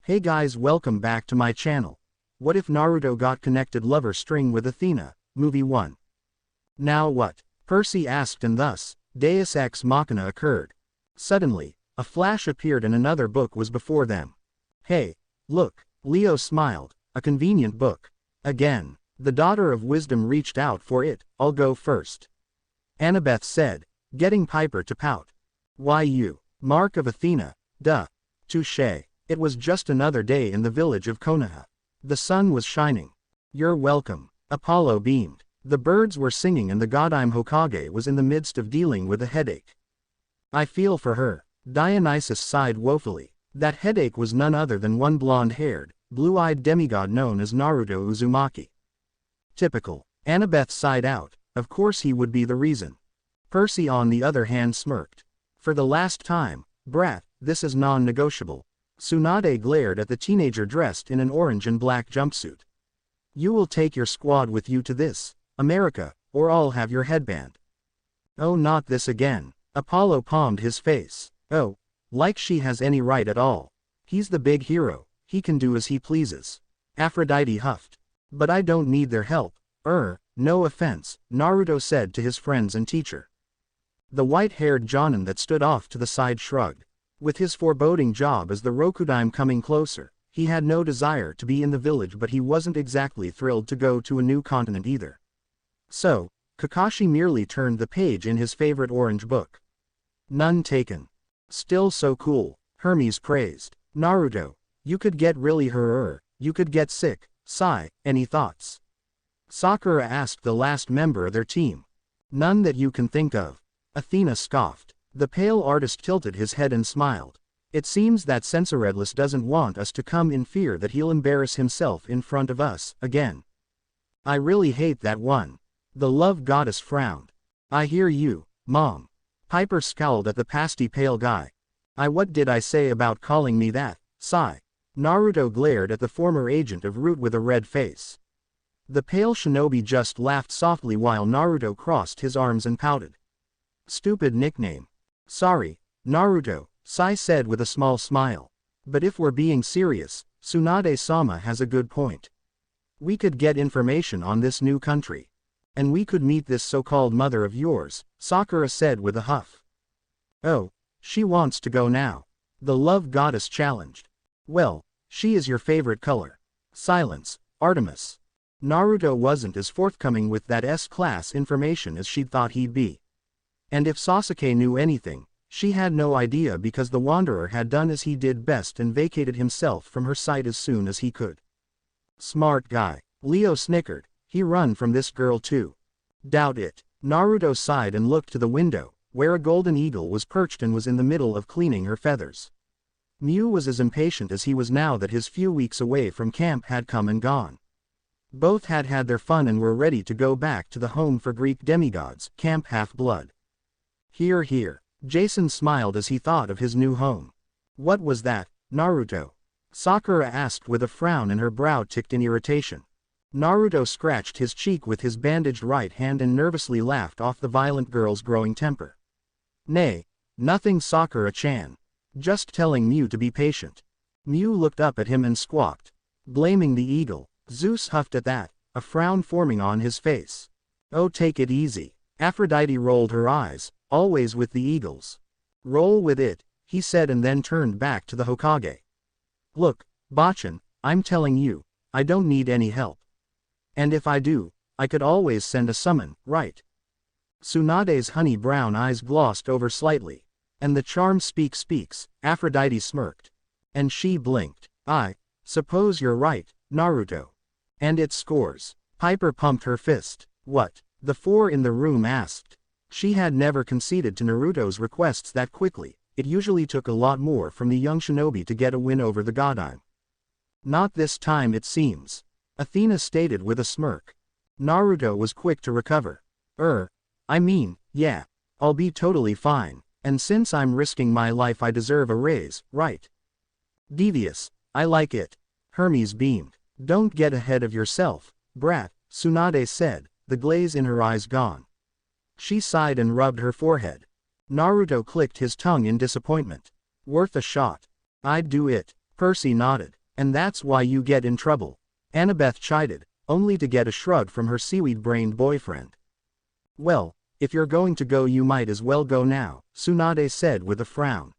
Hey guys, welcome back to my channel. What if Naruto got connected lover string with Athena? Movie 1. Now what? Percy asked, and thus, Deus Ex Machina occurred. Suddenly, a flash appeared and another book was before them. Hey, look, Leo smiled, a convenient book. Again, the daughter of wisdom reached out for it. I'll go first. Annabeth said, getting Piper to pout. Why you? Mark of Athena, duh. Touché. It was just another day in the village of Konoha. The sun was shining. You're welcome. Apollo beamed. The birds were singing and the Godime Hokage was in the midst of dealing with a headache. I feel for her. Dionysus sighed woefully. That headache was none other than one blonde-haired, blue-eyed demigod known as Naruto Uzumaki. Typical. Annabeth sighed out. Of course he would be the reason. Percy on the other hand smirked. For the last time, brat, this is non-negotiable. Tsunade glared at the teenager dressed in an orange and black jumpsuit. You will take your squad with you to this, America, or I'll have your headband. Oh, not this again. Apollo palmed his face. Oh, like she has any right at all. He's the big hero, he can do as he pleases. Aphrodite huffed. But I don't need their help. No offense, Naruto said to his friends and teacher. The white-haired Jonin that stood off to the side shrugged. With his foreboding job as the Rokudime coming closer, he had no desire to be in the village, but he wasn't exactly thrilled to go to a new continent either. So, Kakashi merely turned the page in his favorite orange book. None taken. Still so cool, Hermes praised. Naruto, you could get really you could get sick. Sigh, any thoughts? Sakura asked the last member of their team. None that you can think of. Athena scoffed. The pale artist tilted his head and smiled. It seems that Sensoredless doesn't want us to come in fear that he'll embarrass himself in front of us, again. I really hate that one. The love goddess frowned. I hear you, Mom. Piper scowled at the pasty pale guy. What did I say about calling me that? Sigh. Naruto glared at the former agent of Root with a red face. The pale shinobi just laughed softly while Naruto crossed his arms and pouted. Stupid nickname. Sorry, Naruto, Sai said with a small smile. But if we're being serious, Tsunade-sama has a good point. We could get information on this new country. And we could meet this so-called mother of yours, Sakura said with a huff. Oh, she wants to go now. The love goddess challenged. Well, she is your favorite color. Silence, Artemis. Naruto wasn't as forthcoming with that S-class information as she'd thought he'd be. And if Sasuke knew anything, she had no idea, because the Wanderer had done as he did best and vacated himself from her sight as soon as he could. Smart guy. Leo snickered. He run from this girl too. Doubt it. Naruto sighed and looked to the window, where a golden eagle was perched and was in the middle of cleaning her feathers. Mew was as impatient as he was now that his few weeks away from camp had come and gone. Both had had their fun and were ready to go back to the home for Greek demigods, Camp Half-Blood. Hear, hear. Jason smiled as he thought of his new home. What was that, Naruto? Sakura asked with a frown and her brow ticked in irritation. Naruto scratched his cheek with his bandaged right hand and nervously laughed off the violent girl's growing temper. Nay, nothing, Sakura-chan. Just telling Mew to be patient. Mew looked up at him and squawked. Blaming the eagle. Zeus huffed at that, a frown forming on his face. Oh, take it easy. Aphrodite rolled her eyes. Always with the eagles. Roll with it, he said and then turned back to the Hokage. Look, Bachan, I'm telling you, I don't need any help. And if I do, I could always send a summon, right? Tsunade's honey brown eyes glossed over slightly. And the charm speaks, Aphrodite smirked. And she blinked. I suppose you're right, Naruto. And it scores. Piper pumped her fist. What? The four in the room asked. She had never conceded to Naruto's requests that quickly. It usually took a lot more from the young shinobi to get a win over the Godime. Not this time, it seems. Athena stated with a smirk. Naruto was quick to recover. Yeah, I'll be totally fine, and since I'm risking my life I deserve a raise, right? Devious, I like it. Hermes beamed. Don't get ahead of yourself, brat, Tsunade said, the glaze in her eyes gone. She sighed and rubbed her forehead. Naruto clicked his tongue in disappointment. Worth a shot. I'd do it. Percy nodded. And that's why you get in trouble. Annabeth chided, only to get a shrug from her seaweed-brained boyfriend. Well, if you're going to go you might as well go now, Tsunade said with a frown.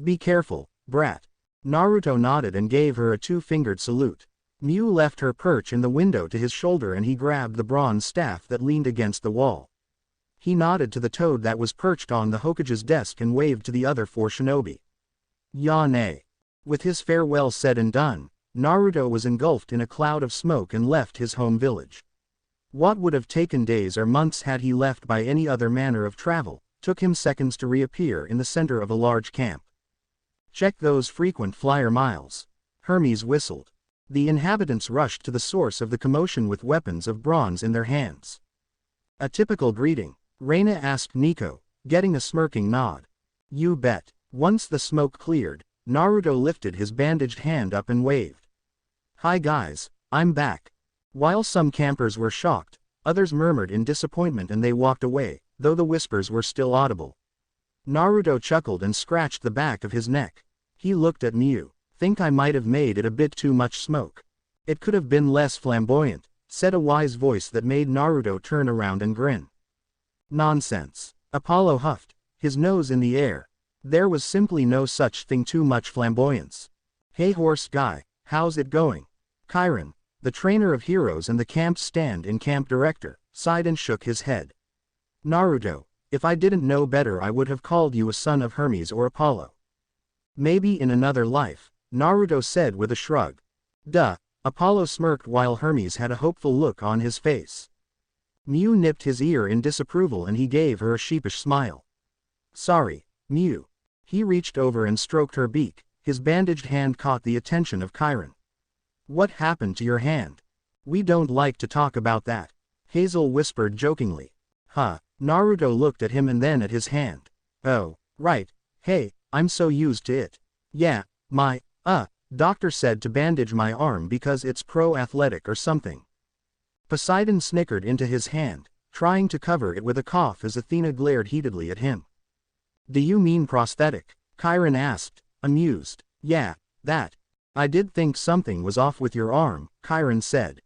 Be careful, brat. Naruto nodded and gave her a two-fingered salute. Mew left her perch in the window to his shoulder and he grabbed the bronze staff that leaned against the wall. He nodded to the toad that was perched on the Hokage's desk and waved to the other four shinobi. Yane. With his farewell said and done, Naruto was engulfed in a cloud of smoke and left his home village. What would have taken days or months had he left by any other manner of travel, took him seconds to reappear in the center of a large camp. Check those frequent flyer miles. Hermes whistled. The inhabitants rushed to the source of the commotion with weapons of bronze in their hands. A typical greeting, Reina asked Nico, getting a smirking nod. You bet. Once the smoke cleared, Naruto lifted his bandaged hand up and waved. Hi guys, I'm back. While some campers were shocked, others murmured in disappointment and they walked away, though the whispers were still audible. Naruto chuckled and scratched the back of his neck. He looked at Mew. Think I might have made it a bit too much smoke. It could have been less flamboyant, said a wise voice that made Naruto turn around and grin. Nonsense. Apollo huffed, his nose in the air. There was simply no such thing too much flamboyance. Hey horse guy, how's it going? Chiron, the trainer of heroes and the camp's stand-in camp director, sighed and shook his head. Naruto, if I didn't know better I would have called you a son of Hermes or Apollo. Maybe in another life, Naruto said with a shrug. Duh, Apollo smirked while Hermes had a hopeful look on his face. Mew nipped his ear in disapproval and he gave her a sheepish smile. Sorry, Mew. He reached over and stroked her beak, his bandaged hand caught the attention of Chiron. What happened to your hand? We don't like to talk about that. Hazel whispered jokingly. Huh, Naruto looked at him and then at his hand. Oh, right, hey, I'm so used to it. Yeah, my, doctor said to bandage my arm because it's pro-athletic or something. Poseidon snickered into his hand, trying to cover it with a cough as Athena glared heatedly at him. Do you mean prosthetic? Chiron asked, amused. Yeah, that. I did think something was off with your arm, Chiron said.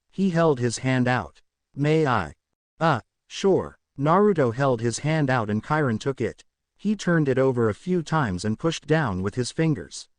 He held his hand out. May I? Sure. Naruto held his hand out and Chiron took it. He turned it over a few times and pushed down with his fingers.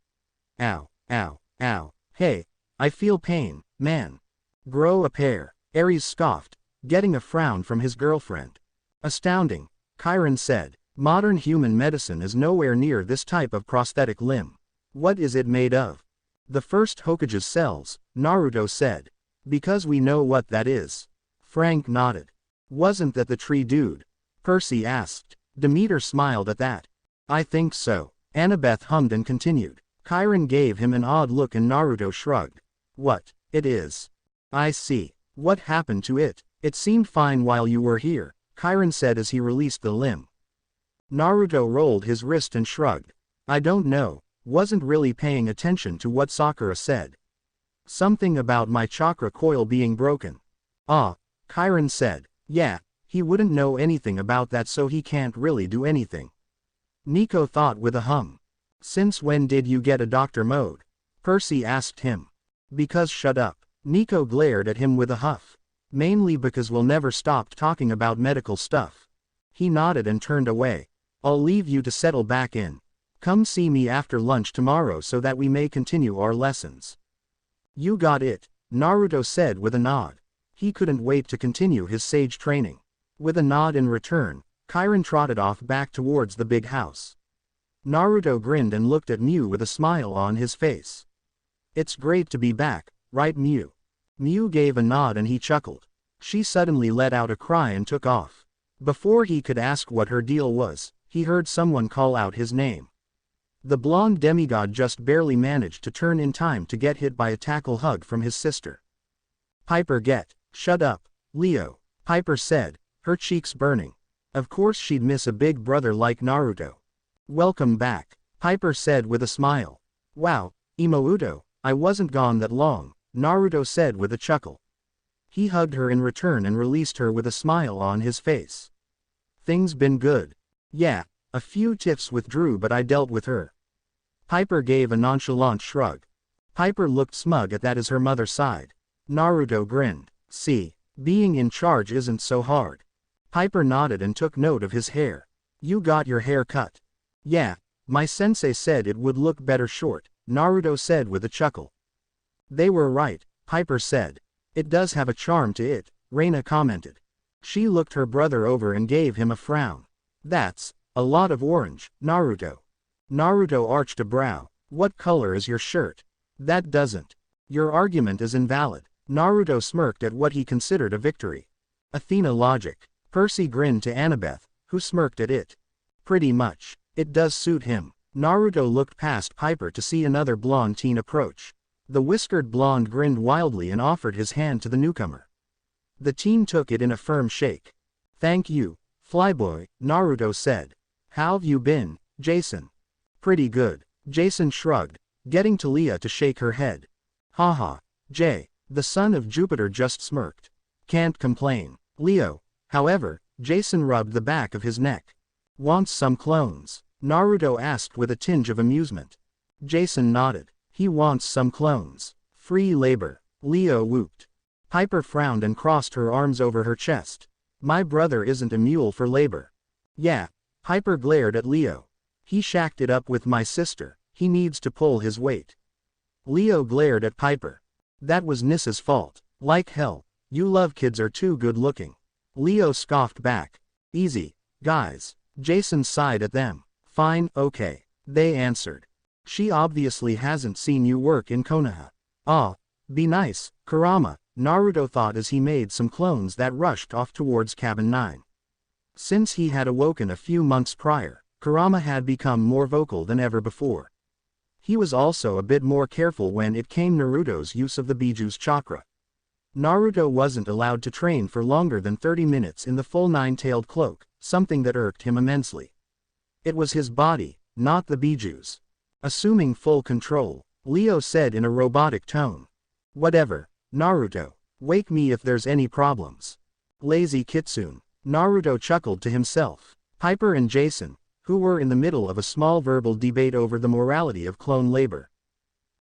Ow, ow, ow. Hey, I feel pain, man. Grow a pair, Ares scoffed, getting a frown from his girlfriend. Astounding, Chiron said. Modern human medicine is nowhere near this type of prosthetic limb. What is it made of? The first Hokage's cells, Naruto said. Because we know what that is. Frank nodded. Wasn't that the tree dude? Percy asked. Demeter smiled at that. I think so. Annabeth hummed and continued. Chiron gave him an odd look and Naruto shrugged. What, it is? I see. What happened to it? It seemed fine while you were here, Chiron said as he released the limb. Naruto rolled his wrist and shrugged. I don't know, wasn't really paying attention to what Sakura said. Something about my chakra coil being broken. Ah, Chiron said. Yeah, he wouldn't know anything about that so he can't really do anything. Nico thought with a hum. Since when did you get a doctor mode? Percy asked him. Because shut up. Nico glared at him with a huff. Mainly because we'll never stop talking about medical stuff. He nodded and turned away. I'll leave you to settle back in. Come see me after lunch tomorrow so that we may continue our lessons. You got it, Naruto said with a nod. He couldn't wait to continue his sage training. With a nod in return, Chiron trotted off back towards the big house. Naruto grinned and looked at Mew with a smile on his face. It's great to be back, right Mew? Mew gave a nod and he chuckled. She suddenly let out a cry and took off. Before he could ask what her deal was, he heard someone call out his name. The blonde demigod just barely managed to turn in time to get hit by a tackle hug from his sister. Piper shut up, Leo, Piper said, her cheeks burning. Of course she'd miss a big brother like Naruto. Welcome back, Piper said with a smile. Wow, Imouto, I wasn't gone that long, Naruto said with a chuckle. He hugged her in return and released her with a smile on his face. Things been good. Yeah, a few tiffs withdrew but I dealt with her. Piper gave a nonchalant shrug. Piper looked smug at that as her mother sighed. Naruto grinned. See, being in charge isn't so hard. Piper nodded and took note of his hair. You got your hair cut. Yeah, my sensei said it would look better short, Naruto said with a chuckle. They were right, Piper said. It does have a charm to it, Reina commented. She looked her brother over and gave him a frown. That's a lot of orange, Naruto. Naruto arched a brow. What color is your shirt? That doesn't. Your argument is invalid. Naruto smirked at what he considered a victory. Athena logic. Percy grinned to Annabeth, who smirked at it. Pretty much. It does suit him. Naruto looked past Piper to see another blonde teen approach. The whiskered blonde grinned wildly and offered his hand to the newcomer. The teen took it in a firm shake. Thank you, Flyboy, Naruto said. How've you been, Jason? Pretty good. Jason shrugged, getting Talia to shake her head. Haha, Jay, the son of Jupiter just smirked. Can't complain. Leo, however, Jason rubbed the back of his neck. Wants some clones? Naruto asked with a tinge of amusement. Jason nodded. He wants some clones. Free labor. Leo whooped. Piper frowned and crossed her arms over her chest. My brother isn't a mule for labor. Yeah. Piper glared at Leo. He shacked it up with my sister. He needs to pull his weight. Leo glared at Piper. That was Nissa's fault. Like hell. You love kids are too good looking. Leo scoffed back. Easy, guys. Jason sighed at them. Fine, okay. They answered. She obviously hasn't seen you work in Konoha. Ah, be nice, Kurama, Naruto thought as he made some clones that rushed off towards Cabin 9. Since he had awoken a few months prior, Kurama had become more vocal than ever before. He was also a bit more careful when it came Naruto's use of the Biju's chakra. Naruto wasn't allowed to train for longer than 30 minutes in the full nine-tailed cloak, something that irked him immensely. It was his body, not the Biju's. Assuming full control, Leo said in a robotic tone. Whatever, Naruto. Wake me if there's any problems. Lazy Kitsune. Naruto chuckled to himself. Piper and Jason, who were in the middle of a small verbal debate over the morality of clone labor.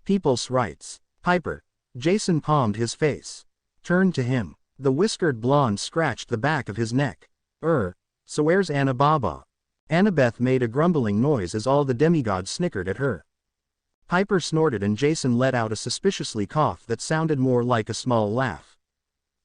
People's rights. Piper. Jason palmed his face. Turned to him. The whiskered blonde scratched the back of his neck. So where's Anna Baba? Annabeth made a grumbling noise as all the demigods snickered at her. Piper snorted and Jason let out a suspiciously cough that sounded more like a small laugh.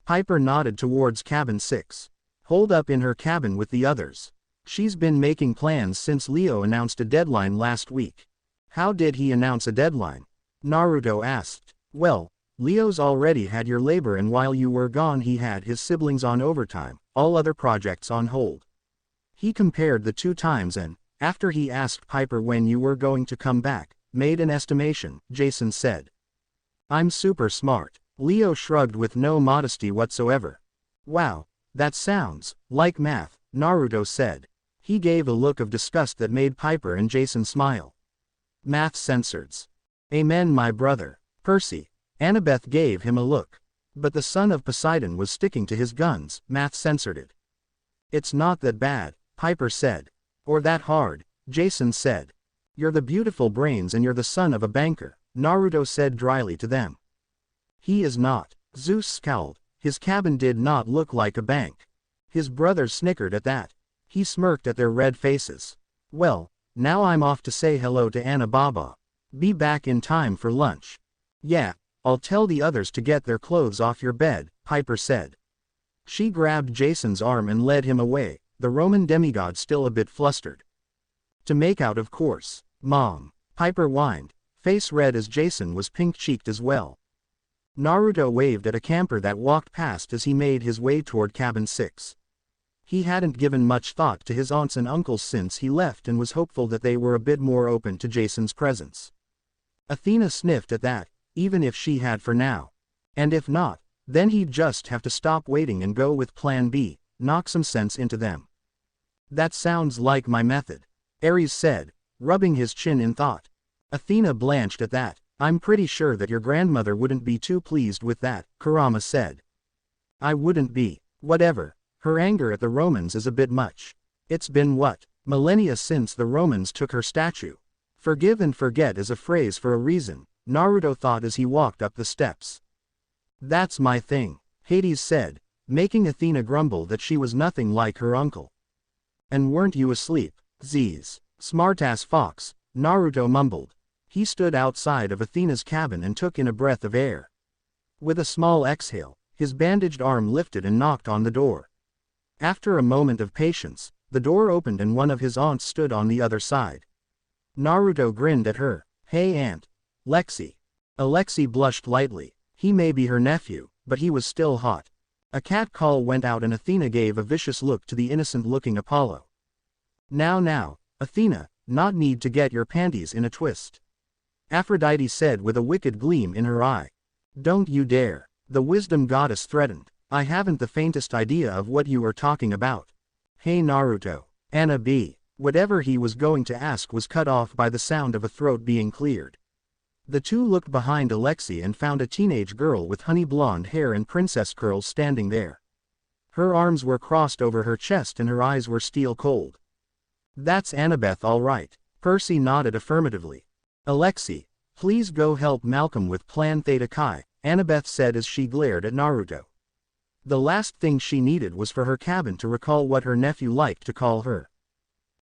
Piper nodded towards cabin 6. Holed up in her cabin with the others. She's been making plans since Leo announced a deadline last week. How did he announce a deadline? Naruto asked. Well, Leo's already had your labor and while you were gone he had his siblings on overtime, all other projects on hold. He compared the 2 times and, after he asked Piper when you were going to come back, made an estimation, Jason said. I'm super smart. Leo shrugged with no modesty whatsoever. Wow, that sounds like math, Naruto said. He gave a look of disgust that made Piper and Jason smile. Math censored. Amen my brother. Percy. Annabeth gave him a look. But the son of Poseidon was sticking to his guns, math censored it. It's not that bad, Piper said. Or that hard, Jason said. You're the beautiful brains and you're the son of a banker, Naruto said dryly to them. He is not. Zeus scowled. His cabin did not look like a bank. His brothers snickered at that. He smirked at their red faces. Well, now I'm off to say hello to Anna Baba. Be back in time for lunch. Yeah, I'll tell the others to get their clothes off your bed, Piper said. She grabbed Jason's arm and led him away, the Roman demigod still a bit flustered. To make out of course. Mom. Piper whined, face red as Jason was pink-cheeked as well. Naruto waved at a camper that walked past as he made his way toward cabin 6. He hadn't given much thought to his aunts and uncles since he left and was hopeful that they were a bit more open to Jason's presence. Athena sniffed at that, even if she had for now. And if not, then he'd just have to stop waiting and go with plan B, knock some sense into them. That sounds like my method, Ares said, rubbing his chin in thought. Athena blanched at that. I'm pretty sure that your grandmother wouldn't be too pleased with that, Kurama said. I wouldn't be. Whatever. Her anger at the Romans is a bit much. It's been what? Millennia since the Romans took her statue. Forgive and forget is a phrase for a reason, Naruto thought as he walked up the steps. That's my thing, Hades said, making Athena grumble that she was nothing like her uncle. And weren't you asleep, Z's smartass fox, Naruto mumbled. He stood outside of Athena's cabin and took in a breath of air. With a small exhale, his bandaged arm lifted and knocked on the door. After a moment of patience, the door opened and one of his aunts stood on the other side. Naruto grinned at her. Hey Aunt. Lexi. Alexi blushed lightly. He may be her nephew, but he was still hot. A cat call went out and Athena gave a vicious look to the innocent-looking Apollo. Now, Athena, not need to get your panties in a twist. Aphrodite said with a wicked gleam in her eye. Don't you dare, the wisdom goddess threatened. I haven't the faintest idea of what you are talking about. Hey Naruto. Anna B. Whatever he was going to ask was cut off by the sound of a throat being cleared. The two looked behind Alexi and found a teenage girl with honey blonde hair and princess curls standing there. Her arms were crossed over her chest and her eyes were steel cold. That's Annabeth all right. Percy nodded affirmatively. Alexi, please go help Malcolm with Plan Theta Chi, Annabeth said as she glared at Naruto. The last thing she needed was for her cabin to recall what her nephew liked to call her.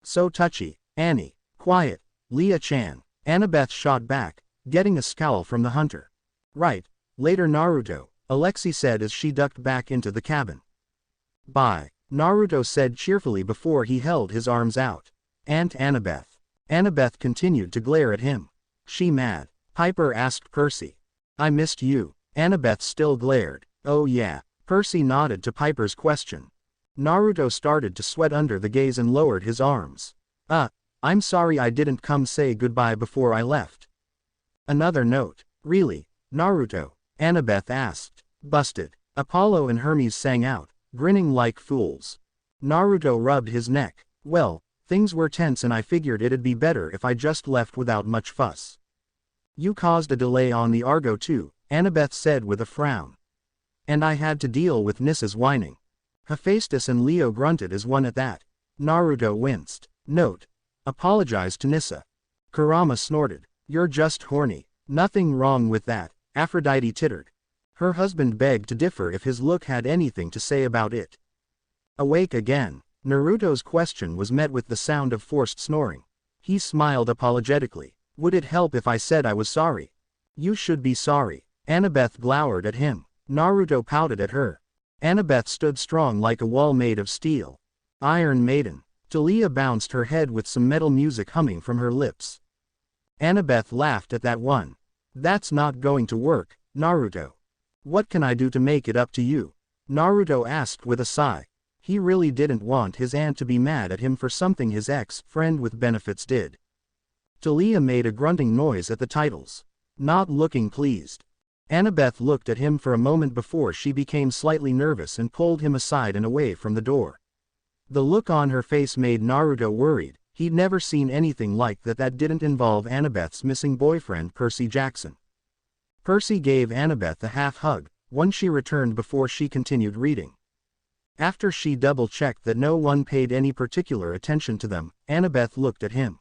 So touchy, Annie. Quiet, Leah-chan, Annabeth shot back, getting a scowl from the hunter. Right, later Naruto, Alexi said as she ducked back into the cabin. Bye, Naruto said cheerfully before he held his arms out. Aunt Annabeth. Annabeth continued to glare at him. She mad? Piper asked Percy. I missed you. Annabeth still glared. Oh yeah. Percy nodded to Piper's question. Naruto started to sweat under the gaze and lowered his arms. I'm sorry I didn't come say goodbye before I left. Another note. Really, Naruto? Annabeth asked. Busted. Apollo and Hermes sang out, grinning like fools. Naruto rubbed his neck. Well, things were tense and I figured it'd be better if I just left without much fuss. You caused a delay on the Argo too, Annabeth said with a frown. And I had to deal with Nissa's whining. Hephaestus and Leo grunted as one at that. Naruto winced. Note. Apologize to Nissa. Kurama snorted. You're just horny. Nothing wrong with that, Aphrodite tittered. Her husband begged to differ if his look had anything to say about it. Awake again. Naruto's question was met with the sound of forced snoring. He smiled apologetically. Would it help if I said I was sorry? You should be sorry. Annabeth glowered at him. Naruto pouted at her. Annabeth stood strong like a wall made of steel. Iron Maiden. Talia bounced her head with some metal music humming from her lips. Annabeth laughed at that one. That's not going to work, Naruto. What can I do to make it up to you? Naruto asked with a sigh. He really didn't want his aunt to be mad at him for something his ex-friend with benefits did. Talia made a grunting noise at the titles. Not looking pleased. Annabeth looked at him for a moment before she became slightly nervous and pulled him aside and away from the door. The look on her face made Naruto worried. He'd never seen anything like that didn't involve Annabeth's missing boyfriend Percy Jackson. Percy gave Annabeth a half hug, one she returned before she continued reading. After she double-checked that no one paid any particular attention to them, Annabeth looked at him.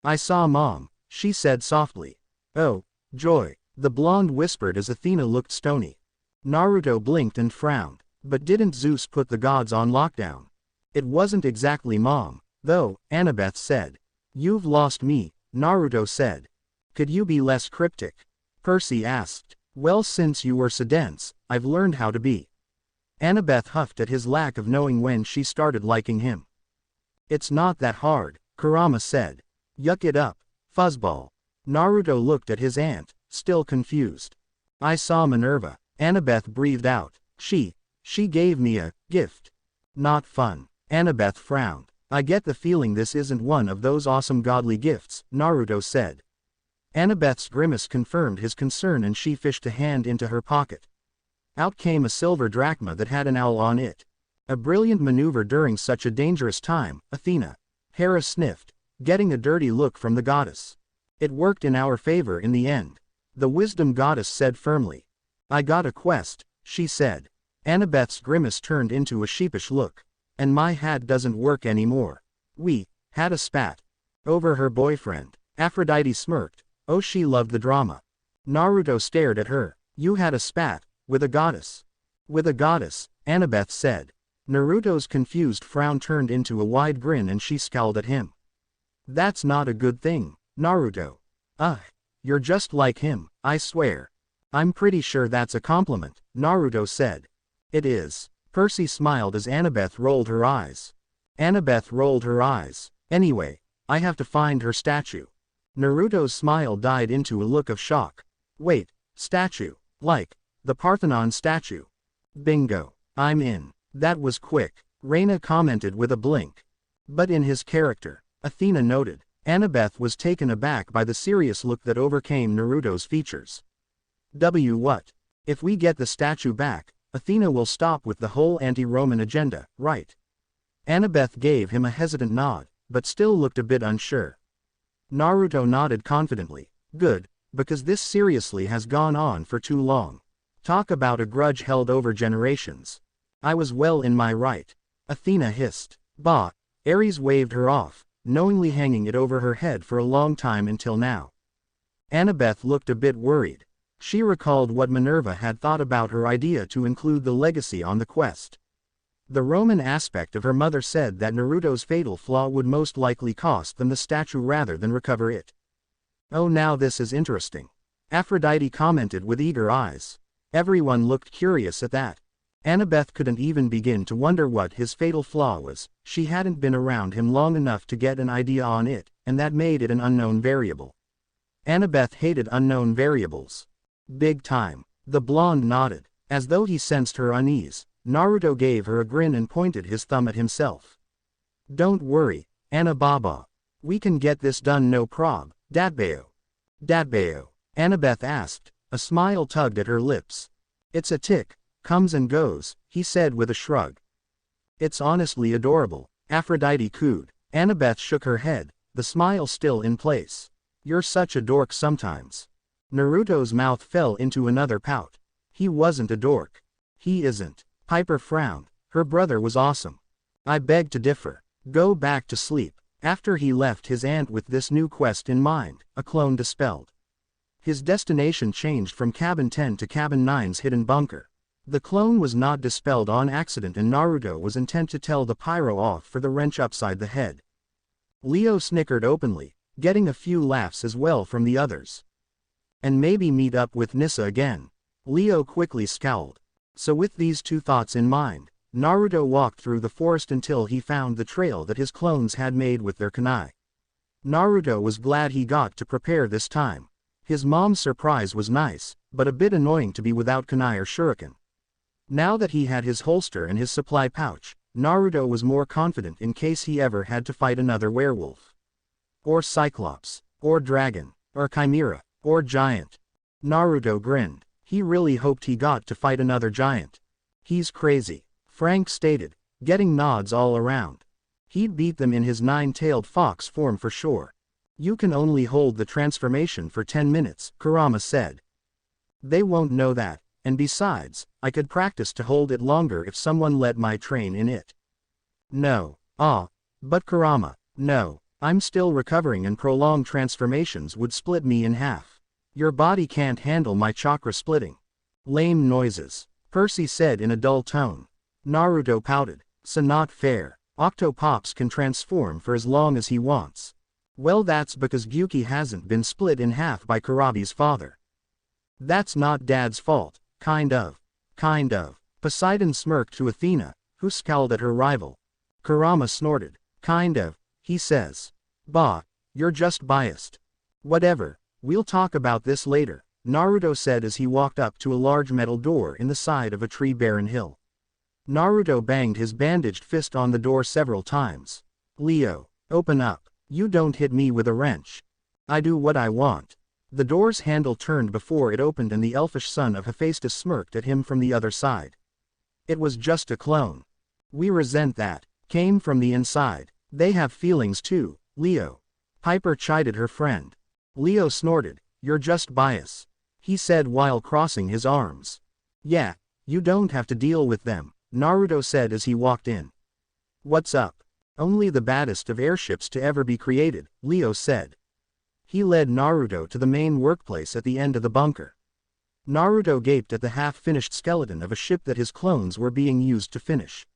I saw Mom, she said softly. Oh, joy, the blonde whispered as Athena looked stony. Naruto blinked and frowned. But didn't Zeus put the gods on lockdown? It wasn't exactly Mom, though, Annabeth said. You've lost me, Naruto said. Could you be less cryptic? Percy asked. Well, since you were so dense, I've learned how to be. Annabeth huffed at his lack of knowing when she started liking him. It's not that hard, Kurama said. Yuck it up, fuzzball. Naruto looked at his aunt, still confused. I saw Minerva, Annabeth breathed out. She gave me a gift. Not fun. Annabeth frowned. I get the feeling this isn't one of those awesome godly gifts, Naruto said. Annabeth's grimace confirmed his concern and she fished a hand into her pocket. Out came a silver drachma that had an owl on it. A brilliant maneuver during such a dangerous time, Athena. Hera sniffed, getting a dirty look from the goddess. It worked in our favor in the end. The wisdom goddess said firmly. I got a quest, she said. Annabeth's grimace turned into a sheepish look. And my hat doesn't work anymore. We had a spat. Over her boyfriend. Aphrodite smirked. Oh, she loved the drama. Naruto stared at her. You had a spat, with a goddess. With a goddess, Annabeth said. Naruto's confused frown turned into a wide grin and she scowled at him. That's not a good thing, Naruto. Ugh. You're just like him, I swear. I'm pretty sure that's a compliment, Naruto said. It is. Percy smiled as Annabeth rolled her eyes. Annabeth rolled her eyes. Anyway, I have to find her statue. Naruto's smile died into a look of shock. Wait, statue? Like, the Parthenon statue? Bingo. I'm in. That was quick, Reina commented with a blink. But in his character, Athena noted. Annabeth was taken aback by the serious look that overcame Naruto's features. What? If we get the statue back, Athena will stop with the whole anti-Roman agenda, right? Annabeth gave him a hesitant nod, but still looked a bit unsure. Naruto nodded confidently. Good, because this seriously has gone on for too long. Talk about a grudge held over generations. I was well in my right. Athena hissed. Bah. Ares waved her off, knowingly hanging it over her head for a long time until now. Annabeth looked a bit worried. She recalled what Minerva had thought about her idea to include the legacy on the quest. The Roman aspect of her mother said that Naruto's fatal flaw would most likely cost them the statue rather than recover it. Oh, now this is interesting. Aphrodite commented with eager eyes. Everyone looked curious at that. Annabeth couldn't even begin to wonder what his fatal flaw was. She hadn't been around him long enough to get an idea on it, and that made it an unknown variable. Annabeth hated unknown variables. Big time. The blonde nodded. As though he sensed her unease, Naruto gave her a grin and pointed his thumb at himself. Don't worry, Anna Baba. We can get this done no prob, Datbeo. Datbeo? Annabeth asked. A smile tugged at her lips. It's a tick. Comes and goes, he said with a shrug. It's honestly adorable, Aphrodite cooed. Annabeth shook her head, the smile still in place. You're such a dork sometimes. Naruto's mouth fell into another pout. He wasn't a dork. He isn't. Piper frowned. Her brother was awesome. I beg to differ. Go back to sleep. After he left his aunt with this new quest in mind, a clone dispelled. His destination changed from Cabin 10 to Cabin 9's hidden bunker. The clone was not dispelled on accident and Naruto was intent to tell the pyro off for the wrench upside the head. Leo snickered openly, getting a few laughs as well from the others. And maybe meet up with Nissa again. Leo quickly scowled. So with these two thoughts in mind, Naruto walked through the forest until he found the trail that his clones had made with their kunai. Naruto was glad he got to prepare this time. His mom's surprise was nice, but a bit annoying to be without kunai or shuriken. Now that he had his holster and his supply pouch, Naruto was more confident in case he ever had to fight another werewolf. Or Cyclops, or dragon, or chimera, or giant. Naruto grinned. He really hoped he got to fight another giant. He's crazy, Frank stated, getting nods all around. He'd beat them in his nine-tailed fox form for sure. You can only hold the transformation for 10 minutes, Kurama said. They won't know that. And besides, I could practice to hold it longer if someone let my train in it. No. But Kurama, no. I'm still recovering and prolonged transformations would split me in half. Your body can't handle my chakra splitting. Lame noises, Percy said in a dull tone. Naruto pouted. So not fair. Octopops can transform for as long as he wants. Well, that's because Gyuki hasn't been split in half by Kurabi's father. That's not Dad's fault. Kind of. Poseidon smirked to Athena, who scowled at her rival. Kurama snorted. Kind of, he says. Bah, you're just biased. Whatever, we'll talk about this later, Naruto said as he walked up to a large metal door in the side of a tree-barren hill. Naruto banged his bandaged fist on the door several times. Leo, open up. You don't hit me with a wrench. I do what I want. The door's handle turned before it opened and the elfish son of Hephaestus smirked at him from the other side. It was just a clone. We resent that. Came from the inside. They have feelings too, Leo. Piper chided her friend. Leo snorted. You're just bias. He said while crossing his arms. Yeah, you don't have to deal with them, Naruto said as he walked in. What's up? Only the baddest of airships to ever be created, Leo said. He led Naruto to the main workplace at the end of the bunker. Naruto gaped at the half-finished skeleton of a ship that his clones were being used to finish.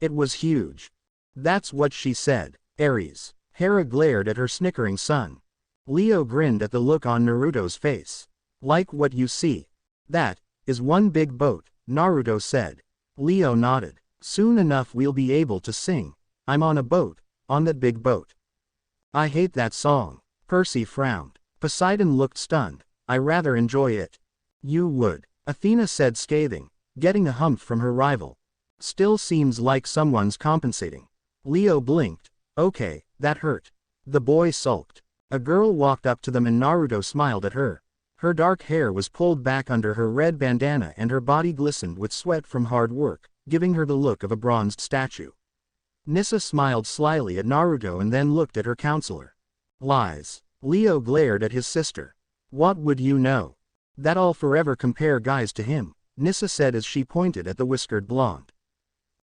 It was huge. That's what she said. Ares. Hera glared at her snickering son. Leo grinned at the look on Naruto's face. Like what you see. That is one big boat, Naruto said. Leo nodded. Soon enough we'll be able to sing. I'm on a boat, on that big boat. I hate that song. Percy frowned. Poseidon looked stunned. I rather enjoy it. You would. Athena said scathing, getting a hump from her rival. Still seems like someone's compensating. Leo blinked. Okay, that hurt. The boy sulked. A girl walked up to them and Naruto smiled at her. Her dark hair was pulled back under her red bandana and her body glistened with sweat from hard work, giving her the look of a bronzed statue. Nissa smiled slyly at Naruto and then looked at her counselor. Lies. Leo glared at his sister. What would you know? That I'll forever compare guys to him, Nissa said as she pointed at the whiskered blonde.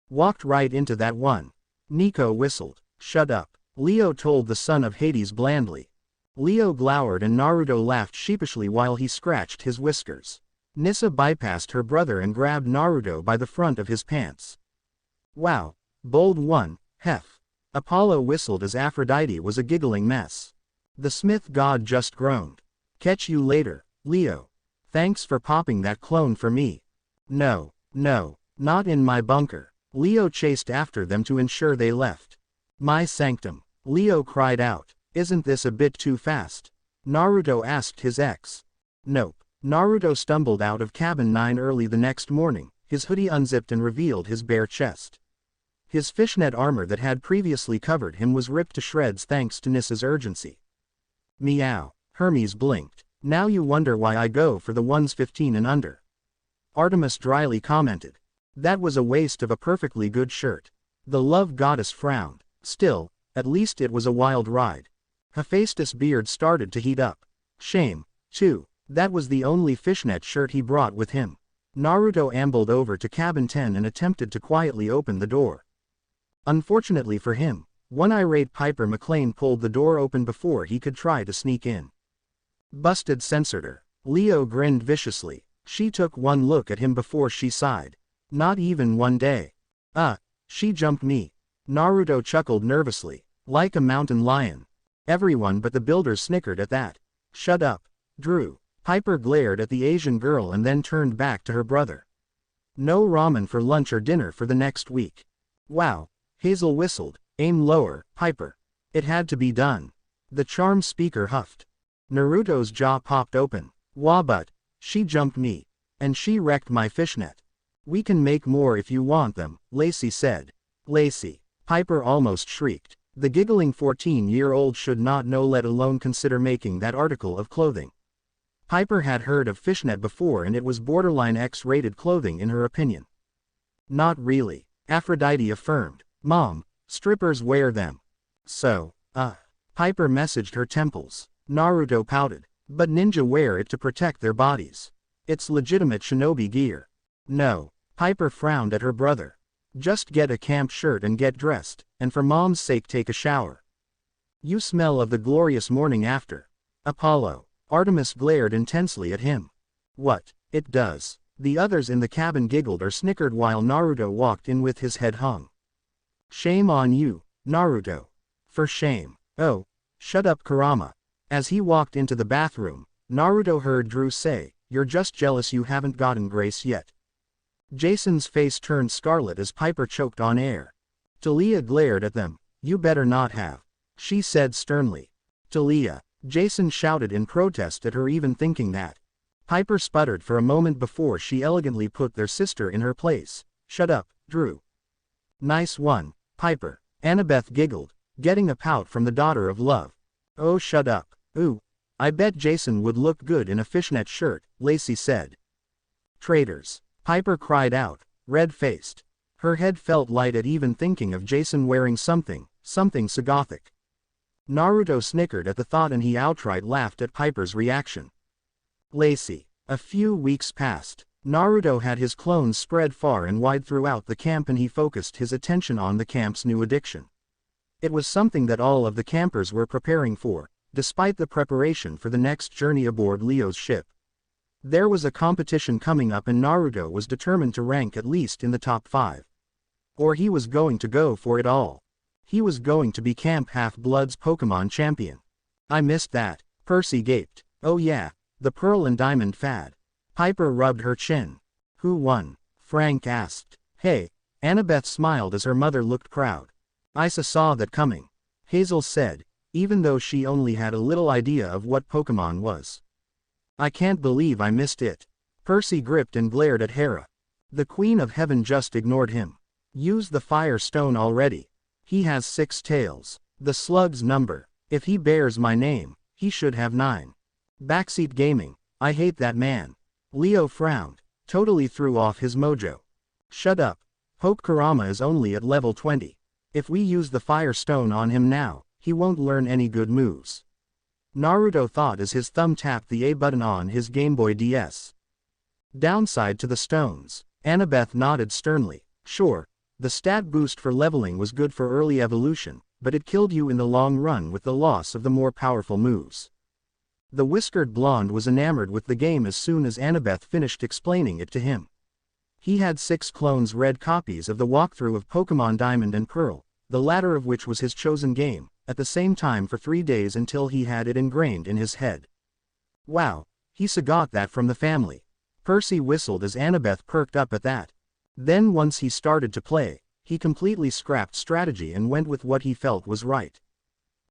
Walked right into that one. Nico whistled. Shut up, Leo told the son of Hades blandly. Leo glowered and Naruto laughed sheepishly while he scratched his whiskers. Nissa bypassed her brother and grabbed Naruto by the front of his pants. Wow, bold one, hef. Apollo whistled as Aphrodite was a giggling mess. The Smith god just groaned. Catch you later, Leo. Thanks for popping that clone for me. No, not in my bunker. Leo chased after them to ensure they left. My sanctum, Leo cried out. Isn't this a bit too fast? Naruto asked his ex. Nope. Naruto stumbled out of cabin 9 early the next morning, his hoodie unzipped and revealed his bare chest. His fishnet armor that had previously covered him was ripped to shreds thanks to Nissa's urgency. Meow. Hermes blinked. Now you wonder why I go for the ones 15 and under. Artemis dryly commented. That was a waste of a perfectly good shirt. The love goddess frowned. Still, at least it was a wild ride. Hephaestus' beard started to heat up. Shame, too, that was the only fishnet shirt he brought with him. Naruto ambled over to cabin 10 and attempted to quietly open the door. Unfortunately for him, one irate Piper McLean pulled the door open before he could try to sneak in. Busted censored her. Leo grinned viciously. She took one look at him before she sighed. Not even one day. She jumped me. Naruto chuckled nervously. Like a mountain lion. Everyone but the builders snickered at that. Shut up, Drew. Piper glared at the Asian girl and then turned back to her brother. No ramen for lunch or dinner for the next week. Wow. Hazel whistled. Aim lower, Piper. It had to be done. The charm speaker huffed. Naruto's jaw popped open. Wah but, she jumped me. And she wrecked my fishnet. We can make more if you want them, Lacey said. Lacey. Piper almost shrieked. The giggling 14-year-old should not know, let alone consider making that article of clothing. Piper had heard of fishnet before and it was borderline X-rated clothing in her opinion. Not really, Aphrodite affirmed. Mom, strippers wear them. So, Piper messaged her temples. Naruto pouted. But ninja wear it to protect their bodies. It's legitimate shinobi gear. No. Piper frowned at her brother. Just get a camp shirt and get dressed, and for mom's sake take a shower. You smell of the glorious morning after. Apollo. Artemis glared intensely at him. What? It does. The others in the cabin giggled or snickered while Naruto walked in with his head hung. Shame on you, Naruto. For shame. Oh, shut up Kurama. As he walked into the bathroom, Naruto heard Drew say, "You're just jealous you haven't gotten Grace yet." Jason's face turned scarlet as Piper choked on air. Talia glared at them. "You better not have," she said sternly. "Talia," Jason shouted in protest at her even thinking that. Piper sputtered for a moment before she elegantly put their sister in her place. "Shut up, Drew." "Nice one, Piper." Annabeth giggled, getting a pout from the daughter of love. "Oh shut up. Ooh. I bet Jason would look good in a fishnet shirt," Lacey said. "Traitors." Piper cried out, red-faced. Her head felt light at even thinking of Jason wearing something so gothic. Naruto snickered at the thought and he outright laughed at Piper's reaction. Lacey. A few weeks passed. Naruto had his clones spread far and wide throughout the camp and he focused his attention on the camp's new addiction. It was something that all of the campers were preparing for, despite the preparation for the next journey aboard Leo's ship. There was a competition coming up and Naruto was determined to rank at least in the top 5. Or he was going to go for it all. He was going to be Camp Half-Blood's Pokemon champion. I missed that, Percy gaped. Oh yeah, the Pearl and Diamond fad. Piper rubbed her chin. Who won? Frank asked. Hey, Annabeth smiled as her mother looked proud. Isa saw that coming. Hazel said, even though she only had a little idea of what Pokemon was. I can't believe I missed it. Percy gripped and glared at Hera. The Queen of Heaven just ignored him. Use the Fire Stone already. He has 6 tails. The slug's number. If he bears my name, he should have 9. Backseat gaming. I hate that man. Leo frowned. Totally threw off his mojo. Shut up. Hope Kurama is only at level 20. If we use the Fire Stone on him now, he won't learn any good moves. Naruto thought as his thumb tapped the A button on his Game Boy DS. Downside to the stones. Annabeth nodded sternly. Sure, the stat boost for leveling was good for early evolution, but it killed you in the long run with the loss of the more powerful moves. The whiskered blonde was enamored with the game as soon as Annabeth finished explaining it to him. He had 6 clones read copies of the walkthrough of Pokemon Diamond and Pearl, the latter of which was his chosen game, at the same time for 3 days until he had it ingrained in his head. Wow, he got that from the family. Percy whistled as Annabeth perked up at that. Then once he started to play, he completely scrapped strategy and went with what he felt was right.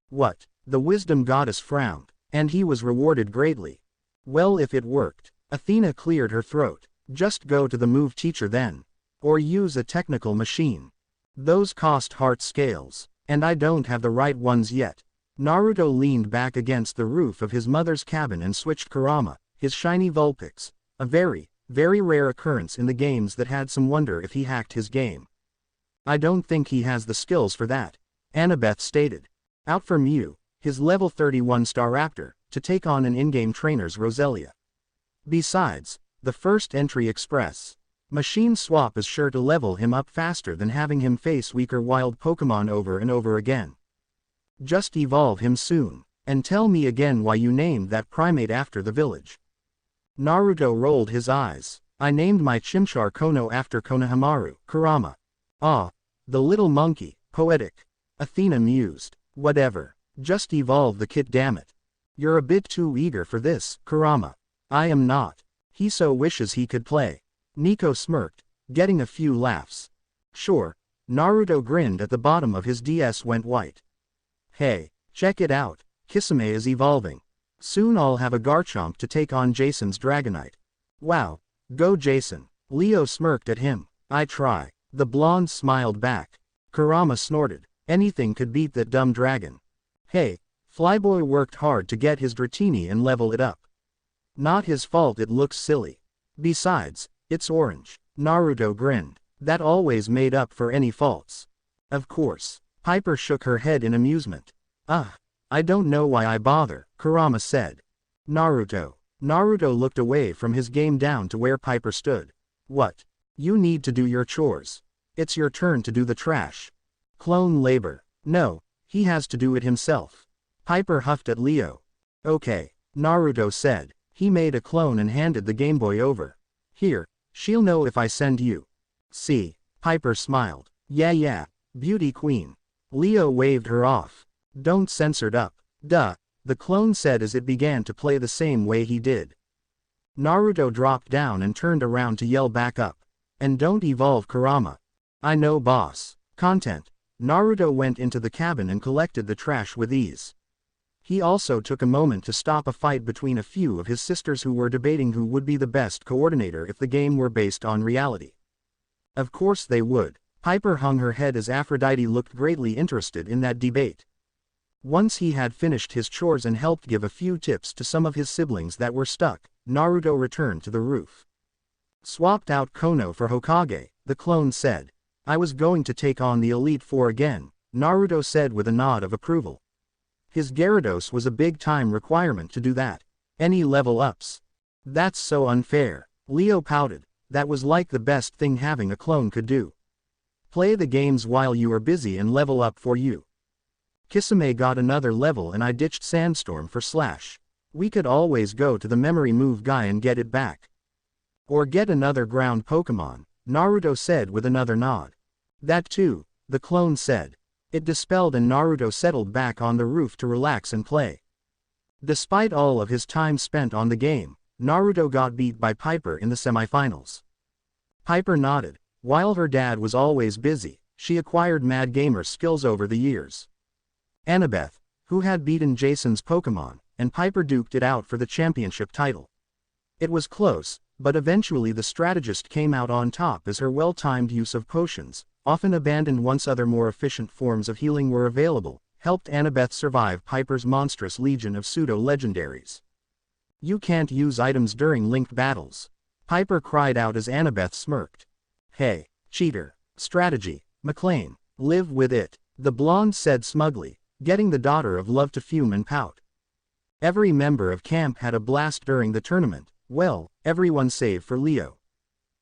What? The wisdom goddess frowned, and he was rewarded greatly. Well, if it worked. Athena cleared her throat. Just go to the move teacher then. Or use a technical machine. Those cost heart scales, and I don't have the right ones yet. Naruto leaned back against the roof of his mother's cabin and switched Kurama, his shiny Vulpix, a very, very rare occurrence in the games that had some wonder if he hacked his game. I don't think he has the skills for that, Annabeth stated. Out for Mew, his level 31 Staraptor, to take on an in-game trainer's Roselia. Besides, the first entry express machine swap is sure to level him up faster than having him face weaker wild Pokemon over and over again. Just evolve him soon, and tell me again why you named that primate after the village. Naruto rolled his eyes. I named my Chimchar Kono after Konohamaru, Kurama. Ah, the little monkey, poetic. Athena mused. Whatever. Just evolve the kit, damn it. You're a bit too eager for this, Kurama. I am not. He so wishes he could play. Nico smirked, getting a few laughs. Sure. Naruto grinned at the bottom of his DS went white. Hey, check it out. Kisame is evolving. Soon I'll have a Garchomp to take on Jason's Dragonite. Wow. Go Jason. Leo smirked at him. I try. The blonde smiled back. Kurama snorted. Anything could beat that dumb dragon. Hey, Flyboy worked hard to get his Dratini and level it up. Not his fault it looks silly. Besides, it's orange. Naruto grinned. That always made up for any faults. Of course. Piper shook her head in amusement. I don't know why I bother, Kurama said. Naruto. Naruto looked away from his game down to where Piper stood. What? You need to do your chores. It's your turn to do the trash. Clone labor. No, he has to do it himself. Piper huffed at Leo. Okay, Naruto said. He made a clone and handed the Game Boy over. Here, she'll know if I send you. See, Piper smiled. Yeah, beauty queen. Leo waved her off. Don't censored up. Duh, the clone said as it began to play the same way he did. Naruto dropped down and turned around to yell back up. And don't evolve Kurama. I know boss. Content. Naruto went into the cabin and collected the trash with ease. He also took a moment to stop a fight between a few of his sisters who were debating who would be the best coordinator if the game were based on reality. Of course they would. Piper hung her head as Aphrodite looked greatly interested in that debate. Once he had finished his chores and helped give a few tips to some of his siblings that were stuck, Naruto returned to the roof. Swapped out Kono for Hokage, the clone said. I was going to take on the Elite Four again, Naruto said with a nod of approval. His Gyarados was a big-time requirement to do that. Any level ups? That's so unfair. Leo pouted. That was like the best thing having a clone could do. Play the games while you are busy and level up for you. Kisame got another level and I ditched Sandstorm for Slash. We could always go to the memory move guy and get it back. Or get another ground Pokemon, Naruto said with another nod. That too, the clone said. It dispelled and Naruto settled back on the roof to relax and play. Despite all of his time spent on the game, Naruto got beat by Piper in the semifinals. Piper nodded. While her dad was always busy, she acquired Mad Gamer skills over the years. Annabeth, who had beaten Jason's Pokemon, and Piper duked it out for the championship title. It was close, but eventually the strategist came out on top as her well-timed use of potions, often abandoned once other more efficient forms of healing were available, helped Annabeth survive Piper's monstrous legion of pseudo-legendaries. You can't use items during linked battles. Piper cried out as Annabeth smirked. Hey, cheater. Strategy, McLean. Live with it, the blonde said smugly, getting the daughter of love to fume and pout. Every member of camp had a blast during the tournament, well, everyone save for Leo.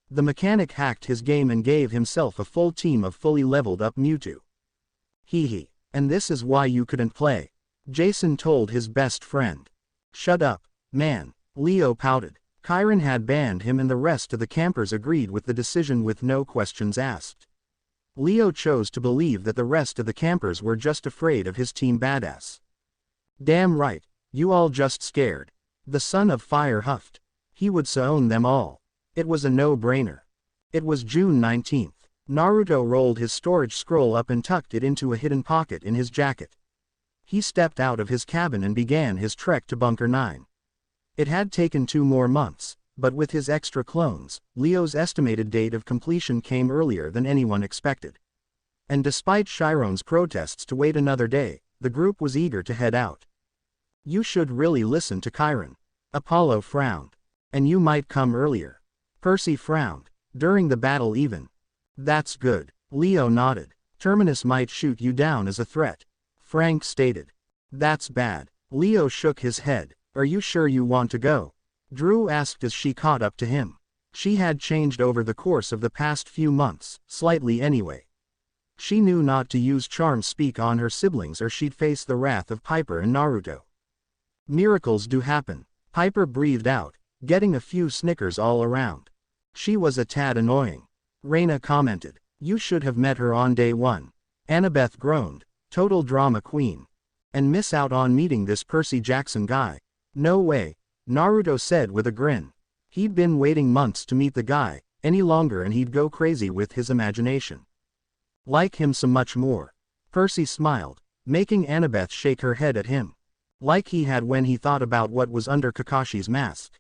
The mechanic hacked his game and gave himself a full team of fully leveled up Mewtwo. Hee. And this is why you couldn't play. Jason told his best friend. Shut up, man, Leo pouted. Chiron had banned him and the rest of the campers agreed with the decision with no questions asked. Leo chose to believe that the rest of the campers were just afraid of his team badass. Damn right, you all just scared. The son of fire huffed. He would own them all. It was a no-brainer. It was June 19th. Naruto rolled his storage scroll up and tucked it into a hidden pocket in his jacket. He stepped out of his cabin and began his trek to Bunker 9. It had taken 2 more months, but with his extra clones, Leo's estimated date of completion came earlier than anyone expected. And despite Chiron's protests to wait another day, the group was eager to head out. You should really listen to Chiron. Apollo frowned. And you might come earlier. Percy frowned. During the battle even. That's good. Leo nodded. Terminus might shoot you down as a threat. Frank stated. That's bad. Leo shook his head. Are you sure you want to go? Drew asked as she caught up to him. She had changed over the course of the past few months, slightly anyway. She knew not to use charm speak on her siblings or she'd face the wrath of Piper and Naruto. Miracles do happen. Piper breathed out, getting a few snickers all around. She was a tad annoying. Reina commented. You should have met her on day 1. Annabeth groaned. Total drama queen. And miss out on meeting this Percy Jackson guy. No way, Naruto said with a grin. He'd been waiting months to meet the guy, any longer and he'd go crazy with his imagination. Like him so much more. Percy smiled, making Annabeth shake her head at him. Like he had when he thought about what was under Kakashi's mask.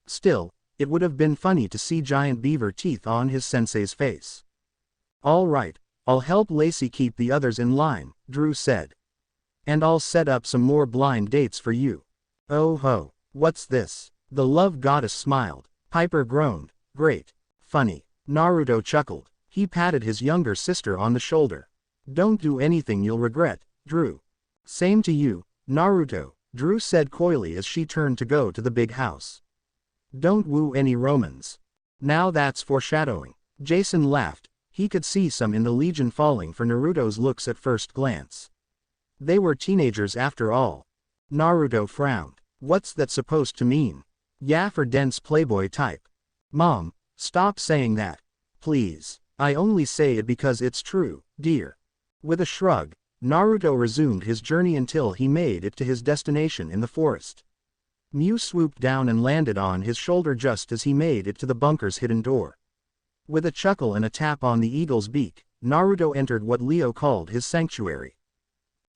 Still, it would have been funny to see giant beaver teeth on his sensei's face. All right, I'll help Lacey keep the others in line, Drew said. And I'll set up some more blind dates for you. Oh ho, what's this? The love goddess smiled. Piper groaned. Great. Funny. Naruto chuckled. He patted his younger sister on the shoulder. Don't do anything you'll regret, Drew. Same to you, Naruto, Drew said coyly as she turned to go to the big house. Don't woo any Romans. Now that's foreshadowing. Jason laughed. He could see some in the Legion falling for Naruto's looks at first glance. They were teenagers after all. Naruto frowned. What's that supposed to mean? Yeah, for dense playboy type. Mom, stop saying that. Please. I only say it because it's true, dear. With a shrug, Naruto resumed his journey until he made it to his destination in the forest. Mew swooped down and landed on his shoulder just as he made it to the bunker's hidden door. With a chuckle and a tap on the eagle's beak, Naruto entered what Leo called his sanctuary.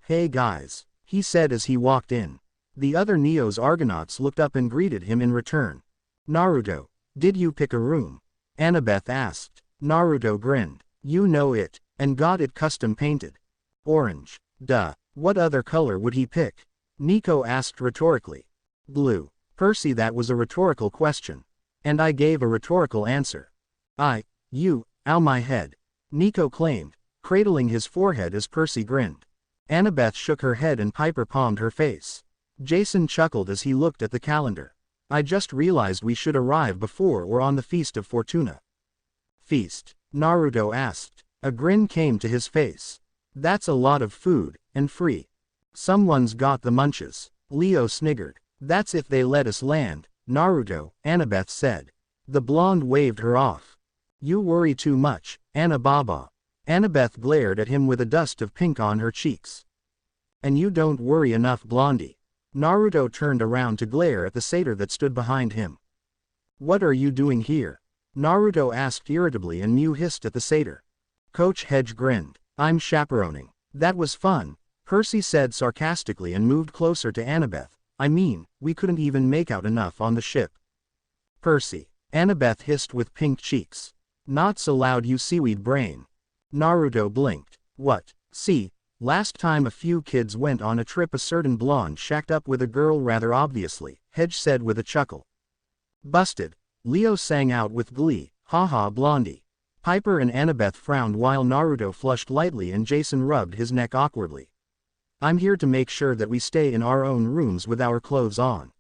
Hey guys, he said as he walked in. The other Neo's Argonauts looked up and greeted him in return. Naruto, did you pick a room? Annabeth asked. Naruto grinned. You know it, and got it custom painted. Orange. Duh, what other color would he pick? Nico asked rhetorically. Blue. Percy, that was a rhetorical question. And I gave a rhetorical answer. Ow my head. Nico claimed, cradling his forehead as Percy grinned. Annabeth shook her head and Piper palmed her face. Jason chuckled as he looked at the calendar. I just realized we should arrive before or on the Feast of Fortuna. Feast? Naruto asked. A grin came to his face. That's a lot of food, and free. Someone's got the munches. Leo sniggered. That's if they let us land, Naruto, Annabeth said. The blonde waved her off. You worry too much, Anna Baba. Annabeth glared at him with a dust of pink on her cheeks. And you don't worry enough, Blondie. Naruto turned around to glare at the satyr that stood behind him. What are you doing here? Naruto asked irritably, and Mew hissed at the satyr. Coach Hedge grinned. I'm chaperoning. That was fun, Percy said sarcastically and moved closer to Annabeth. I mean, we couldn't even make out enough on the ship. Percy, Annabeth hissed with pink cheeks. Not so loud, you seaweed brain. Naruto blinked. What? See, last time a few kids went on a trip, a certain blonde shacked up with a girl rather obviously, Hedge said with a chuckle. Busted. Leo sang out with glee, haha Blondie. Piper and Annabeth frowned while Naruto flushed lightly and Jason rubbed his neck awkwardly. I'm here to make sure that we stay in our own rooms with our clothes on.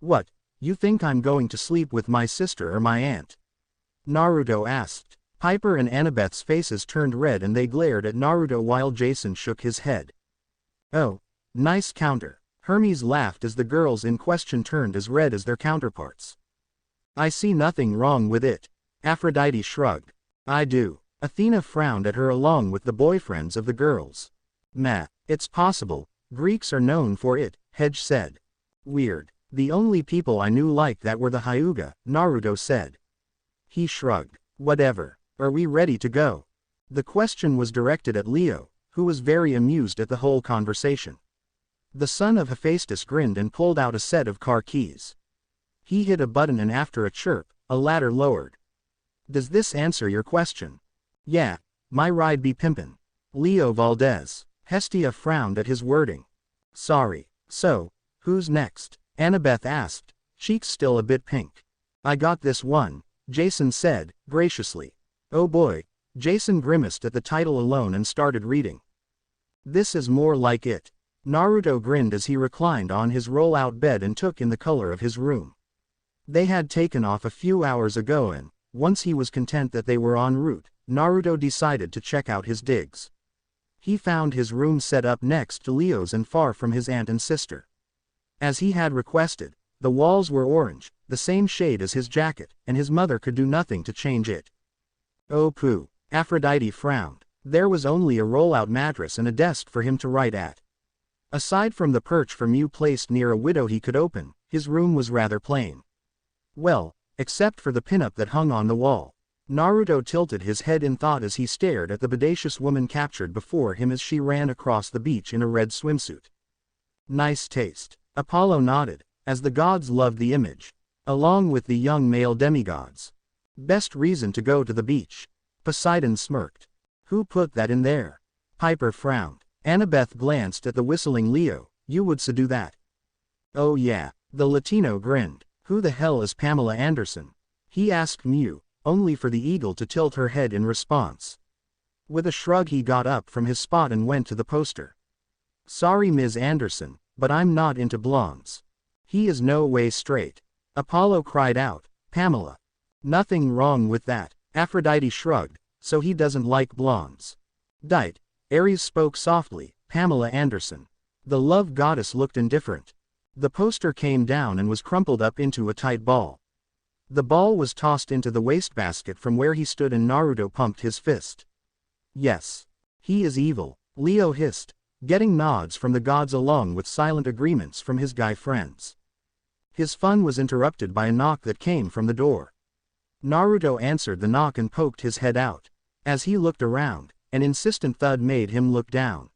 What, you think I'm going to sleep with my sister or my aunt? Naruto asked. Piper and Annabeth's faces turned red and they glared at Naruto while Jason shook his head. Oh, nice counter. Hermes laughed as the girls in question turned as red as their counterparts. I see nothing wrong with it. Aphrodite shrugged. I do. Athena frowned at her along with the boyfriends of the girls. Meh, it's possible, Greeks are known for it, Hedge said. Weird. The only people I knew like that were the Hyuga, Naruto said. He shrugged. Whatever. Are we ready to go? The question was directed at Leo, who was very amused at the whole conversation. The son of Hephaestus grinned and pulled out a set of car keys. He hit a button and after a chirp, a ladder lowered. Does this answer your question? Yeah, my ride be pimpin'. Leo Valdez. Hestia frowned at his wording. Sorry. So, who's next? Annabeth asked, cheeks still a bit pink. I got this one, Jason said, graciously. Oh boy, Jason grimaced at the title alone and started reading. This is more like it. Naruto grinned as he reclined on his roll-out bed and took in the color of his room. They had taken off a few hours ago and, once he was content that they were en route, Naruto decided to check out his digs. He found his room set up next to Leo's and far from his aunt and sister. As he had requested, the walls were orange, the same shade as his jacket, and his mother could do nothing to change it. Oh pooh, Aphrodite frowned. There was only a roll-out mattress and a desk for him to write at. Aside from the perch for Mew placed near a window he could open, his room was rather plain. Well, except for the pinup that hung on the wall. Naruto tilted his head in thought as he stared at the bodacious woman captured before him as she ran across the beach in a red swimsuit. Nice taste. Apollo nodded, as the gods loved the image. Along with the young male demigods. Best reason to go to the beach. Poseidon smirked. Who put that in there? Piper frowned. Annabeth glanced at the whistling Leo. You would do that? Oh yeah. The Latino grinned. Who the hell is Pamela Anderson? He asked Mew, only for the eagle to tilt her head in response. With a shrug he got up from his spot and went to the poster. Sorry Ms. Anderson, but I'm not into blondes. He is no way straight. Apollo cried out, Pamela. Nothing wrong with that. Aphrodite shrugged, so he doesn't like blondes. Dight. Ares spoke softly, Pamela Anderson. The love goddess looked indifferent. The poster came down and was crumpled up into a tight ball. The ball was tossed into the wastebasket from where he stood and Naruto pumped his fist. Yes. He is evil, Leo hissed, getting nods from the gods along with silent agreements from his guy friends. His fun was interrupted by a knock that came from the door. Naruto answered the knock and poked his head out. As he looked around, an insistent thud made him look down.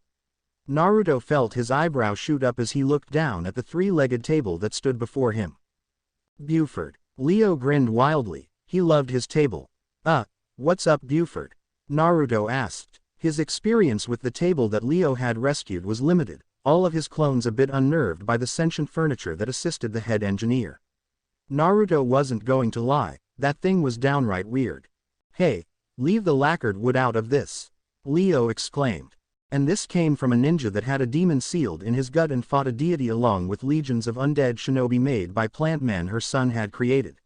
Naruto felt his eyebrow shoot up as he looked down at the three-legged table that stood before him. Buford. Leo grinned wildly. He loved his table. What's up Buford? Naruto asked. His experience with the table that Leo had rescued was limited, all of his clones a bit unnerved by the sentient furniture that assisted the head engineer. Naruto wasn't going to lie, that thing was downright weird. Hey, leave the lacquered wood out of this, Leo exclaimed. And this came from a ninja that had a demon sealed in his gut and fought a deity along with legions of undead shinobi made by plant men her son had created.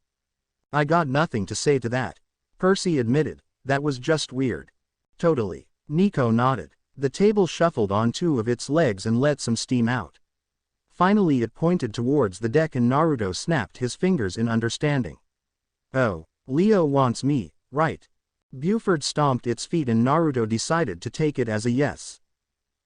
I got nothing to say to that. Percy admitted, that was just weird. Totally. Nico nodded. The table shuffled on two of its legs and let some steam out. Finally it pointed towards the deck and Naruto snapped his fingers in understanding. Oh, Leo wants me, right? Buford stomped its feet and Naruto decided to take it as a yes.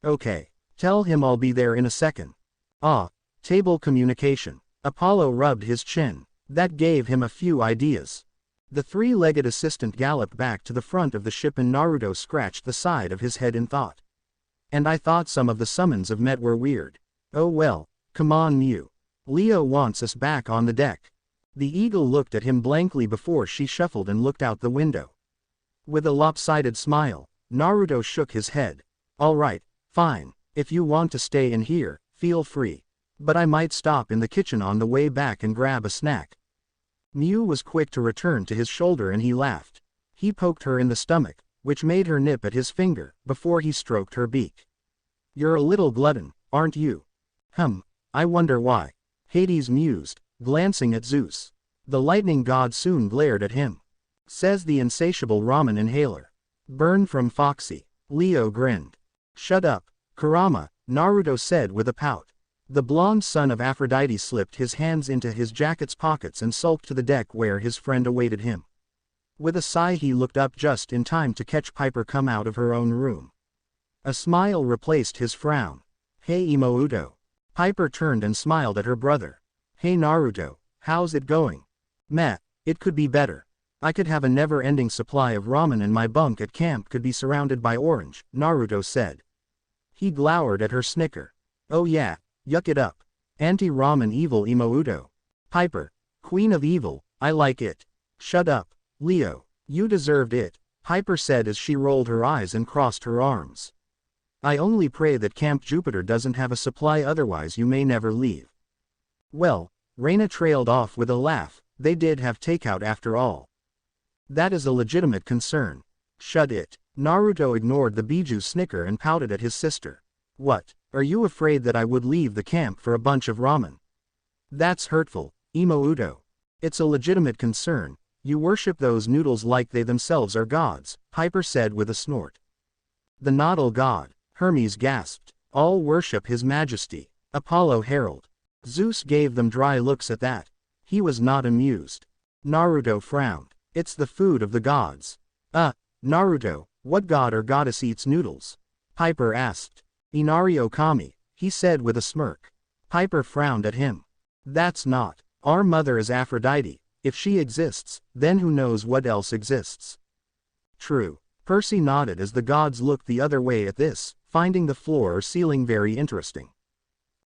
Okay. Tell him I'll be there in a second. Ah, table communication. Apollo rubbed his chin. That gave him a few ideas. The three-legged assistant galloped back to the front of the ship and Naruto scratched the side of his head in thought. And I thought some of the summons of Met were weird. Oh well, come on Mew. Leo wants us back on the deck. The eagle looked at him blankly before she shuffled and looked out the window. With a lopsided smile, Naruto shook his head. All right, fine. If you want to stay in here, feel free. But I might stop in the kitchen on the way back and grab a snack. Mew was quick to return to his shoulder and he laughed. He poked her in the stomach, which made her nip at his finger, before he stroked her beak. You're a little glutton, aren't you? I wonder why. Hades mused, glancing at Zeus. The lightning god soon glared at him. Says the insatiable ramen inhaler. Burn from Foxy. Leo grinned. Shut up, Kurama, Naruto said with a pout. The blonde son of Aphrodite slipped his hands into his jacket's pockets and sulked to the deck where his friend awaited him. With a sigh he looked up just in time to catch Piper come out of her own room. A smile replaced his frown. Hey Imouto. Piper turned and smiled at her brother. Hey Naruto, how's it going? Meh, it could be better. I could have a never-ending supply of ramen and my bunk at camp could be surrounded by orange, Naruto said. He glowered at her snicker. Oh yeah, yuck it up. Anti-ramen evil Imouto. Piper, queen of evil, I like it. Shut up, Leo, you deserved it, Piper said as she rolled her eyes and crossed her arms. I only pray that Camp Jupiter doesn't have a supply, otherwise you may never leave. Well, Reina trailed off with a laugh, they did have takeout after all. That is a legitimate concern. Shut it. Naruto ignored the Biju snicker and pouted at his sister. What, are you afraid that I would leave the camp for a bunch of ramen? That's hurtful, Imouto. It's a legitimate concern, you worship those noodles like they themselves are gods, Piper said with a snort. The noodle god, Hermes gasped. All worship his majesty. Apollo herald. Zeus gave them dry looks at that. He was not amused. Naruto frowned. It's the food of the gods. Naruto, what god or goddess eats noodles? Piper asked. Inario Kami, he said with a smirk. Piper frowned at him. That's not. Our mother is Aphrodite. If she exists, then who knows what else exists. True. Percy nodded as the gods looked the other way at this, finding the floor or ceiling very interesting.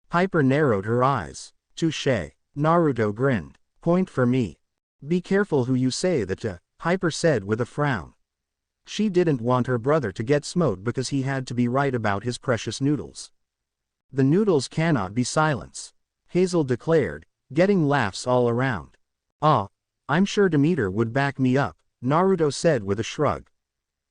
Piper narrowed her eyes. Touché. Naruto grinned. Point for me. Be careful who you say that to, Piper said with a frown. She didn't want her brother to get smote because he had to be right about his precious noodles. The noodles cannot be silenced, Hazel declared, getting laughs all around. I'm sure Demeter would back me up, Naruto said with a shrug.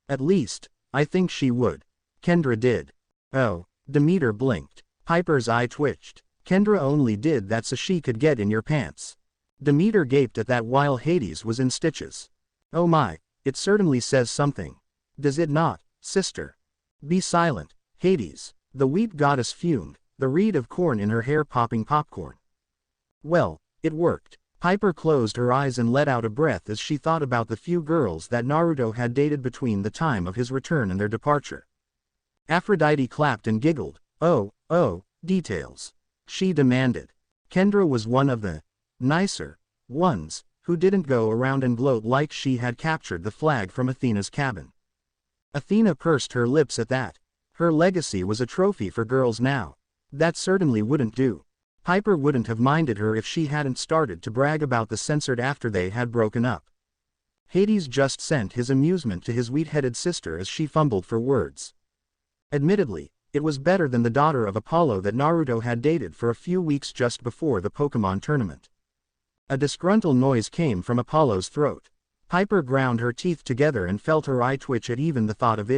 At least, I think she would. Kendra did. Oh, Demeter blinked. Piper's eye twitched. Kendra only did that so she could get in your pants. Demeter gaped at that while Hades was in stitches. Oh my, it certainly says something. Does it not, sister? Be silent, Hades. The wheat goddess fumed, the reed of corn in her hair popping popcorn. Well, it worked. Piper closed her eyes and let out a breath as she thought about the few girls that Naruto had dated between the time of his return and their departure. Aphrodite clapped and giggled. Oh, details. She demanded. Kendra was one of the nicer ones, who didn't go around and gloat like she had captured the flag from Athena's cabin. Athena pursed her lips at that. Her legacy was a trophy for girls now. That certainly wouldn't do. Piper wouldn't have minded her if she hadn't started to brag about the censored after they had broken up. Hades just sent his amusement to his wheat-headed sister as she fumbled for words. Admittedly, it was better than the daughter of Apollo that Naruto had dated for a few weeks just before the Pokemon tournament. A disgruntled noise came from Apollo's throat. Piper ground her teeth together and felt her eye twitch at even the thought of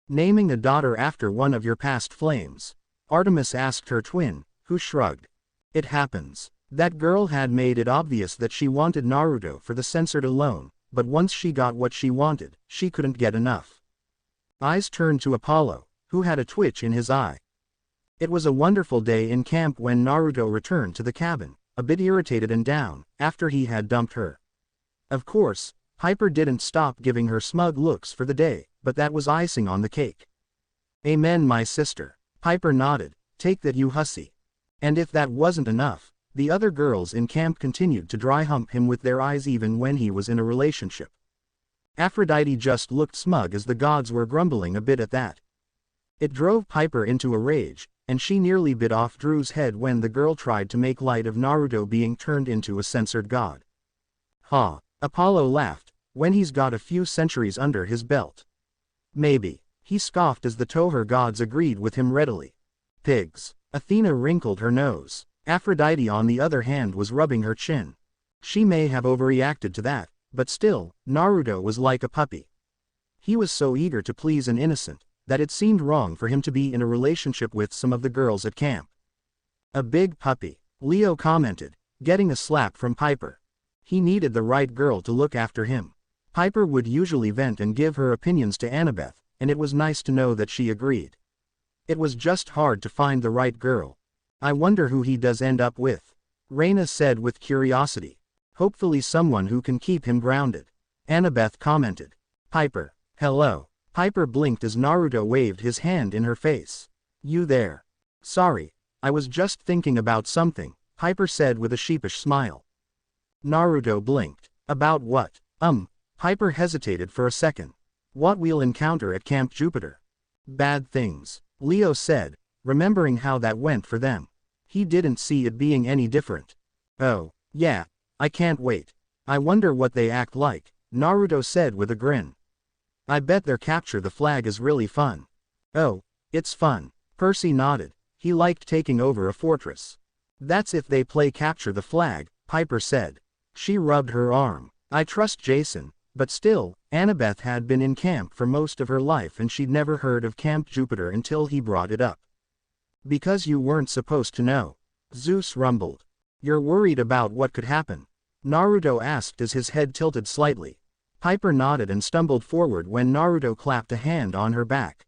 naming a daughter after one of your past flames. Artemis asked her twin, who shrugged. It happens. That girl had made it obvious that she wanted Naruto for the censored alone, but once she got what she wanted, she couldn't get enough. Eyes turned to Apollo, who had a twitch in his eye. It was a wonderful day in camp when Naruto returned to the cabin, a bit irritated and down, after he had dumped her. Of course, Piper didn't stop giving her smug looks for the day, but that was icing on the cake. Amen, my sister. Piper nodded. Take that, you hussy. And if that wasn't enough, the other girls in camp continued to dry hump him with their eyes even when he was in a relationship. Aphrodite just looked smug as the gods were grumbling a bit at that. It drove Piper into a rage, and she nearly bit off Drew's head when the girl tried to make light of Naruto being turned into a censored god. Ha! Apollo laughed, when he's got a few centuries under his belt. Maybe. He scoffed as the Toher gods agreed with him readily. Pigs. Athena wrinkled her nose. Aphrodite on the other hand was rubbing her chin. She may have overreacted to that, but still, Naruto was like a puppy. He was so eager to please an innocent, that it seemed wrong for him to be in a relationship with some of the girls at camp. A big puppy, Leo commented, getting a slap from Piper. He needed the right girl to look after him. Piper would usually vent and give her opinions to Annabeth, and it was nice to know that she agreed. It was just hard to find the right girl. I wonder who he does end up with, Reina said with curiosity. Hopefully someone who can keep him grounded. Annabeth commented. Piper. Hello. Piper blinked as Naruto waved his hand in her face. You there? Sorry, I was just thinking about something, Piper said with a sheepish smile. Naruto blinked. About what? Piper hesitated for a second. What we'll encounter at Camp Jupiter. Bad things, Leo said, remembering how that went for them. He didn't see it being any different. Oh, yeah, I can't wait. I wonder what they act like, Naruto said with a grin. I bet their capture the flag is really fun. Oh, it's fun. Percy nodded. He liked taking over a fortress. That's if they play capture the flag, Piper said. She rubbed her arm. I trust Jason, but still, Annabeth had been in camp for most of her life and she'd never heard of Camp Jupiter until he brought it up. Because you weren't supposed to know. Zeus rumbled. You're worried about what could happen? Naruto asked as his head tilted slightly. Piper nodded and stumbled forward when Naruto clapped a hand on her back.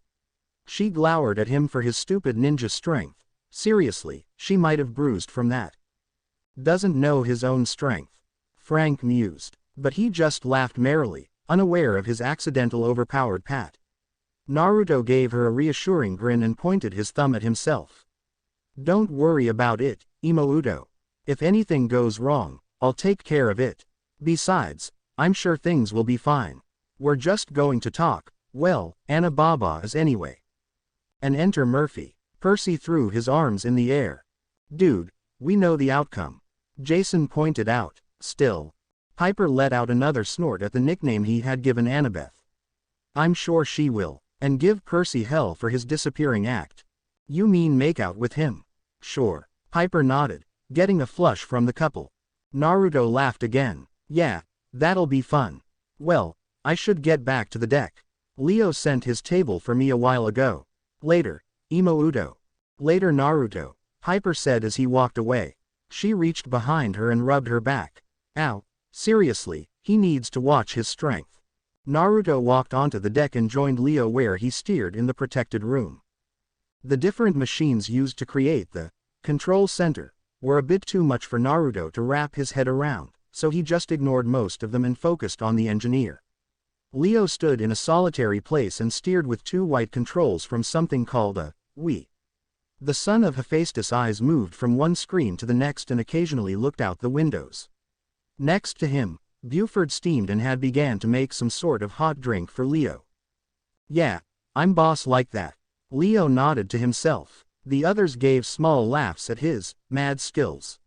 She glowered at him for his stupid ninja strength. Seriously, she might have bruised from that. Doesn't know his own strength. Frank mused, but he just laughed merrily, unaware of his accidental overpowered pat. Naruto gave her a reassuring grin and pointed his thumb at himself. Don't worry about it, Imouto. If anything goes wrong, I'll take care of it. Besides, I'm sure things will be fine. We're just going to talk, well, Anababas anyway. And enter Murphy. Percy threw his arms in the air. Dude, we know the outcome. Jason pointed out. Still. Piper let out another snort at the nickname he had given Annabeth. I'm sure she will. And give Percy hell for his disappearing act. You mean make out with him? Sure. Piper nodded, getting a flush from the couple. Naruto laughed again. Yeah, that'll be fun. Well, I should get back to the deck. Leo sent his table for me a while ago. Later, Imouto. Later Naruto, Piper said as he walked away. She reached behind her and rubbed her back. Ow. Seriously, he needs to watch his strength. Naruto walked onto the deck and joined Leo where he steered in the protected room. The different machines used to create the control center were a bit too much for Naruto to wrap his head around, so he just ignored most of them and focused on the engineer. Leo stood in a solitary place and steered with two white controls from something called a Wii. The son of Hephaestus' eyes moved from one screen to the next and occasionally looked out the windows. Next to him, Buford steamed and had began to make some sort of hot drink for Leo. Yeah, I'm boss like that. Leo nodded to himself. The others gave small laughs at his mad skills.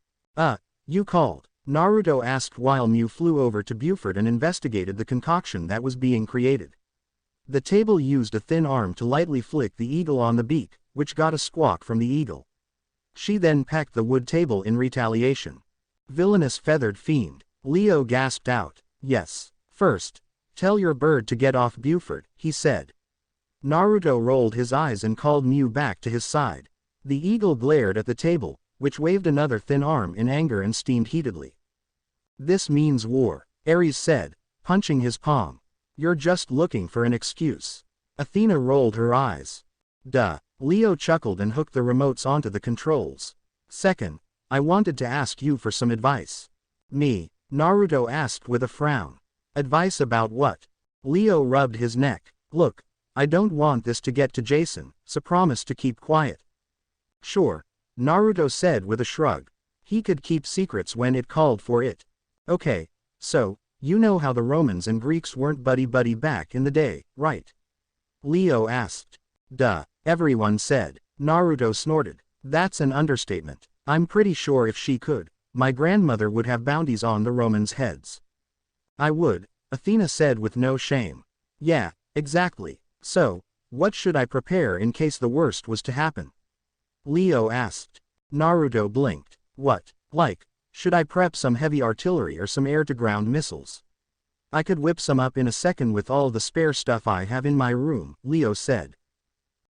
You called? Naruto asked while Mew flew over to Buford and investigated the concoction that was being created. The table used a thin arm to lightly flick the eagle on the beak, which got a squawk from the eagle. She then pecked the wood table in retaliation. Villainous feathered fiend. Leo gasped out. Yes. First, tell your bird to get off Buford, he said. Naruto rolled his eyes and called Mew back to his side. The eagle glared at the table, which waved another thin arm in anger and steamed heatedly. This means war, Ares said, punching his palm. You're just looking for an excuse. Athena rolled her eyes. Duh. Leo chuckled and hooked the remotes onto the controls. Second, I wanted to ask you for some advice. Me? Naruto asked with a frown. Advice about what? Leo rubbed his neck. Look, I don't want this to get to Jason, so promise to keep quiet. Sure, Naruto said with a shrug. He could keep secrets when it called for it. Okay, so, you know how the Romans and Greeks weren't buddy-buddy back in the day, right? Leo asked. Duh, everyone said. Naruto snorted. That's an understatement. I'm pretty sure if she could, my grandmother would have bounties on the Romans' heads. I would, Athena said with no shame. Yeah, exactly. So, what should I prepare in case the worst was to happen? Leo asked. Naruto blinked. What, like, should I prep some heavy artillery or some air-to-ground missiles? I could whip some up in a second with all the spare stuff I have in my room, Leo said.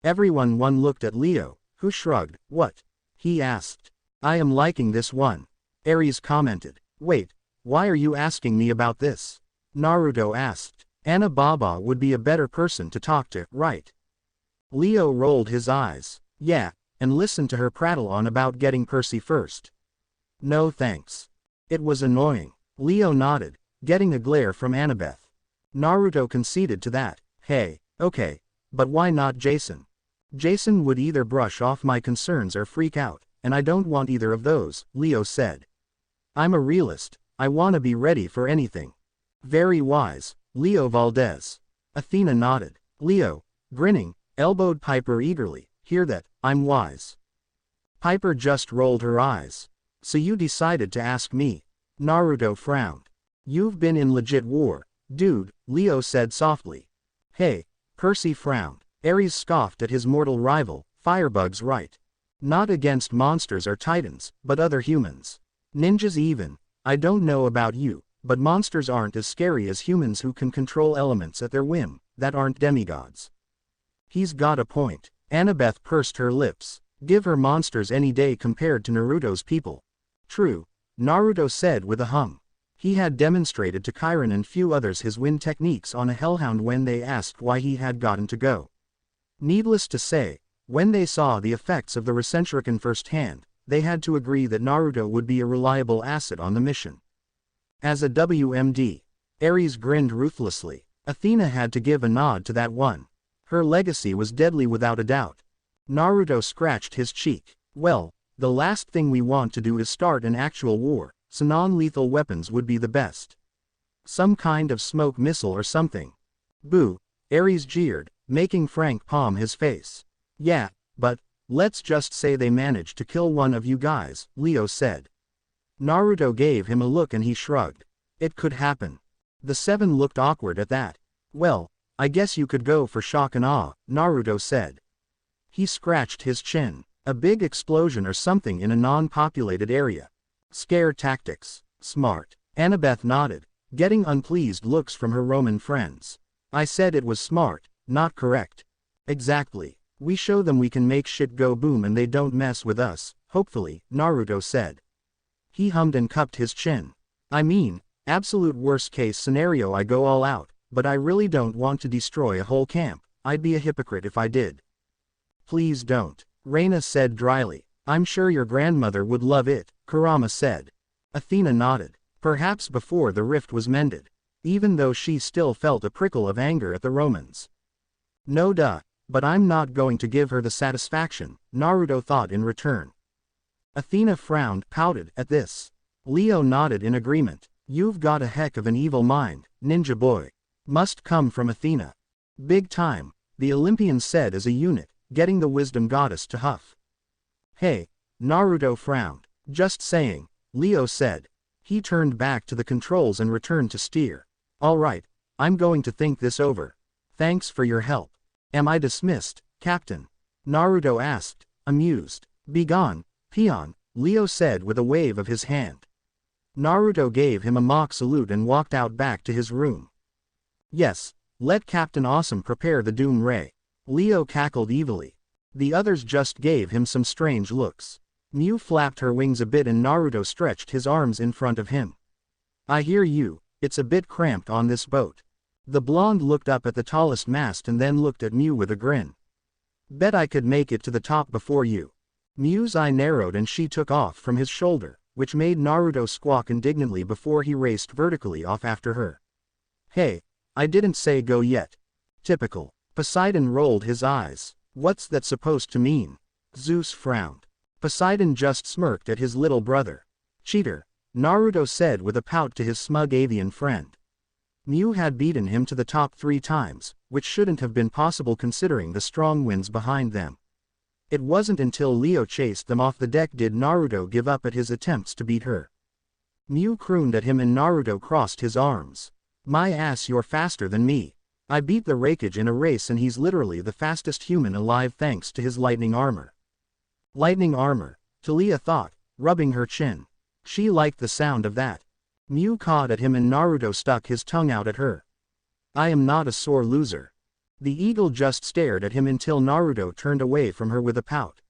Everyone looked at Leo, who shrugged. What? He asked. I am liking this one. Ares commented. Wait, why are you asking me about this? Naruto asked. Anna Baba would be a better person to talk to, right? Leo rolled his eyes. Yeah, and listen to her prattle on about getting Percy first. No thanks. It was annoying. Leo nodded, getting a glare from Annabeth. Naruto conceded to that. Hey, okay, but why not Jason? Jason would either brush off my concerns or freak out, and I don't want either of those, Leo said. I'm a realist, I wanna be ready for anything. Very wise, Leo Valdez. Athena nodded. Leo, grinning, elbowed Piper eagerly. Hear that, I'm wise. Piper just rolled her eyes. So you decided to ask me? Naruto frowned. You've been in legit war, dude, Leo said softly. Hey, Percy frowned. Ares scoffed at his mortal rival, Firebug's right. Not against monsters or titans, but other humans. Ninjas even. I don't know about you, but monsters aren't as scary as humans who can control elements at their whim, that aren't demigods. He's got a point. Annabeth pursed her lips. Give her monsters any day compared to Naruto's people. True, Naruto said with a hum. He had demonstrated to Chiron and few others his wind techniques on a hellhound when they asked why he had gotten to go. Needless to say, when they saw the effects of the Recentrican firsthand, they had to agree that Naruto would be a reliable asset on the mission. As a WMD, Ares grinned ruthlessly. Athena had to give a nod to that one. Her legacy was deadly without a doubt. Naruto scratched his cheek. Well, the last thing we want to do is start an actual war, so non-lethal weapons would be the best. Some kind of smoke missile or something. Boo, Ares jeered, making Frank palm his face. Yeah, but, let's just say they managed to kill one of you guys, Leo said. Naruto gave him a look and he shrugged. It could happen. The seven looked awkward at that. Well, I guess you could go for shock and awe, Naruto said. He scratched his chin. A big explosion or something in a non-populated area. Scare tactics. Smart. Annabeth nodded, getting unpleased looks from her Roman friends. I said it was smart, not correct. Exactly. We show them we can make shit go boom and they don't mess with us, hopefully, Naruto said. He hummed and cupped his chin. I mean, absolute worst case scenario I go all out, but I really don't want to destroy a whole camp. I'd be a hypocrite if I did. Please don't, Reina said dryly. I'm sure your grandmother would love it, Kurama said. Athena nodded. Perhaps before the rift was mended. Even though she still felt a prickle of anger at the Romans. No duh, but I'm not going to give her the satisfaction, Naruto thought in return. Athena frowned, pouted at this. Leo nodded in agreement. You've got a heck of an evil mind, ninja boy. Must come from Athena. Big time, the Olympians said as a unit, getting the wisdom goddess to huff. Hey, Naruto frowned. Just saying, Leo said. He turned back to the controls and returned to steer. Alright, I'm going to think this over. Thanks for your help. Am I dismissed, Captain? Naruto asked, amused. Begone, peon, Leo said with a wave of his hand. Naruto gave him a mock salute and walked out back to his room. Yes, let Captain Awesome prepare the Doom Ray. Leo cackled evilly. The others just gave him some strange looks. Mew flapped her wings a bit and Naruto stretched his arms in front of him. I hear you, it's a bit cramped on this boat. The blonde looked up at the tallest mast and then looked at Mew with a grin. Bet I could make it to the top before you. Mew's eye narrowed and she took off from his shoulder, which made Naruto squawk indignantly before he raced vertically off after her. Hey, I didn't say go yet. Typical. Poseidon rolled his eyes. What's that supposed to mean? Zeus frowned. Poseidon just smirked at his little brother. Cheater, Naruto said with a pout to his smug avian friend. Mew had beaten him to the top 3 times, which shouldn't have been possible considering the strong winds behind them. It wasn't until Leo chased them off the deck did Naruto give up at his attempts to beat her. Mew crooned at him and Naruto crossed his arms. My ass, you're faster than me. I beat the Raikage in a race and he's literally the fastest human alive thanks to his lightning armor. Lightning armor, Talia thought, rubbing her chin. She liked the sound of that. Mew cawed at him and Naruto stuck his tongue out at her. I am not a sore loser. The eagle just stared at him until Naruto turned away from her with a pout.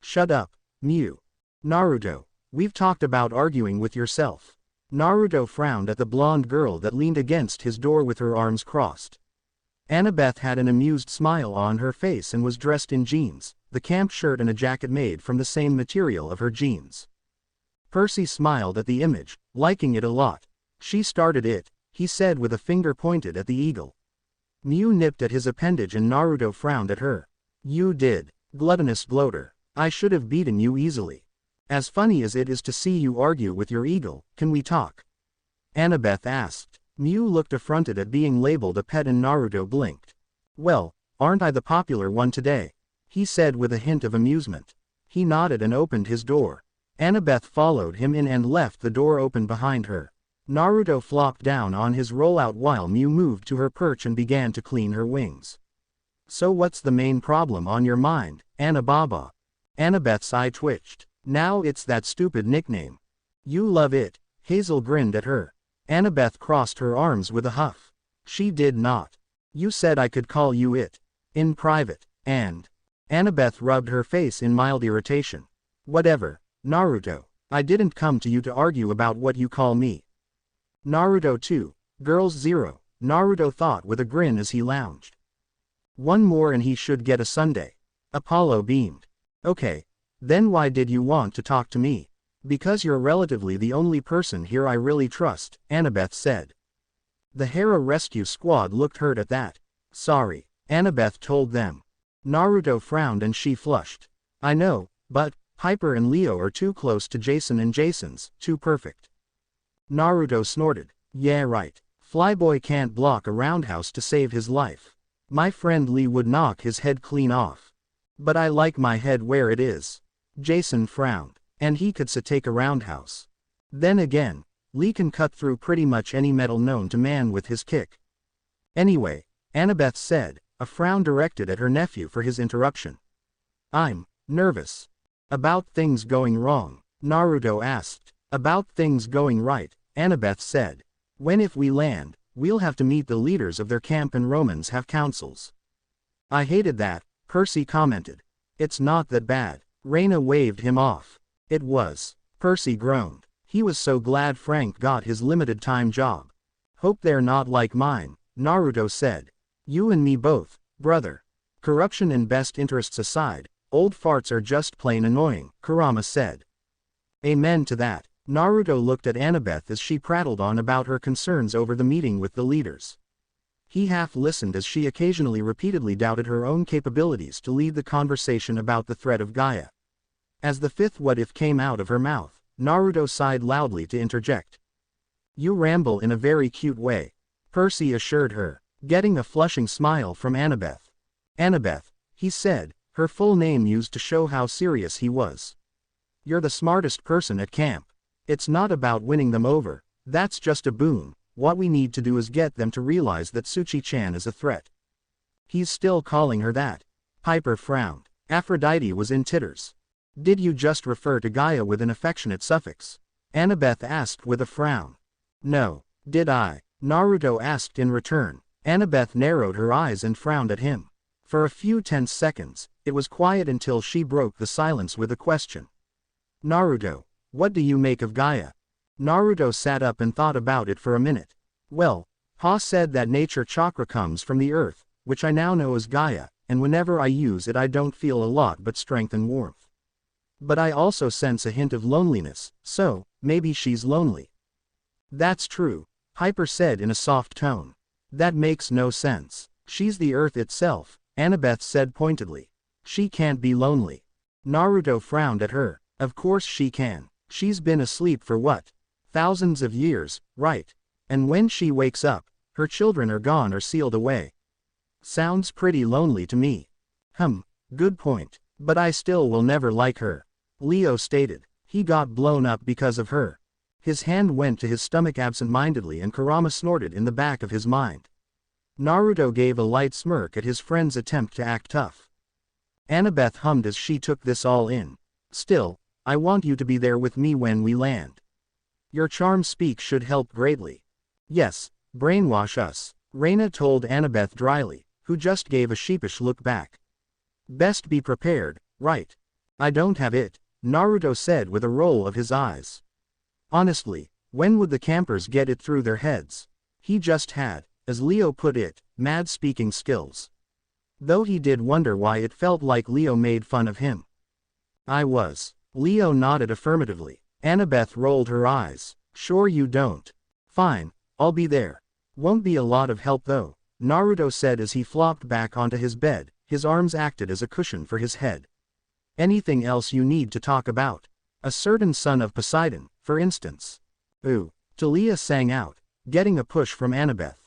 Shut up, Mew. Naruto, we've talked about arguing with yourself. Naruto frowned at the blonde girl that leaned against his door with her arms crossed. Annabeth had an amused smile on her face and was dressed in jeans, the camp shirt and a jacket made from the same material of her jeans. Percy smiled at the image, liking it a lot. She started it, he said with a finger pointed at the eagle. Mew nipped at his appendage and Naruto frowned at her. You did. Gluttonous bloater. I should have beaten you easily. As funny as it is to see you argue with your eagle, can we talk? Annabeth asked. Mew looked affronted at being labeled a pet and Naruto blinked. Well, aren't I the popular one today? He said with a hint of amusement. He nodded and opened his door. Annabeth followed him in and left the door open behind her. Naruto flopped down on his rollout while Mew moved to her perch and began to clean her wings. So what's the main problem on your mind, Annababa? Annabeth's eye twitched. Now it's that stupid nickname. You love it. Hazel grinned at her. Annabeth crossed her arms with a huff. She did not. You said I could call you it. In private, and... Annabeth rubbed her face in mild irritation. Whatever, Naruto. I didn't come to you to argue about what you call me. Naruto 2, Girls 0, Naruto thought with a grin as he lounged. One more and he should get a sundae. Apollo beamed. Okay. Then why did you want to talk to me? Because you're relatively the only person here I really trust, Annabeth said. The Hera rescue squad looked hurt at that. Sorry, Annabeth told them. Naruto frowned and she flushed. I know, but Piper and Leo are too close to Jason and Jason's too perfect. Naruto snorted. Yeah right. Flyboy can't block a roundhouse to save his life. My friend Lee would knock his head clean off. But I like my head where it is. Jason frowned. And he could take a roundhouse. Then again, Lee can cut through pretty much any metal known to man with his kick. Anyway, Annabeth said, a frown directed at her nephew for his interruption. I'm nervous. About things going wrong, Naruto asked. About things going right, Annabeth said. When if we land, we'll have to meet the leaders of their camp and Romans have councils. I hated that, Percy commented. It's not that bad. Reina waved him off. It was. Percy groaned. He was so glad Frank got his limited-time job. Hope they're not like mine, Naruto said. You and me both, brother. Corruption and best interests aside, old farts are just plain annoying, Kurama said. Amen to that. Naruto looked at Annabeth as she prattled on about her concerns over the meeting with the leaders. He half listened as she occasionally repeatedly doubted her own capabilities to lead the conversation about the threat of Gaia. As the fifth what if came out of her mouth, Naruto sighed loudly to interject. You ramble in a very cute way, Percy assured her, getting a flushing smile from Annabeth. Annabeth, he said, her full name used to show how serious he was. You're the smartest person at camp. It's not about winning them over, that's just a boon. What we need to do is get them to realize that Tsuchi-chan is a threat. He's still calling her that. Piper frowned. Aphrodite was in titters. Did you just refer to Gaia with an affectionate suffix? Annabeth asked with a frown. No, did I? Naruto asked in return. Annabeth narrowed her eyes and frowned at him. For a few tense seconds, it was quiet until she broke the silence with a question. Naruto, what do you make of Gaia? Naruto sat up and thought about it for a minute. Well, Ha said that nature chakra comes from the earth, which I now know as Gaia, and whenever I use it I don't feel a lot but strength and warmth. But I also sense a hint of loneliness, so, maybe she's lonely. That's true, Hyper said in a soft tone. That makes no sense. She's the earth itself, Annabeth said pointedly. She can't be lonely. Naruto frowned at her. Of course she can. She's been asleep for what? Thousands of years, right? And when she wakes up, her children are gone or sealed away. Sounds pretty lonely to me. Good point. But I still will never like her. Leo stated. He got blown up because of her. His hand went to his stomach absent-mindedly and Kurama snorted in the back of his mind. Naruto gave a light smirk at his friend's attempt to act tough. Annabeth hummed as she took this all in. Still, I want you to be there with me when we land. Your charm speak should help greatly. Yes, brainwash us, Reina told Annabeth dryly, who just gave a sheepish look back. Best be prepared, right? I don't have it, Naruto said with a roll of his eyes. Honestly, when would the campers get it through their heads? He just had, as Leo put it, mad speaking skills. Though he did wonder why it felt like Leo made fun of him. I was. Leo nodded affirmatively. Annabeth rolled her eyes. Sure you don't. Fine, I'll be there. Won't be a lot of help though, Naruto said as he flopped back onto his bed, his arms acted as a cushion for his head. Anything else you need to talk about? A certain son of Poseidon, for instance. Ooh, Talia sang out, getting a push from Annabeth.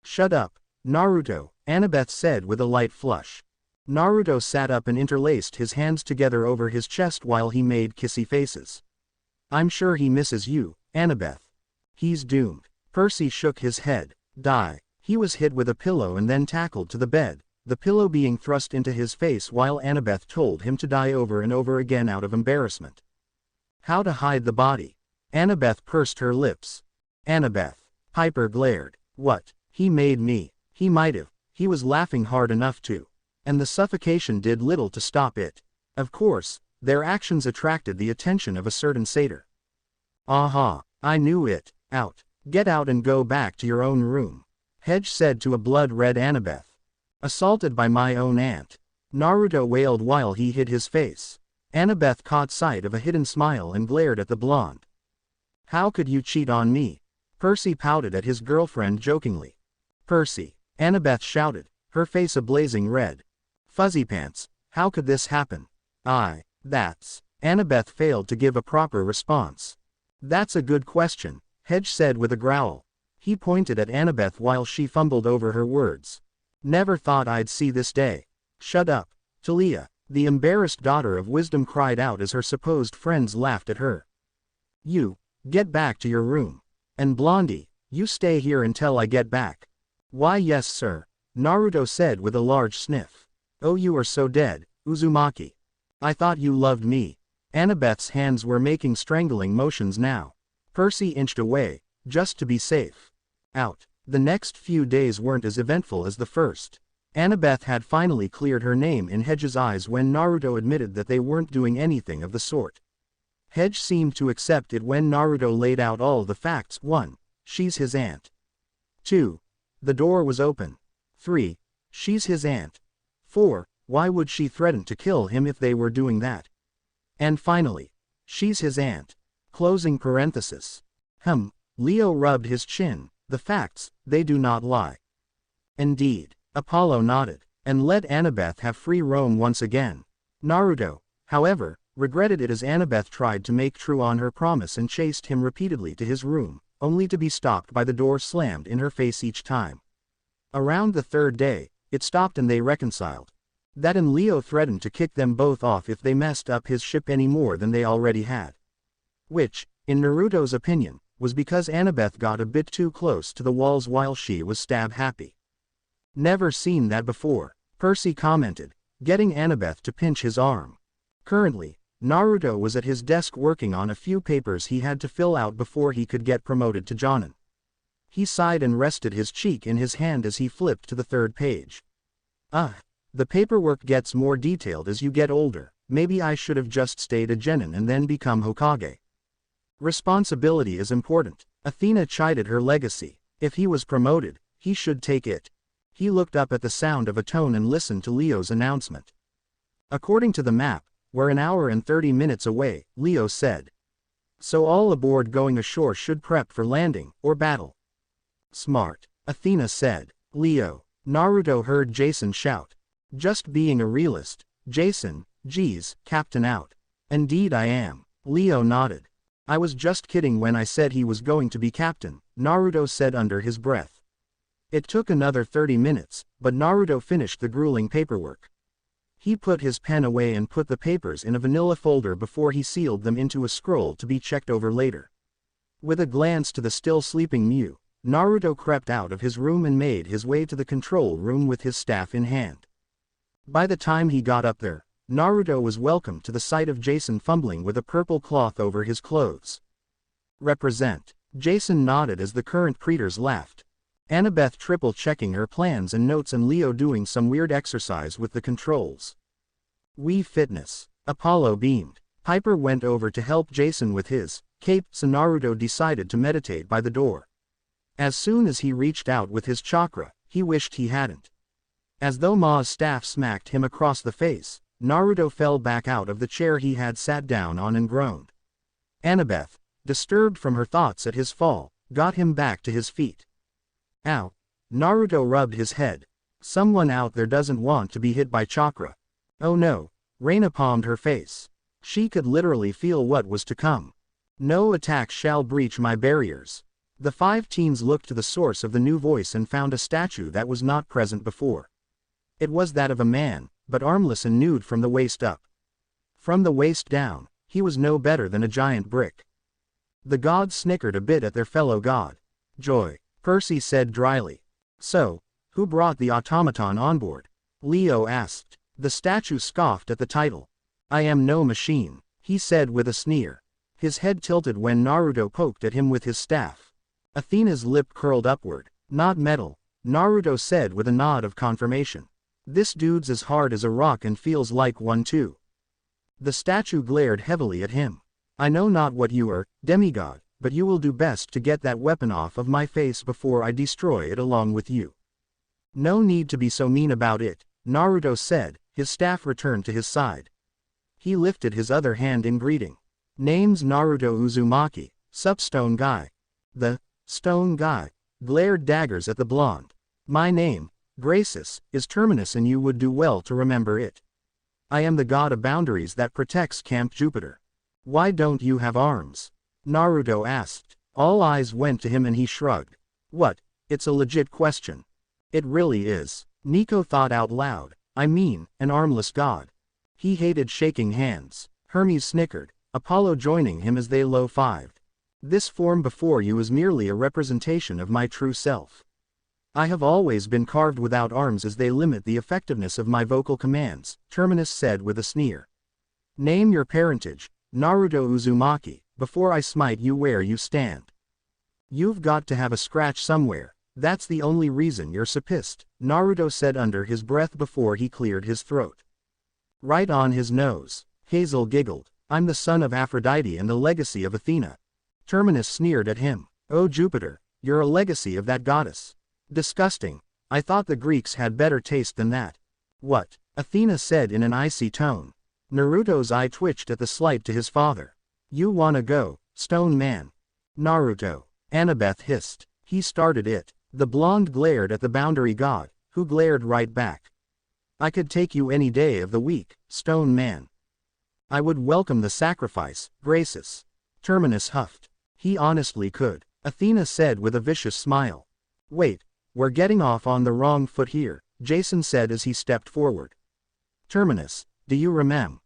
Shut up, Naruto, Annabeth said with a light flush. Naruto sat up and interlaced his hands together over his chest while he made kissy faces. I'm sure he misses you, Annabeth. He's doomed. Percy shook his head. Die. He was hit with a pillow and then tackled to the bed, the pillow being thrust into his face while Annabeth told him to die over and over again out of embarrassment. How to hide the body? Annabeth pursed her lips. Annabeth. Hyper glared. What? He made me. He might've. He was laughing hard enough to. And the suffocation did little to stop it. Of course, their actions attracted the attention of a certain satyr. Aha, I knew it. Out. Get out and go back to your own room. Hedge said to a blood-red Annabeth. Assaulted by my own aunt. Naruto wailed while he hid his face. Annabeth caught sight of a hidden smile and glared at the blonde. How could you cheat on me? Percy pouted at his girlfriend jokingly. Percy, Annabeth shouted, her face a blazing red. Fuzzy pants, how could this happen? That's. Annabeth failed to give a proper response. That's a good question, Hedge said with a growl. He pointed at Annabeth while she fumbled over her words. Never thought I'd see this day. Shut up, Talia, the embarrassed daughter of wisdom cried out as her supposed friends laughed at her. You, get back to your room. And Blondie, you stay here until I get back. Why yes sir, Naruto said with a large sniff. Oh you are so dead, Uzumaki. I thought you loved me. Annabeth's hands were making strangling motions now. Percy inched away, just to be safe. Out. The next few days weren't as eventful as the first. Annabeth had finally cleared her name in Hedge's eyes when Naruto admitted that they weren't doing anything of the sort. Hedge seemed to accept it when Naruto laid out all the facts. 1. She's his aunt. 2. The door was open. 3. She's his aunt. 4. Why would she threaten to kill him if they were doing that? And finally, she's his aunt. Closing parenthesis. Leo rubbed his chin. The facts, they do not lie. Indeed. Apollo nodded, and let Annabeth have free roam once again. Naruto, however, regretted it as Annabeth tried to make true on her promise and chased him repeatedly to his room, only to be stopped by the door slammed in her face each time. Around the third day, it stopped and they reconciled. That and Leo threatened to kick them both off if they messed up his ship any more than they already had. Which, in Naruto's opinion, was because Annabeth got a bit too close to the walls while she was stab happy. Never seen that before, Percy commented, getting Annabeth to pinch his arm. Currently, Naruto was at his desk working on a few papers he had to fill out before he could get promoted to Jonin. He sighed and rested his cheek in his hand as he flipped to the third page. The paperwork gets more detailed as you get older. Maybe I should have just stayed a genin and then become Hokage. Responsibility is important. Athena chided her legacy. If he was promoted, he should take it. He looked up at the sound of a tone and listened to Leo's announcement. According to the map, we're an hour and 30 minutes away, Leo said. So all aboard going ashore should prep for landing, or battle. Smart, Athena said. Leo, Naruto heard Jason shout. Just being a realist, Jason, geez, Captain out. Indeed I am. Leo nodded. I was just kidding when I said he was going to be captain, Naruto said under his breath. It took another 30 minutes, but Naruto finished the grueling paperwork. He put his pen away and put the papers in a vanilla folder before he sealed them into a scroll to be checked over later. With a glance to the still sleeping Mew, Naruto crept out of his room and made his way to the control room with his staff in hand. By the time he got up there, Naruto was welcomed to the sight of Jason fumbling with a purple cloth over his clothes. Represent. Jason nodded as the current Predators laughed. Annabeth triple-checking her plans and notes and Leo doing some weird exercise with the controls. Wii Fitness. Apollo beamed. Piper went over to help Jason with his cape, so Naruto decided to meditate by the door. As soon as he reached out with his chakra, he wished he hadn't. As though Ma's staff smacked him across the face, Naruto fell back out of the chair he had sat down on and groaned. Annabeth, disturbed from her thoughts at his fall, got him back to his feet. Ow. Naruto rubbed his head. Someone out there doesn't want to be hit by chakra. Oh no. Reina palmed her face. She could literally feel what was to come. No attack shall breach my barriers. The 5 teens looked to the source of the new voice and found a statue that was not present before. It was that of a man, but armless and nude from the waist up. From the waist down, he was no better than a giant brick. The gods snickered a bit at their fellow god. Joy, Percy said dryly. So, who brought the automaton on board? Leo asked. The statue scoffed at the title. I am no machine, he said with a sneer. His head tilted when Naruto poked at him with his staff. Athena's lip curled upward. Not metal, Naruto said with a nod of confirmation. This dude's as hard as a rock and feels like one too. The statue glared heavily at him. I know not what you are, demigod, but you will do best to get that weapon off of my face before I destroy it along with you. No need to be so mean about it, Naruto said, his staff returned to his side. He lifted his other hand in greeting. Name's Naruto Uzumaki, sup stone guy. The stone guy glared daggers at the blonde. My name, Gracis, is Terminus and you would do well to remember it. I am the god of boundaries that protects Camp Jupiter. Why don't you have arms? Naruto asked. All eyes went to him and he shrugged. What? It's a legit question. It really is. Nico thought out loud. I mean, an armless god. He hated shaking hands. Hermes snickered, Apollo joining him as they low-fived. This form before you is merely a representation of my true self. I have always been carved without arms as they limit the effectiveness of my vocal commands, Terminus said with a sneer. Name your parentage, Naruto Uzumaki, before I smite you where you stand. You've got to have a scratch somewhere, that's the only reason you're so pissed, Naruto said under his breath before he cleared his throat. Right on his nose. Hazel giggled. I'm the son of Aphrodite and the legacy of Athena. Terminus sneered at him. Oh Jupiter, you're a legacy of that goddess. Disgusting. I thought the Greeks had better taste than that. What? Athena said in an icy tone. Naruto's eye twitched at the slight to his father. You wanna go, stone man? Naruto. Annabeth hissed. He started it. The blonde glared at the boundary god, who glared right back. I could take you any day of the week, stone man. I would welcome the sacrifice, Gracis. Terminus huffed. He honestly could, Athena said with a vicious smile. Wait. We're getting off on the wrong foot here, Jason said as he stepped forward. Terminus, do you remember?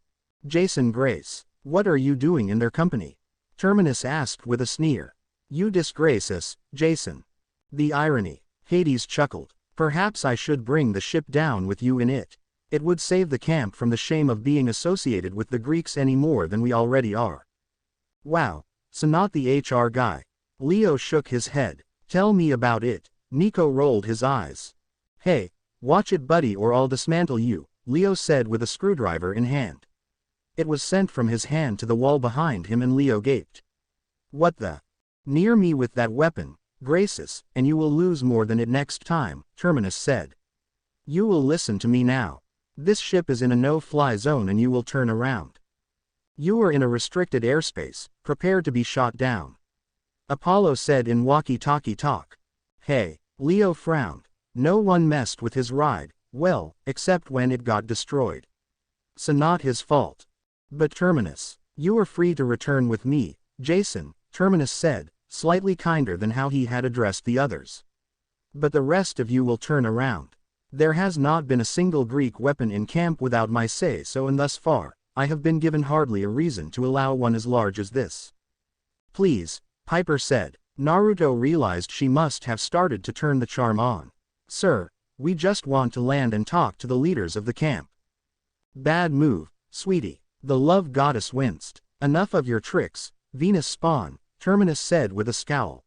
Jason Grace, what are you doing in their company? Terminus asked with a sneer. You disgrace us, Jason. The irony. Hades chuckled. Perhaps I should bring the ship down with you in it. It would save the camp from the shame of being associated with the Greeks any more than we already are. Wow, so not the HR guy. Leo shook his head. Tell me about it. Nico rolled his eyes. Hey, watch it buddy or I'll dismantle you, Leo said with a screwdriver in hand. It was sent from his hand to the wall behind him and Leo gaped. What the? Near me with that weapon, Graces, and you will lose more than it next time, Terminus said. You will listen to me now. This ship is in a no-fly zone and you will turn around. You are in a restricted airspace, prepare to be shot down. Apollo said in walkie-talkie talk. Hey, Leo frowned. No one messed with his ride, well, except when it got destroyed. So not his fault. But Terminus, you are free to return with me, Jason, Terminus said, slightly kinder than how he had addressed the others. But the rest of you will turn around. There has not been a single Greek weapon in camp without my say-so, and thus far, I have been given hardly a reason to allow one as large as this. Please, Piper said. Naruto realized she must have started to turn the charm on. Sir, we just want to land and talk to the leaders of the camp. Bad move, sweetie. The love goddess winced. Enough of your tricks, Venus spawn, Terminus said with a scowl.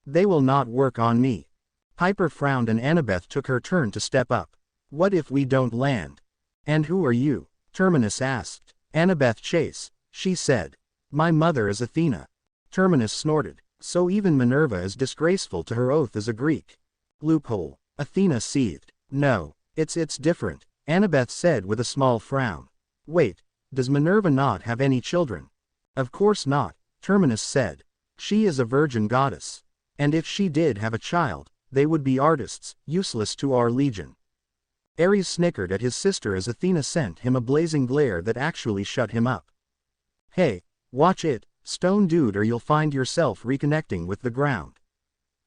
They will not work on me. Piper frowned and Annabeth took her turn to step up. What if we don't land? And who are you? Terminus asked. Annabeth Chase, she said. My mother is Athena. Terminus snorted. So even Minerva is disgraceful to her oath as a Greek. Loophole. Athena seethed. No, it's different, Annabeth said with a small frown. Wait, does Minerva not have any children? Of course not, Terminus said. She is a virgin goddess. And if she did have a child, they would be artists, useless to our legion. Ares snickered at his sister as Athena sent him a blazing glare that actually shut him up. Hey, watch it, stone dude, or you'll find yourself reconnecting with the ground.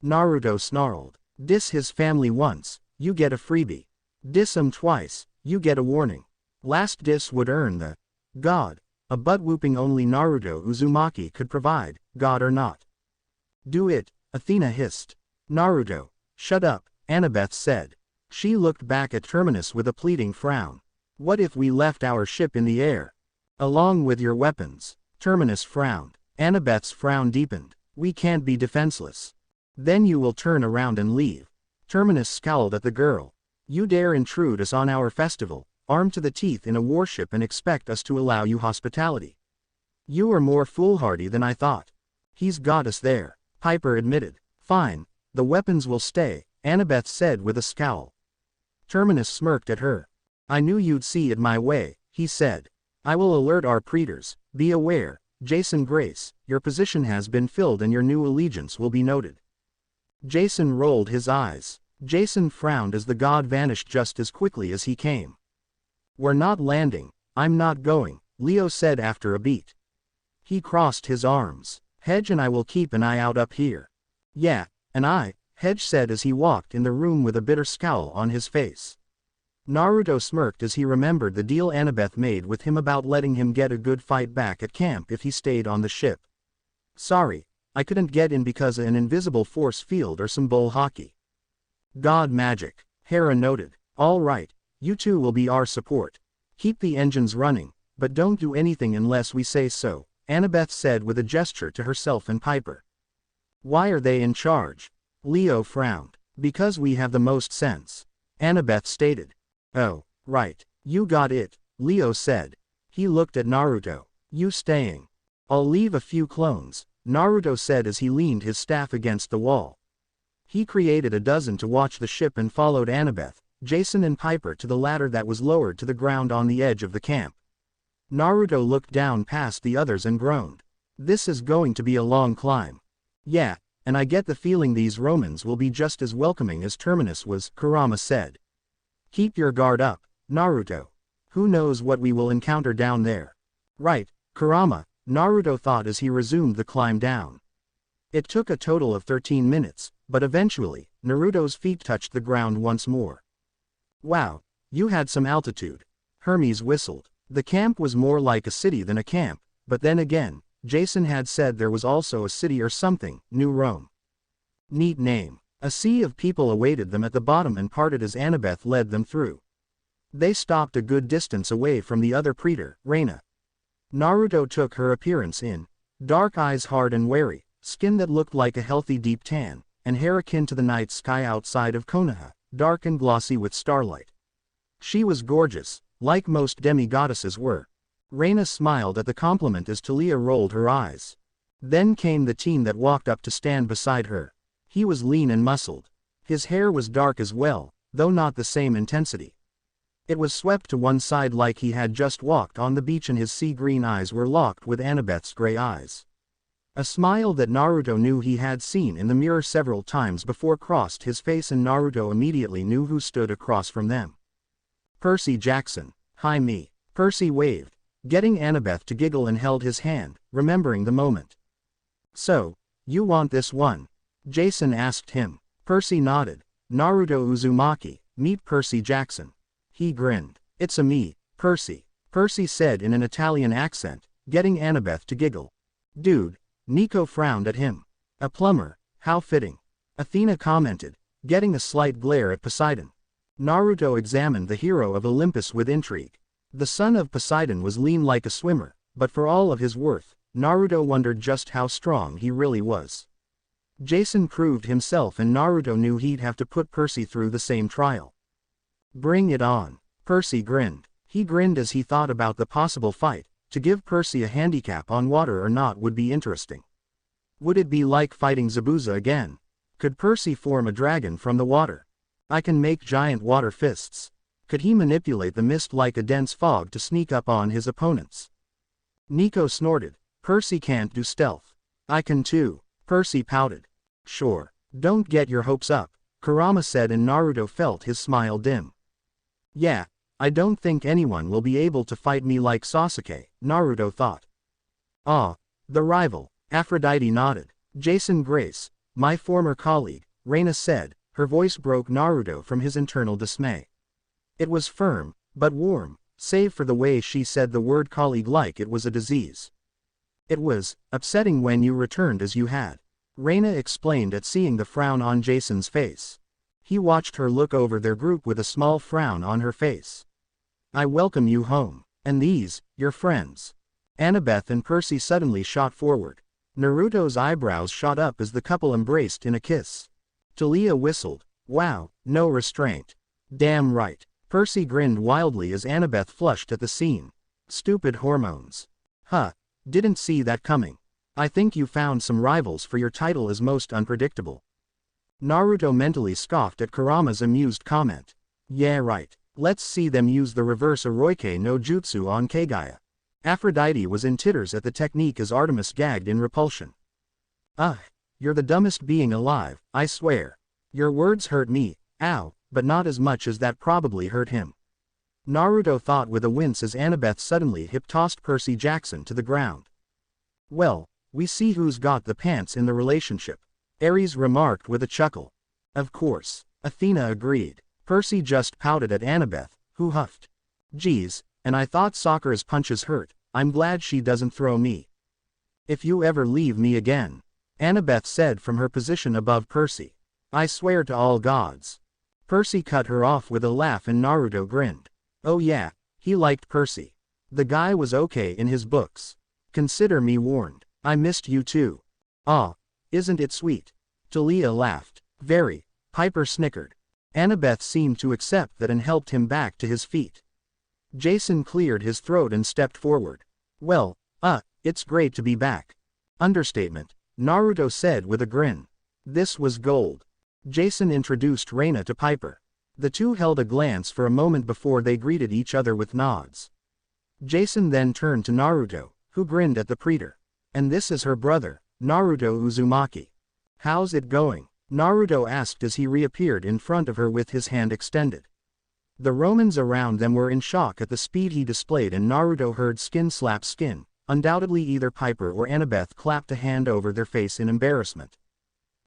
Naruto snarled. Diss his family once, you get a freebie. Diss him twice, you get a warning. Last diss would earn the God, a butt-whooping only Naruto Uzumaki could provide, God or not. Do it, Athena hissed. Naruto, shut up, Annabeth said. She looked back at Terminus with a pleading frown. What if we left our ship in the air? Along with your weapons. Terminus frowned. Annabeth's frown deepened. We can't be defenseless. Then you will turn around and leave. Terminus scowled at the girl. You dare intrude us on our festival, armed to the teeth in a warship, and expect us to allow you hospitality. You are more foolhardy than I thought. He's got us there, Piper admitted. Fine, the weapons will stay, Annabeth said with a scowl. Terminus smirked at her. I knew you'd see it my way, he said. I will alert our praetors. Be aware, Jason Grace, your position has been filled and your new allegiance will be noted. Jason rolled his eyes. Jason frowned as the god vanished just as quickly as he came. We're not landing, I'm not going, Leo said after a beat. He crossed his arms. Hedge and I will keep an eye out up here. Yeah, and I, Hedge said as he walked in the room with a bitter scowl on his face. Naruto smirked as he remembered the deal Annabeth made with him about letting him get a good fight back at camp if he stayed on the ship. Sorry, I couldn't get in because of an invisible force field or some bull hockey. God magic, Hera noted. All right, you two will be our support. Keep the engines running, but don't do anything unless we say so, Annabeth said with a gesture to herself and Piper. Why are they in charge? Leo frowned. Because we have the most sense, Annabeth stated. Oh, right, you got it, Leo said. He looked at Naruto. You staying? I'll leave a few clones, Naruto said as he leaned his staff against the wall. He created a dozen to watch the ship and followed Annabeth, Jason and Piper to the ladder that was lowered to the ground on the edge of the camp. Naruto looked down past the others and groaned. This is going to be a long climb. Yeah, and I get the feeling these Romans will be just as welcoming as Terminus was, Kurama said. Keep your guard up, Naruto. Who knows what we will encounter down there? Right, Kurama, Naruto thought as he resumed the climb down. It took a total of 13 minutes, but eventually, Naruto's feet touched the ground once more. Wow, you had some altitude. Hermes whistled. The camp was more like a city than a camp, but then again, Jason had said there was also a city or something, New Rome. Neat name. A sea of people awaited them at the bottom and parted as Annabeth led them through. They stopped a good distance away from the other praetor, Reina. Naruto took her appearance in. Dark eyes hard and wary, skin that looked like a healthy deep tan, and hair akin to the night sky outside of Konoha, dark and glossy with starlight. She was gorgeous, like most demi-goddesses were. Reina smiled at the compliment as Talia rolled her eyes. Then came the teen that walked up to stand beside her. He was lean and muscled. His hair was dark as well, though not the same intensity. It was swept to one side like he had just walked on the beach, and his sea-green eyes were locked with Annabeth's gray eyes. A smile that Naruto knew he had seen in the mirror several times before crossed his face, and Naruto immediately knew who stood across from them. Percy Jackson. Hi me. Percy waved, getting Annabeth to giggle, and held his hand, remembering the moment. So, you want this one? Jason asked him. Percy nodded. Naruto Uzumaki, meet Percy Jackson. He grinned. It's a me, Percy. Percy said in an Italian accent, getting Annabeth to giggle. Dude. Nico frowned at him. A plumber, how fitting. Athena commented, getting a slight glare at Poseidon. Naruto examined the hero of Olympus with intrigue. The son of Poseidon was lean like a swimmer, but for all of his worth, Naruto wondered just how strong he really was. Jason proved himself, and Naruto knew he'd have to put Percy through the same trial. Bring it on. Percy grinned. He grinned as he thought about the possible fight. To give Percy a handicap on water or not would be interesting. Would it be like fighting Zabuza again? Could Percy form a dragon from the water? I can make giant water fists. Could he manipulate the mist like a dense fog to sneak up on his opponents? Nico snorted. Percy can't do stealth. I can too. Percy pouted. Sure. Don't get your hopes up, Kurama said, and Naruto felt his smile dim. Yeah, I don't think anyone will be able to fight me like Sasuke, Naruto thought. Ah, the rival. Aphrodite nodded. Jason Grace, my former colleague, Reina said, her voice broke Naruto from his internal dismay. It was firm, but warm, save for the way she said the word colleague like it was a disease. It was upsetting when you returned as you had, Reina explained at seeing the frown on Jason's face. He watched her look over their group with a small frown on her face. I welcome you home. And these, your friends. Annabeth and Percy suddenly shot forward. Naruto's eyebrows shot up as the couple embraced in a kiss. Talia whistled. Wow, no restraint. Damn right. Percy grinned wildly as Annabeth flushed at the scene. Stupid hormones. Huh. Didn't see that coming. I think you found some rivals for your title as most unpredictable. Naruto mentally scoffed at Kurama's amused comment. Yeah right. Let's see them use the reverse Oroike no Jutsu on Kagaya. Aphrodite was in titters at the technique as Artemis gagged in repulsion. Ugh. You're the dumbest being alive, I swear. Your words hurt me, ow, but not as much as that probably hurt him. Naruto thought with a wince as Annabeth suddenly hip-tossed Percy Jackson to the ground. Well, we see who's got the pants in the relationship, Ares remarked with a chuckle. Of course, Athena agreed. Percy just pouted at Annabeth, who huffed. Geez, and I thought Sakura's punches hurt. I'm glad she doesn't throw me. If you ever leave me again, Annabeth said from her position above Percy. I swear to all gods. Percy cut her off with a laugh and Naruto grinned. Oh yeah, he liked Percy. The guy was okay in his books. Consider me warned. I missed you too. Ah, isn't it sweet? Talia laughed. Very. Piper snickered. Annabeth seemed to accept that and helped him back to his feet. Jason cleared his throat and stepped forward. Well, it's great to be back. Understatement, Naruto said with a grin. This was gold. Jason introduced Reina to Piper. The two held a glance for a moment before they greeted each other with nods. Jason then turned to Naruto, who grinned at the praetor. And this is her brother, Naruto Uzumaki. How's it going? Naruto asked as he reappeared in front of her with his hand extended. The Romans around them were in shock at the speed he displayed, and Naruto heard skin slap skin. Undoubtedly either Piper or Annabeth clapped a hand over their face in embarrassment.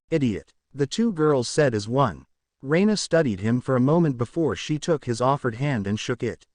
Idiot, the two girls said as one. Reina studied him for a moment before she took his offered hand and shook it.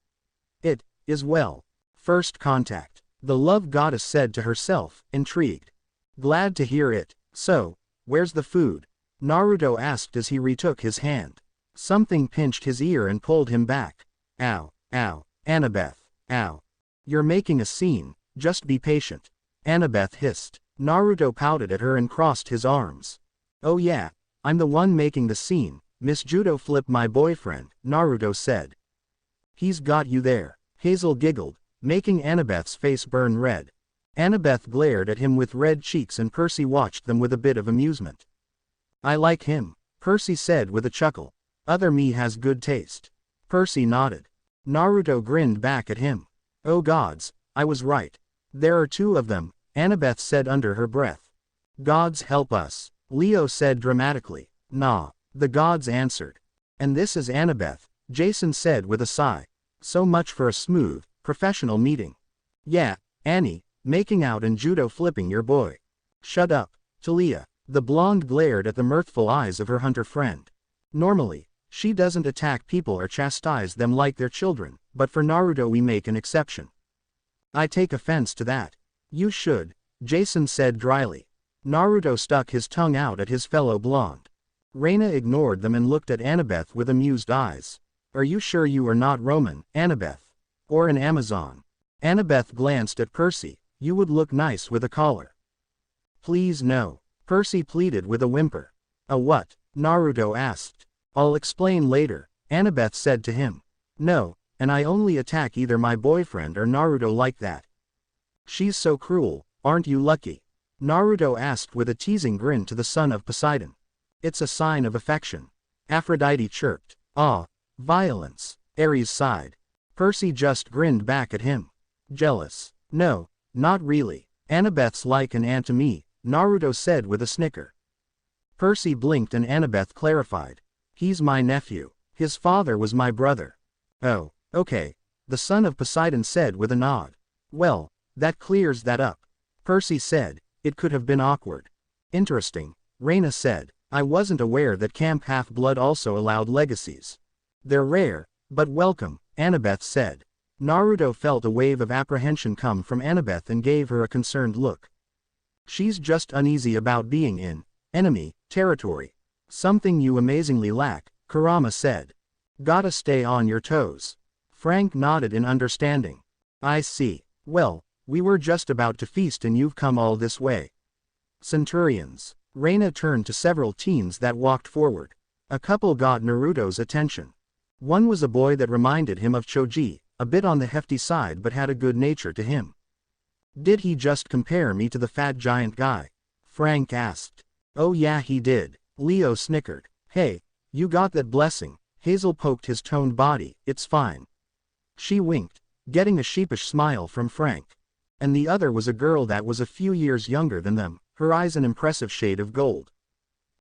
It is well. First contact, the love goddess said to herself, intrigued. Glad to hear it. So, where's the food? Naruto asked as he retook his hand. Something pinched his ear and pulled him back. Ow, ow, Annabeth, ow. You're making a scene, just be patient. Annabeth hissed. Naruto pouted at her and crossed his arms. Oh yeah, I'm the one making the scene, Miss Judo Flip my boyfriend, Naruto said. He's got you there, Hazel giggled, making Annabeth's face burn red. Annabeth glared at him with red cheeks and Percy watched them with a bit of amusement. I like him, Percy said with a chuckle. Other me has good taste. Percy nodded. Naruto grinned back at him. Oh gods, I was right. There are two of them, Annabeth said under her breath. Gods help us, Leo said dramatically. Nah, the gods answered. And this is Annabeth, Jason said with a sigh. So much for a smooth, professional meeting. Yeah, Annie, making out and judo flipping your boy. Shut up, Talia. The blonde glared at the mirthful eyes of her hunter friend. Normally, she doesn't attack people or chastise them like their children, but for Naruto we make an exception. I take offense to that. You should, Jason said dryly. Naruto stuck his tongue out at his fellow blonde. Reina ignored them and looked at Annabeth with amused eyes. Are you sure you are not Roman, Annabeth? Or an Amazon? Annabeth glanced at Percy. You would look nice with a collar. Please no, Percy pleaded with a whimper. A what? Naruto asked. I'll explain later, Annabeth said to him. No, and I only attack either my boyfriend or Naruto like that. She's so cruel, aren't you lucky? Naruto asked with a teasing grin to the son of Poseidon. It's a sign of affection. Aphrodite chirped. Ah, violence, Ares sighed. Percy just grinned back at him. Jealous? No, not really. Annabeth's like an aunt to me, Naruto said with a snicker. Percy blinked and Annabeth clarified. He's my nephew. His father was my brother. Oh, okay, the son of Poseidon said with a nod. Well, that clears that up. Percy said, it could have been awkward. Interesting, Reina said. I wasn't aware that Camp Half-Blood also allowed legacies. They're rare, but welcome, Annabeth said. Naruto felt a wave of apprehension come from Annabeth and gave her a concerned look. She's just uneasy about being in enemy territory. Something you amazingly lack, Kurama said. Gotta stay on your toes. Frank nodded in understanding. I see. Well, we were just about to feast and you've come all this way. Centurions. Reina turned to several teens that walked forward. A couple got Naruto's attention. One was a boy that reminded him of Choji, a bit on the hefty side but had a good nature to him. Did he just compare me to the fat giant guy? Frank asked. Oh yeah he did, Leo snickered. Hey, you got that blessing, Hazel poked his toned body, it's fine. She winked, getting a sheepish smile from Frank. And the other was a girl that was a few years younger than them, her eyes an impressive shade of gold.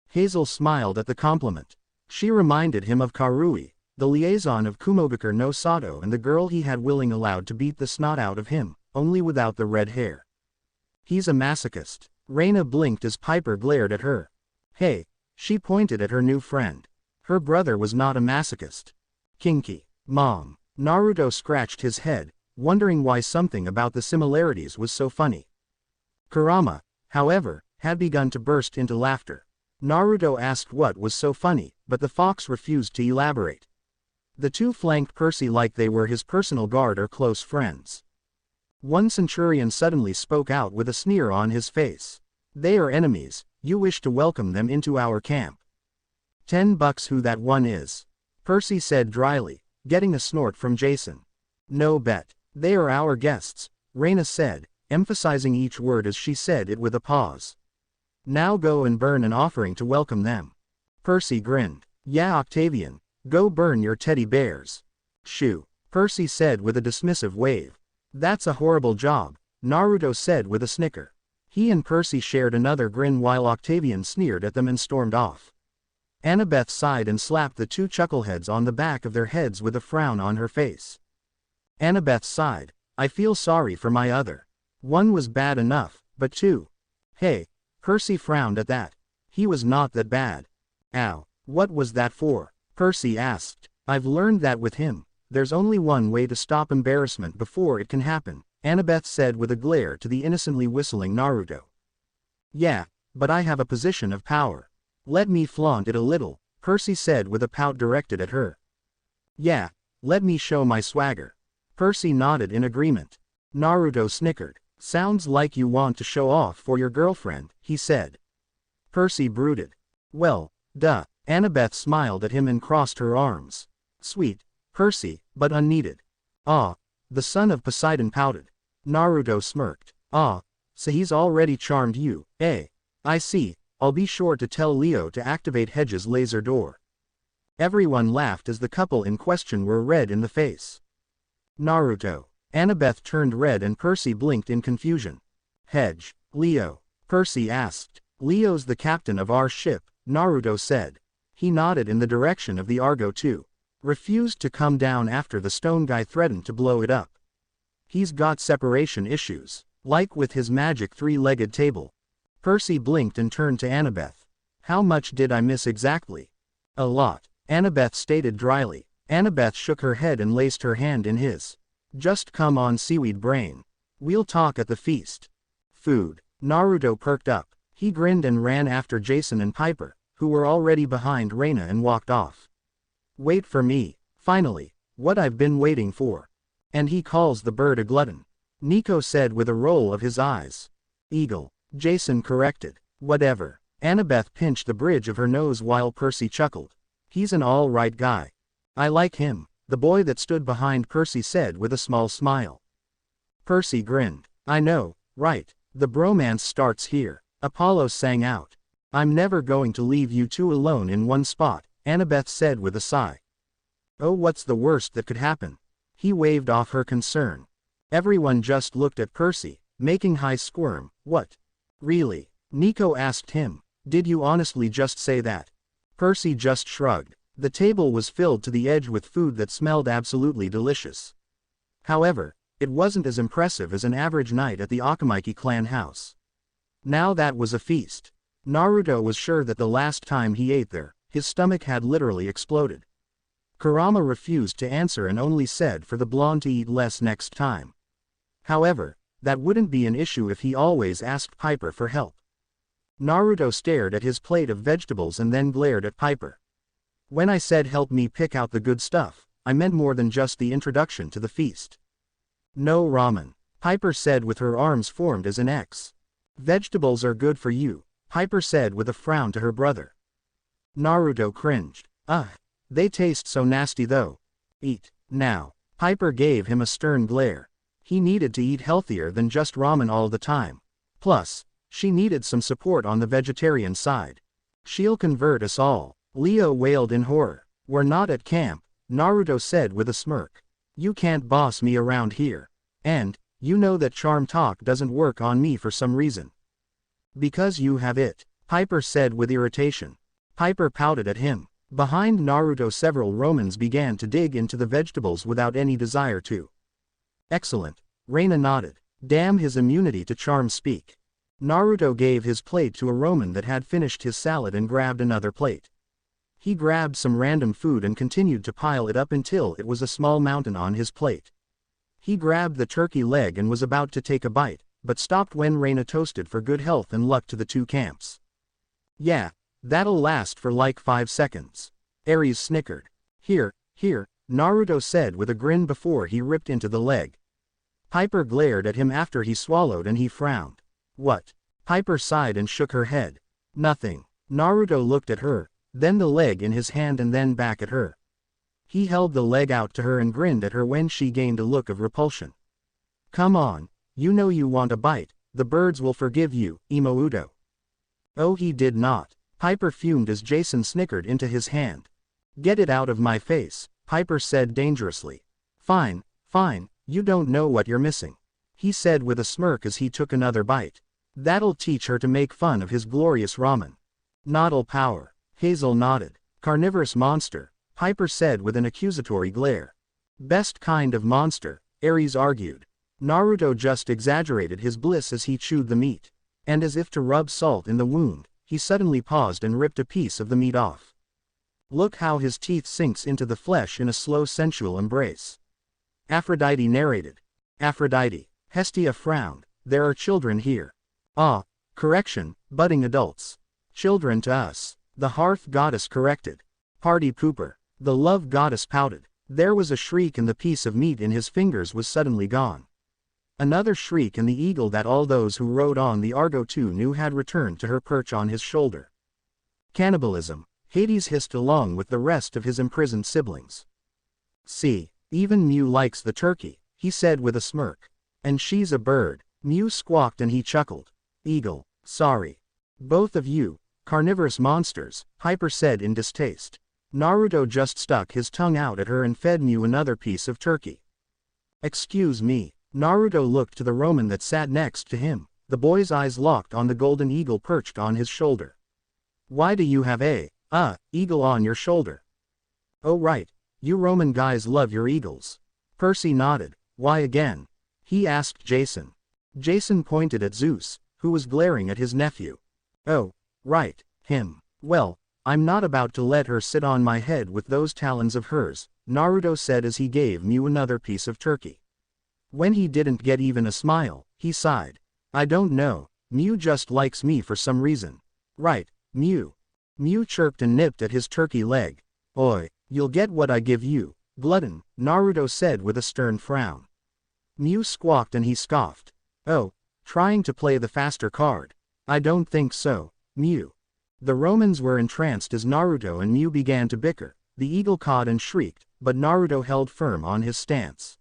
Hazel smiled at the compliment. She reminded him of Karui, the liaison of Kumogakure no Sato and the girl he had willing allowed to beat the snot out of him, only without the red hair. He's a masochist. Reina blinked as Piper glared at her. Hey, she pointed at her new friend. Her brother was not a masochist. Kinky. Mom. Naruto scratched his head, wondering why something about the similarities was so funny. Kurama, however, had begun to burst into laughter. Naruto asked what was so funny, but the fox refused to elaborate. The two flanked Percy like they were his personal guard or close friends. One centurion suddenly spoke out with a sneer on his face. They are enemies, you wish to welcome them into our camp. $10 who that one is. Percy said dryly, getting a snort from Jason. No bet. They are our guests, Reina said, emphasizing each word as she said it with a pause. Now go and burn an offering to welcome them. Percy grinned. Yeah Octavian, go burn your teddy bears. Shoo, Percy said with a dismissive wave. That's a horrible job, Naruto said with a snicker. He and Percy shared another grin while Octavian sneered at them and stormed off. Annabeth sighed and slapped the two chuckleheads on the back of their heads with a frown on her face. Annabeth sighed. I feel sorry for my other. One was bad enough, but two. Hey, Percy frowned at that. He was not that bad. Ow, what was that for? Percy asked. I've learned that with him, there's only one way to stop embarrassment before it can happen, Annabeth said with a glare to the innocently whistling Naruto. Yeah, but I have a position of power. Let me flaunt it a little, Percy said with a pout directed at her. Yeah, let me show my swagger. Percy nodded in agreement. Naruto snickered. Sounds like you want to show off for your girlfriend, he said. Percy brooded. Well, duh. Annabeth smiled at him and crossed her arms. Sweet, Percy, but unneeded. Ah, the son of Poseidon pouted. Naruto smirked. Ah, so he's already charmed you, eh? I see, I'll be sure to tell Leo to activate Hedge's laser door. Everyone laughed as the couple in question were red in the face. Naruto. Annabeth turned red and Percy blinked in confusion. Hedge. Leo. Percy asked. Leo's the captain of our ship, Naruto said. He nodded in the direction of the Argo 2. Refused to come down after the stone guy threatened to blow it up. He's got separation issues, like with his magic three-legged table. Percy blinked and turned to Annabeth. How much did I miss exactly? A lot, Annabeth stated dryly. Annabeth shook her head and laced her hand in his. Just come on, seaweed brain. We'll talk at the feast. Food. Naruto perked up. He grinned and ran after Jason and Piper, who were already behind Reina, and walked off. Wait for me, finally, what I've been waiting for. And he calls the bird a glutton, Nico said with a roll of his eyes. Eagle, Jason corrected. Whatever. Annabeth pinched the bridge of her nose while Percy chuckled. He's an all-right guy. I like him, the boy that stood behind Percy said with a small smile. Percy grinned. I know, right, the bromance starts here. Apollo sang out. I'm never going to leave you two alone in one spot, Annabeth said with a sigh. Oh, what's the worst that could happen? He waved off her concern. Everyone just looked at Percy, making High squirm. What? Really? Nico asked him. Did you honestly just say that? Percy just shrugged. The table was filled to the edge with food that smelled absolutely delicious. However, it wasn't as impressive as an average night at the Akamiki clan house. Now that was a feast. Naruto was sure that the last time he ate there, his stomach had literally exploded. Kurama refused to answer and only said for the blonde to eat less next time. However, that wouldn't be an issue if he always asked Piper for help. Naruto stared at his plate of vegetables and then glared at Piper. When I said help me pick out the good stuff, I meant more than just the introduction to the feast. No ramen, Piper said with her arms formed as an X. Vegetables are good for you, Piper said with a frown to her brother. Naruto cringed. Ugh, they taste so nasty though. Eat, now. Piper gave him a stern glare. He needed to eat healthier than just ramen all the time. Plus, she needed some support on the vegetarian side. She'll convert us all, Leo wailed in horror. We're not at camp, Naruto said with a smirk. You can't boss me around here. And, you know that charm talk doesn't work on me for some reason. Because you have it, Piper said with irritation. Piper pouted at him. Behind Naruto several Romans began to dig into the vegetables without any desire to. Excellent, Reina nodded. Damn his immunity to charm speak. Naruto gave his plate to a Roman that had finished his salad and grabbed another plate. He grabbed some random food and continued to pile it up until it was a small mountain on his plate. He grabbed the turkey leg and was about to take a bite, but stopped when Reina toasted for good health and luck to the two camps. Yeah, that'll last for like 5 seconds. Ares snickered. Here, Naruto said with a grin before he ripped into the leg. Piper glared at him after he swallowed and he frowned. What? Piper sighed and shook her head. Nothing. Naruto looked at her, then the leg in his hand and then back at her. He held the leg out to her and grinned at her when she gained a look of repulsion. Come on, you know you want a bite, the birds will forgive you, Imouto. Oh, he did not. Piper fumed as Jason snickered into his hand. Get it out of my face, Piper said dangerously. Fine, you don't know what you're missing, he said with a smirk as he took another bite. That'll teach her to make fun of his glorious ramen. Noddle power, Hazel nodded. Carnivorous monster, Piper said with an accusatory glare. Best kind of monster, Ares argued. Naruto just exaggerated his bliss as he chewed the meat. And as if to rub salt in the wound, he suddenly paused and ripped a piece of the meat off. Look how his teeth sinks into the flesh in a slow sensual embrace. Aphrodite narrated. Aphrodite. Hestia frowned. There are children here. Ah, correction, budding adults. Children to us, the hearth goddess corrected. Party pooper. The love goddess pouted. There was a shriek and the piece of meat in his fingers was suddenly gone. Another shriek and the eagle that all those who rode on the Argo 2 knew had returned to her perch on his shoulder. Cannibalism, Hades hissed along with the rest of his imprisoned siblings. See, even Mew likes the turkey, he said with a smirk. And she's a bird, Mew squawked and he chuckled. Eagle, sorry. Both of you, Carnivorous monsters, Hyper said in distaste. Naruto just stuck his tongue out at her and fed Mew another piece of turkey. Excuse me. Naruto looked to the Roman that sat next to him, the boy's eyes locked on the golden eagle perched on his shoulder. Why do you have a, eagle on your shoulder? Oh right, you Roman guys love your eagles. Percy nodded. Why again? He asked Jason. Jason pointed at Zeus, who was glaring at his nephew. Oh, right, him. Well, I'm not about to let her sit on my head with those talons of hers, Naruto said as he gave Mew another piece of turkey. When he didn't get even a smile, he sighed. I don't know, Mew just likes me for some reason. Right, Mew. Mew chirped and nipped at his turkey leg. Oi, you'll get what I give you, glutton, Naruto said with a stern frown. Mew squawked and he scoffed. Oh, trying to play the faster card. I don't think so, Mew. The Romans were entranced as Naruto and Mew began to bicker. The eagle cawed and shrieked, but Naruto held firm on his stance.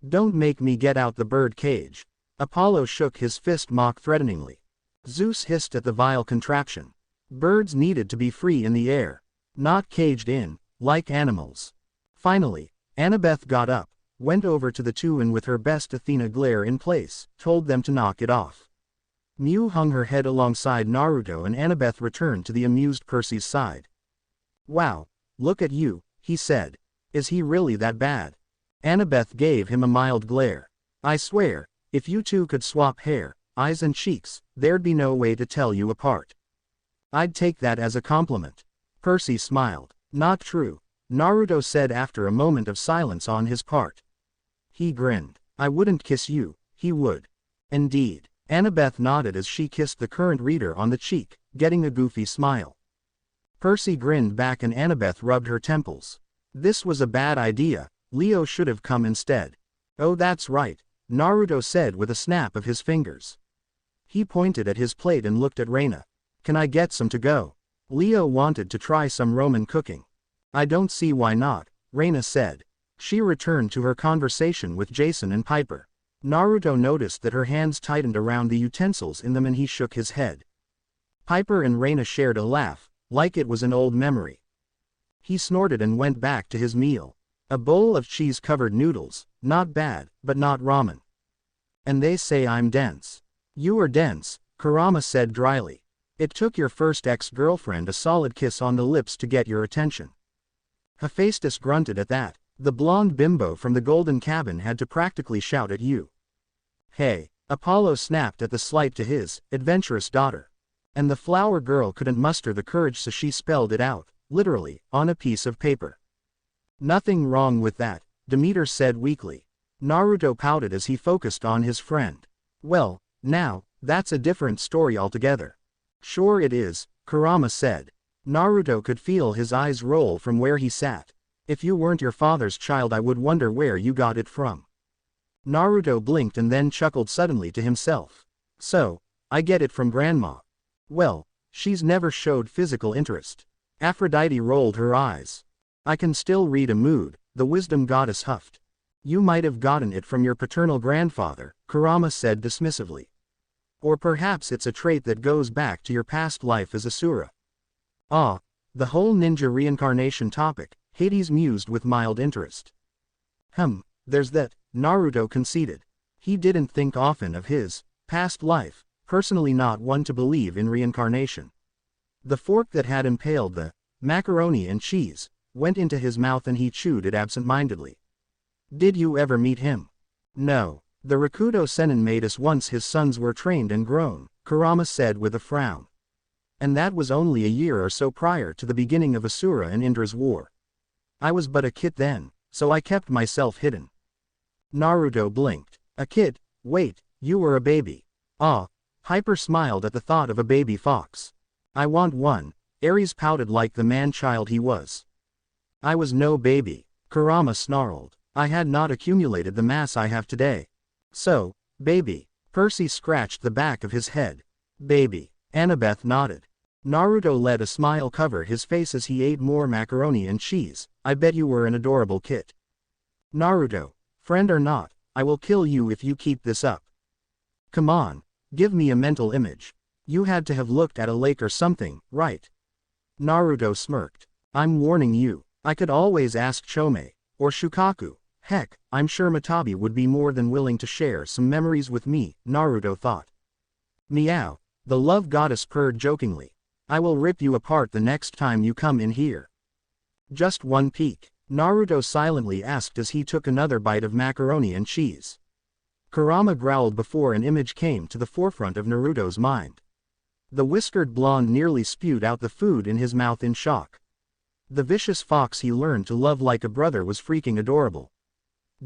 Don't make me get out the bird cage. Apollo shook his fist mock-threateningly. Zeus hissed at the vile contraption. Birds needed to be free in the air, not caged in, like animals. Finally, Annabeth got up, went over to the two and with her best Athena glare in place, told them to knock it off. Mew hung her head alongside Naruto and Annabeth returned to the amused Percy's side. Wow, look at you, he said. Is he really that bad? Annabeth gave him a mild glare. I swear, if you two could swap hair, eyes and cheeks, there'd be no way to tell you apart. I'd take that as a compliment. Percy smiled. Not true, Naruto said after a moment of silence on his part. He grinned. I wouldn't kiss you, he would. Indeed. Annabeth nodded as she kissed the current reader on the cheek, getting a goofy smile. Percy grinned back and Annabeth rubbed her temples. This was a bad idea, Leo should have come instead. Oh that's right, Naruto said with a snap of his fingers. He pointed at his plate and looked at Reina. Can I get some to go? Leo wanted to try some Roman cooking. I don't see why not, Reina said. She returned to her conversation with Jason and Piper. Naruto noticed that her hands tightened around the utensils in them and he shook his head. Piper and Reina shared a laugh, like it was an old memory. He snorted and went back to his meal. A bowl of cheese-covered noodles, not bad, but not ramen. And they say I'm dense. You are dense, Kurama said dryly. It took your first ex-girlfriend a solid kiss on the lips to get your attention. Hephaestus grunted at that. The blonde bimbo from the golden cabin had to practically shout at you. Hey, Apollo snapped at the slight to his adventurous daughter. And the flower girl couldn't muster the courage so she spelled it out, literally, on a piece of paper. Nothing wrong with that, Demeter said weakly. Naruto pouted as he focused on his friend. Well, now, that's a different story altogether. Sure it is, Kurama said. Naruto could feel his eyes roll from where he sat. If you weren't your father's child I would wonder where you got it from. Naruto blinked and then chuckled suddenly to himself. So, I get it from grandma. Well, she's never showed physical interest. Aphrodite rolled her eyes. I can still read a mood, the wisdom goddess huffed. You might have gotten it from your paternal grandfather, Kurama said dismissively. Or perhaps it's a trait that goes back to your past life as Asura. Ah, the whole ninja reincarnation topic, Hades mused with mild interest. There's that, Naruto conceded. He didn't think often of his past life, personally not one to believe in reincarnation. The fork that had impaled the macaroni and cheese went into his mouth and he chewed it absent-mindedly. Did you ever meet him? No. The Rakudo Sennin made us once his sons were trained and grown, Kurama said with a frown. And that was only a year or so prior to the beginning of Asura and Indra's war. I was but a kid then, so I kept myself hidden. Naruto blinked. A kid? Wait, you were a baby. Ah. Hyper smiled at the thought of a baby fox. I want one, Ares pouted like the man-child he was. I was no baby, Kurama snarled. I had not accumulated the mass I have today. So, baby. Percy scratched the back of his head. Baby. Annabeth nodded. Naruto let a smile cover his face as he ate more macaroni and cheese. I bet you were an adorable kid. Naruto, friend or not, I will kill you if you keep this up. Come on, give me a mental image. You had to have looked at a lake or something, right? Naruto smirked. I'm warning you. I could always ask Chome. Or Shukaku. Heck, I'm sure Matabi would be more than willing to share some memories with me, Naruto thought. Meow. The love goddess purred jokingly. I will rip you apart the next time you come in here. Just one peek, Naruto silently asked as he took another bite of macaroni and cheese. Kurama growled before an image came to the forefront of Naruto's mind. The whiskered blonde nearly spewed out the food in his mouth in shock. The vicious fox he learned to love like a brother was freaking adorable.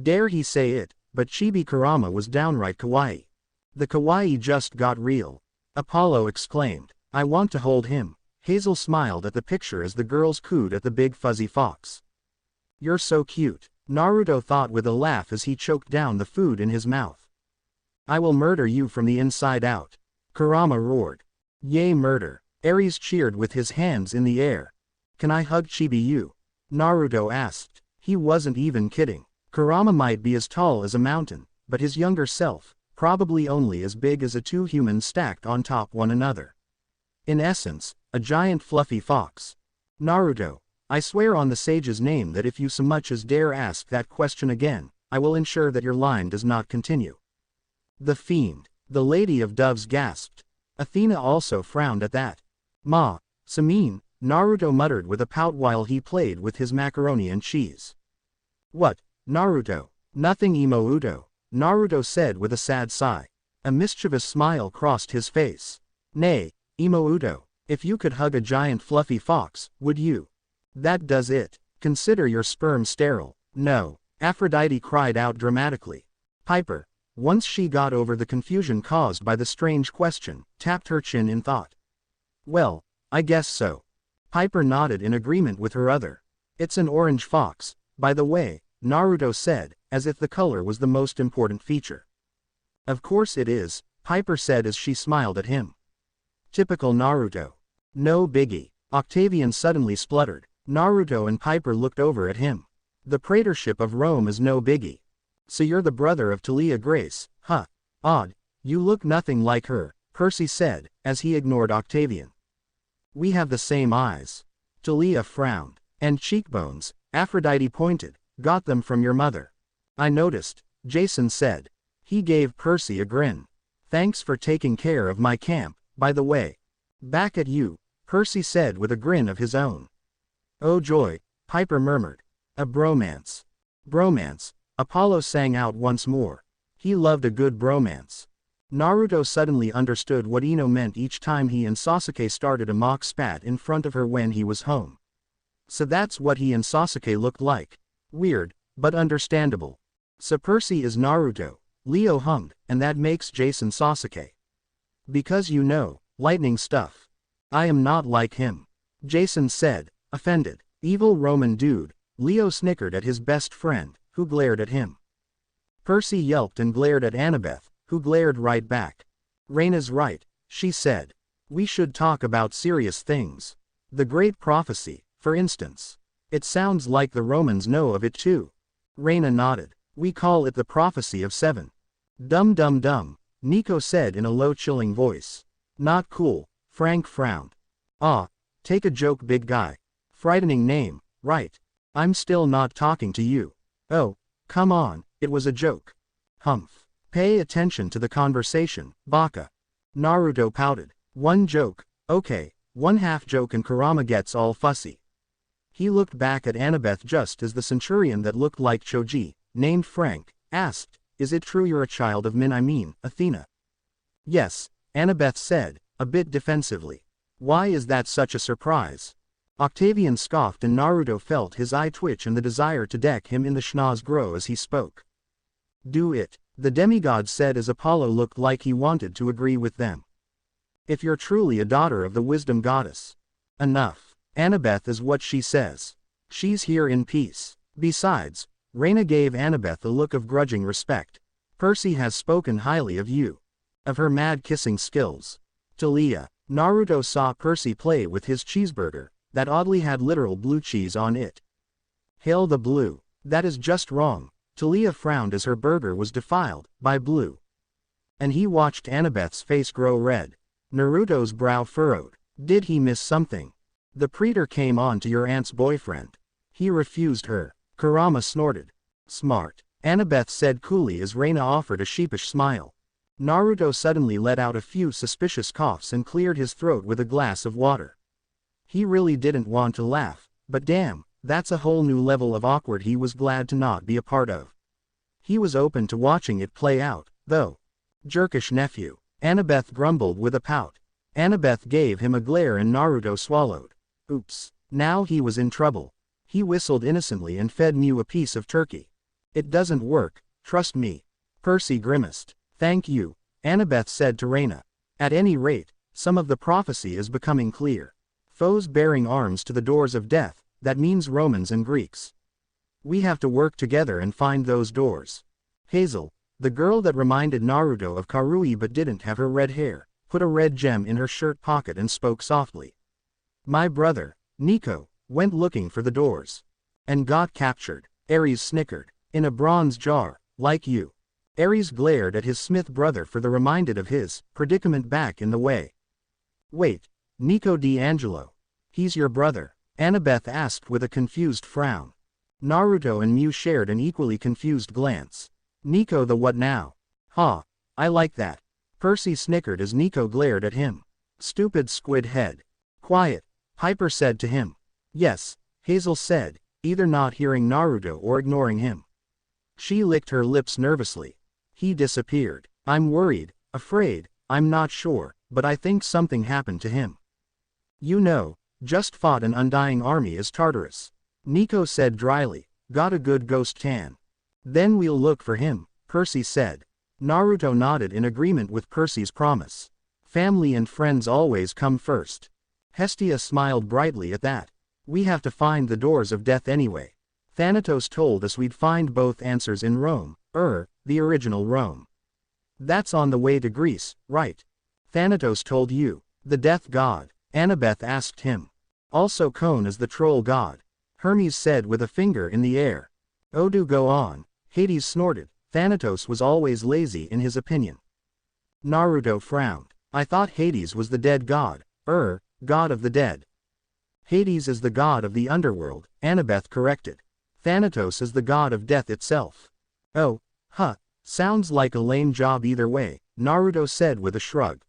Dare he say it, but Chibi Kurama was downright kawaii. The kawaii just got real. Apollo exclaimed, I want to hold him. Hazel smiled at the picture as the girls cooed at the big fuzzy fox. You're so cute, Naruto thought with a laugh as he choked down the food in his mouth. I will murder you from the inside out. Kurama roared. Yay murder. Ares cheered with his hands in the air. Can I hug Chibi-yu? Naruto asked. He wasn't even kidding. Kurama might be as tall as a mountain, but his younger self, probably only as big as a two humans stacked on top one another. In essence, a giant fluffy fox. Naruto, I swear on the sage's name that if you so much as dare ask that question again, I will ensure that your line does not continue. The fiend, the Lady of Doves gasped. Athena also frowned at that. Ma, Samin, Naruto muttered with a pout while he played with his macaroni and cheese. What, Naruto? Nothing Imouto, Naruto said with a sad sigh. A mischievous smile crossed his face. Nay, Imouto, if you could hug a giant fluffy fox, would you? That does it. Consider your sperm sterile. No, Aphrodite cried out dramatically. Piper, once she got over the confusion caused by the strange question, tapped her chin in thought. Well, I guess so. Piper nodded in agreement with her other. It's an orange fox, by the way, Naruto said, as if the color was the most important feature. Of course it is, Piper said as she smiled at him. Typical Naruto. No biggie. Octavian suddenly spluttered. Naruto and Piper looked over at him. The praetorship of Rome is no biggie. So you're the brother of Talia Grace, huh? Odd. You look nothing like her, Percy said, as he ignored Octavian. We have the same eyes. Talia frowned. And cheekbones, Aphrodite pointed, got them from your mother. I noticed, Jason said. He gave Percy a grin. Thanks for taking care of my camp, by the way. Back at you, Percy said with a grin of his own. Oh joy, Piper murmured. A bromance. Bromance, Apollo sang out once more. He loved a good bromance. Naruto suddenly understood what Ino meant each time he and Sasuke started a mock spat in front of her when he was home. So that's what he and Sasuke looked like. Weird, but understandable. So Percy is Naruto, Leo hummed, and that makes Jason Sasuke. Because you know, lightning stuff. I am not like him. Jason said, offended. Evil Roman dude, Leo snickered at his best friend, who glared at him. Percy yelped and glared at Annabeth, who glared right back. Reina's right, she said. We should talk about serious things. The great prophecy, for instance. It sounds like the Romans know of it too. Reina nodded. We call it the prophecy of 7. Dum dum dum, Nico said in a low chilling voice. Not cool, Frank frowned. Ah, take a joke big guy. Frightening name, right. I'm still not talking to you. Oh, come on, it was a joke. Humph. Pay attention to the conversation, Baka. Naruto pouted. One joke, okay, one half joke and Kurama gets all fussy. He looked back at Annabeth just as the centurion that looked like Choji, named Frank, asked, is it true you're a child of Athena? Yes, Annabeth said, a bit defensively. Why is that such a surprise? Octavian scoffed and Naruto felt his eye twitch and the desire to deck him in the schnoz grow as he spoke. Do it, the demigod said as Apollo looked like he wanted to agree with them. If you're truly a daughter of the wisdom goddess. Enough. Annabeth is what she says. She's here in peace. Besides, Reina gave Annabeth a look of grudging respect. Percy has spoken highly of you. Of her mad kissing skills. Talia. Naruto saw Percy play with his cheeseburger, that oddly had literal blue cheese on it. Hail the blue. That is just wrong. Talia frowned as her burger was defiled by blue. And he watched Annabeth's face grow red. Naruto's brow furrowed. Did he miss something? The praetor came on to your aunt's boyfriend. He refused her. Kurama snorted. Smart. Annabeth said coolly as Reina offered a sheepish smile. Naruto suddenly let out a few suspicious coughs and cleared his throat with a glass of water. He really didn't want to laugh, but damn, that's a whole new level of awkward he was glad to not be a part of. He was open to watching it play out, though. Jerkish nephew. Annabeth grumbled with a pout. Annabeth gave him a glare and Naruto swallowed. Oops. Now he was in trouble. He whistled innocently and fed Mew a piece of turkey. It doesn't work, trust me. Percy grimaced. Thank you, Annabeth said to Reina. At any rate, some of the prophecy is becoming clear. Foes bearing arms to the doors of death, that means Romans and Greeks. We have to work together and find those doors. Hazel, the girl that reminded Naruto of Karui but didn't have her red hair, put a red gem in her shirt pocket and spoke softly. My brother, Nico, went looking for the doors. And got captured. Ares snickered. In a bronze jar, like you. Ares glared at his Smith brother for the reminded of his predicament back in the way. Wait, Nico D'Angelo. He's your brother? Annabeth asked with a confused frown. Naruto and Mew shared an equally confused glance. Nico the what now? Ha, I like that. Percy snickered as Nico glared at him. Stupid squid head. Quiet, Hyper said to him. Yes, Hazel said, either not hearing Naruto or ignoring him. She licked her lips nervously. He disappeared. I'm worried, afraid, I'm not sure, but I think something happened to him. You know, just fought an undying army as Tartarus. Nico said dryly, got a good ghost tan. Then we'll look for him, Percy said. Naruto nodded in agreement with Percy's promise. Family and friends always come first. Hestia smiled brightly at that. We have to find the doors of death anyway. Thanatos told us we'd find both answers in Rome, the original Rome. That's on the way to Greece, right? Thanatos told you. The death god, Annabeth asked him. Also known as the troll god. Hermes said with a finger in the air. Oh do go on, Hades snorted. Thanatos was always lazy in his opinion. Naruto frowned. I thought Hades was the dead god, god of the dead. Hades is the god of the underworld, Annabeth corrected. Thanatos is the god of death itself. Oh, sounds like a lame job either way, Naruto said with a shrug.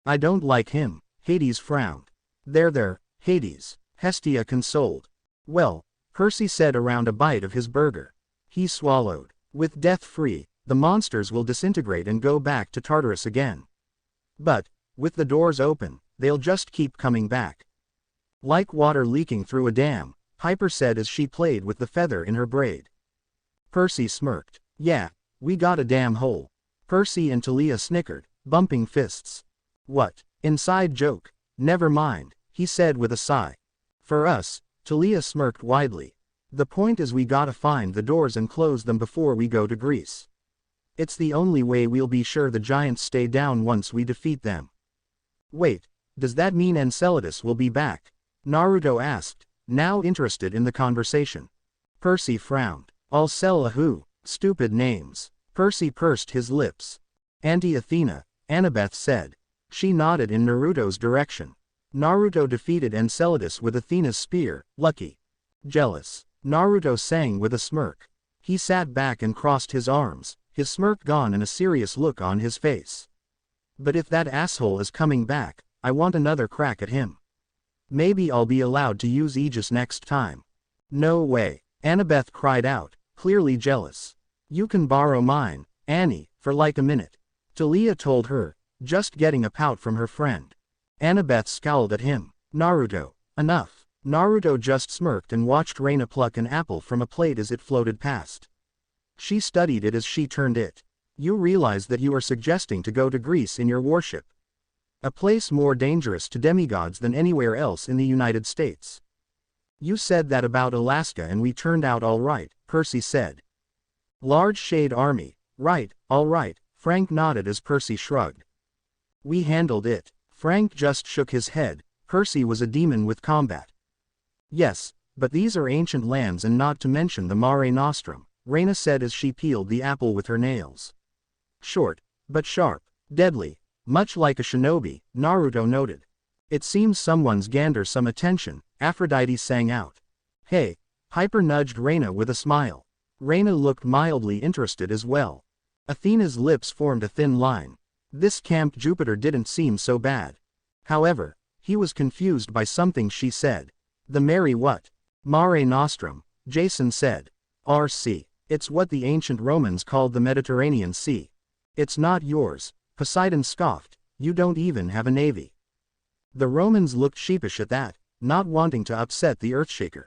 I don't like him, Hades frowned. There, Hades, Hestia consoled. Well, Percy said around a bite of his burger. He swallowed. With death free, the monsters will disintegrate and go back to Tartarus again. But, with the doors open, they'll just keep coming back. Like water leaking through a dam, Hyper said as she played with the feather in her braid. Percy smirked. Yeah, we got a damn hole. Percy and Talia snickered, bumping fists. What? Inside joke. Never mind, he said with a sigh. For us, Talia smirked widely. The point is we gotta find the doors and close them before we go to Greece. It's the only way we'll be sure the giants stay down once we defeat them. Wait, does that mean Enceladus will be back? Naruto asked, now interested in the conversation. Percy frowned. I'll sell a who? Stupid names. Percy pursed his lips. Auntie Athena, Annabeth said. She nodded in Naruto's direction. Naruto defeated Enceladus with Athena's spear, lucky. Jealous. Naruto sang with a smirk. He sat back and crossed his arms, his smirk gone and a serious look on his face. But if that asshole is coming back, I want another crack at him. Maybe I'll be allowed to use Aegis next time. No way, Annabeth cried out, clearly jealous. You can borrow mine, Annie, for like a minute. Talia told her, just getting a pout from her friend. Annabeth scowled at him. Naruto, enough. Naruto just smirked and watched Reina pluck an apple from a plate as it floated past. She studied it as she turned it. You realize that you are suggesting to go to Greece in your warship. A place more dangerous to demigods than anywhere else in the United States. You said that about Alaska and we turned out all right, Percy said. Large Shade Army, right, all right, Frank nodded as Percy shrugged. We handled it. Frank just shook his head. Percy was a demon with combat. Yes, but these are ancient lands and not to mention the Mare Nostrum, Reina said as she peeled the apple with her nails. Short, but sharp, deadly, Much like a shinobi, Naruto noted. It seems someone's gander some attention, Aphrodite sang out. Hey, Piper nudged Reina with a smile. Reina looked mildly interested as well. Athena's lips formed a thin line. This Camp Jupiter didn't seem so bad. However, he was confused by something she said. The Mary what? Mare Nostrum, Jason said. RC. It's what the ancient Romans called the Mediterranean Sea. It's not yours, Poseidon scoffed, you don't even have a navy. The Romans looked sheepish at that, not wanting to upset the Earthshaker.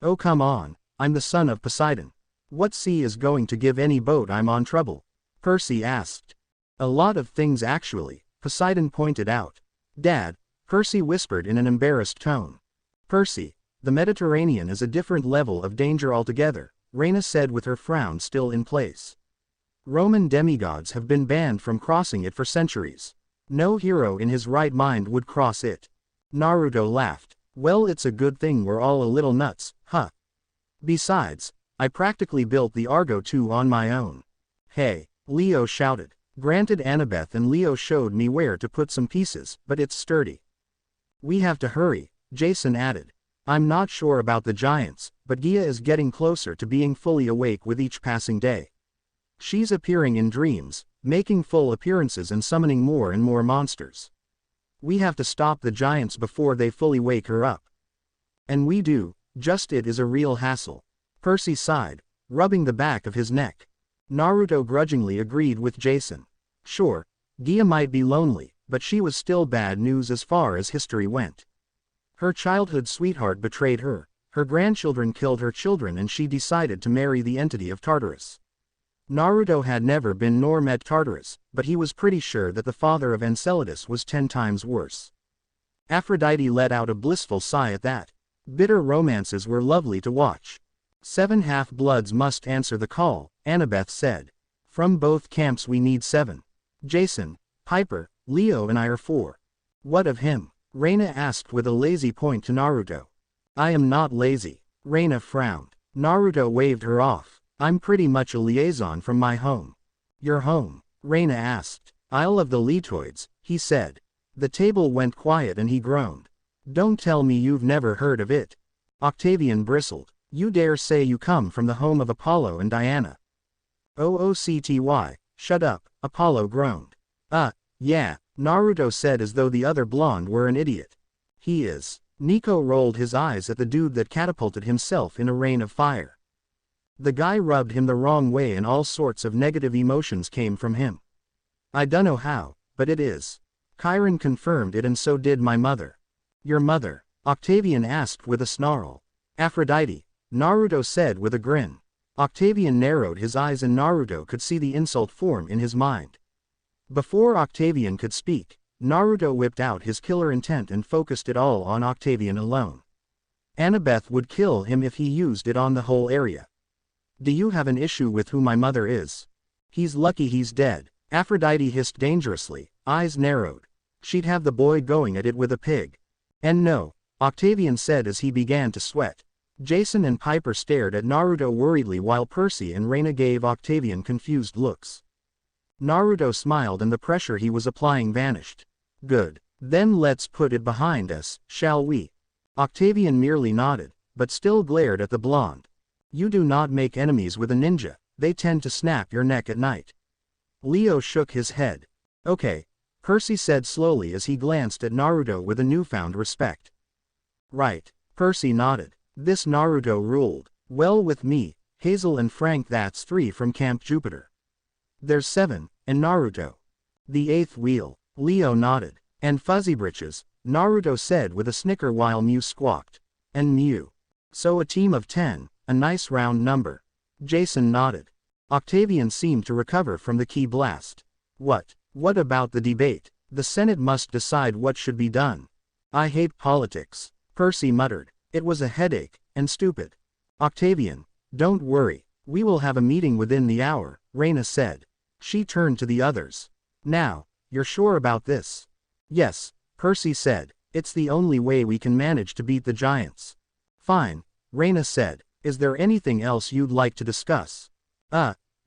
Oh come on, I'm the son of Poseidon. What sea is going to give any boat I'm on trouble? Percy asked. A lot of things actually, Poseidon pointed out. Dad, Percy whispered in an embarrassed tone. Percy, the Mediterranean is a different level of danger altogether, Reina said with her frown still in place. Roman demigods have been banned from crossing it for centuries. No hero in his right mind would cross it. Naruto laughed. Well, it's a good thing we're all a little nuts, huh? Besides, I practically built the Argo 2 on my own. Hey, Leo shouted. Granted, Annabeth and Leo showed me where to put some pieces, but it's sturdy. We have to hurry, Jason added. I'm not sure about the giants, but Gia is getting closer to being fully awake with each passing day. She's appearing in dreams, making full appearances and summoning more and more monsters. We have to stop the giants before they fully wake her up. And we do, just it is a real hassle. Percy sighed, rubbing the back of his neck. Naruto grudgingly agreed with Jason. Sure, Gia might be lonely, but she was still bad news as far as history went. Her childhood sweetheart betrayed her, her grandchildren killed her children, and she decided to marry the entity of Tartarus. Naruto had never been nor met Tartarus, but he was pretty sure that the father of Enceladus was 10 times worse. Aphrodite let out a blissful sigh at that. Bitter romances were lovely to watch. 7 half-bloods must answer the call, Annabeth said. From both camps we need 7. Jason, Piper, Leo and I are 4. What of him? Reina asked with a lazy point to Naruto. I am not lazy. Reina frowned. Naruto waved her off. I'm pretty much a liaison from my home. Your home? Reina asked. Isle of the Letoids, he said. The table went quiet and he groaned. Don't tell me you've never heard of it. Octavian bristled. You dare say you come from the home of Apollo and Diana? OOCTY, shut up, Apollo groaned. Yeah, Naruto said as though the other blonde were an idiot. He is. Nico rolled his eyes at the dude that catapulted himself in a rain of fire. The guy rubbed him the wrong way and all sorts of negative emotions came from him. I dunno how, but it is. Chiron confirmed it and so did my mother. Your mother? Octavian asked with a snarl. Aphrodite, Naruto said with a grin. Octavian narrowed his eyes and Naruto could see the insult form in his mind. Before Octavian could speak, Naruto whipped out his killer intent and focused it all on Octavian alone. Annabeth would kill him if he used it on the whole area. Do you have an issue with who my mother is? He's lucky he's dead, Aphrodite hissed dangerously, eyes narrowed. She'd have the boy going at it with a pig. And no, Octavian said as he began to sweat. Jason and Piper stared at Naruto worriedly while Percy and Reina gave Octavian confused looks. Naruto smiled and the pressure he was applying vanished. Good. Then let's put it behind us, shall we? Octavian merely nodded, but still glared at the blonde. You do not make enemies with a ninja, they tend to snap your neck at night. Leo shook his head. Okay, Percy said slowly as he glanced at Naruto with a newfound respect. Right, Percy nodded. This Naruto ruled. Well with me, Hazel and Frank, that's 3 from Camp Jupiter. There's 7, and Naruto. The 8th wheel, Leo nodded. And Fuzzy Britches, Naruto said with a snicker while Mew squawked. And Mew. So a team of 10, a nice round number. Jason nodded. Octavian seemed to recover from the ki blast. What about the debate? The Senate must decide what should be done. I hate politics, Percy muttered. It was a headache, and stupid. Octavian, don't worry, we will have a meeting within the hour, Reina said. She turned to the others. Now, you're sure about this? Yes, Percy said, it's the only way we can manage to beat the giants. Fine, Reina said, is there anything else you'd like to discuss?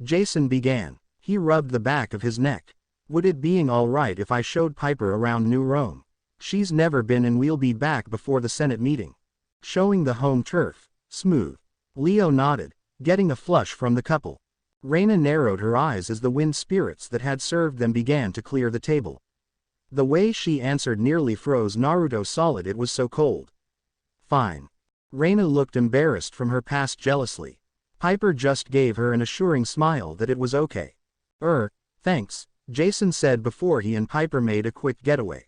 Jason began. He rubbed the back of his neck. Would it being alright if I showed Piper around New Rome? She's never been and we'll be back before the Senate meeting. Showing the home turf. Smooth. Leo nodded, getting a flush from the couple. Reina narrowed her eyes as the wind spirits that had served them began to clear the table. The way she answered nearly froze Naruto solid, it was so cold. Fine. Reina looked embarrassed from her past jealously. Piper just gave her an assuring smile that it was okay. Thanks, Jason said before he and Piper made a quick getaway.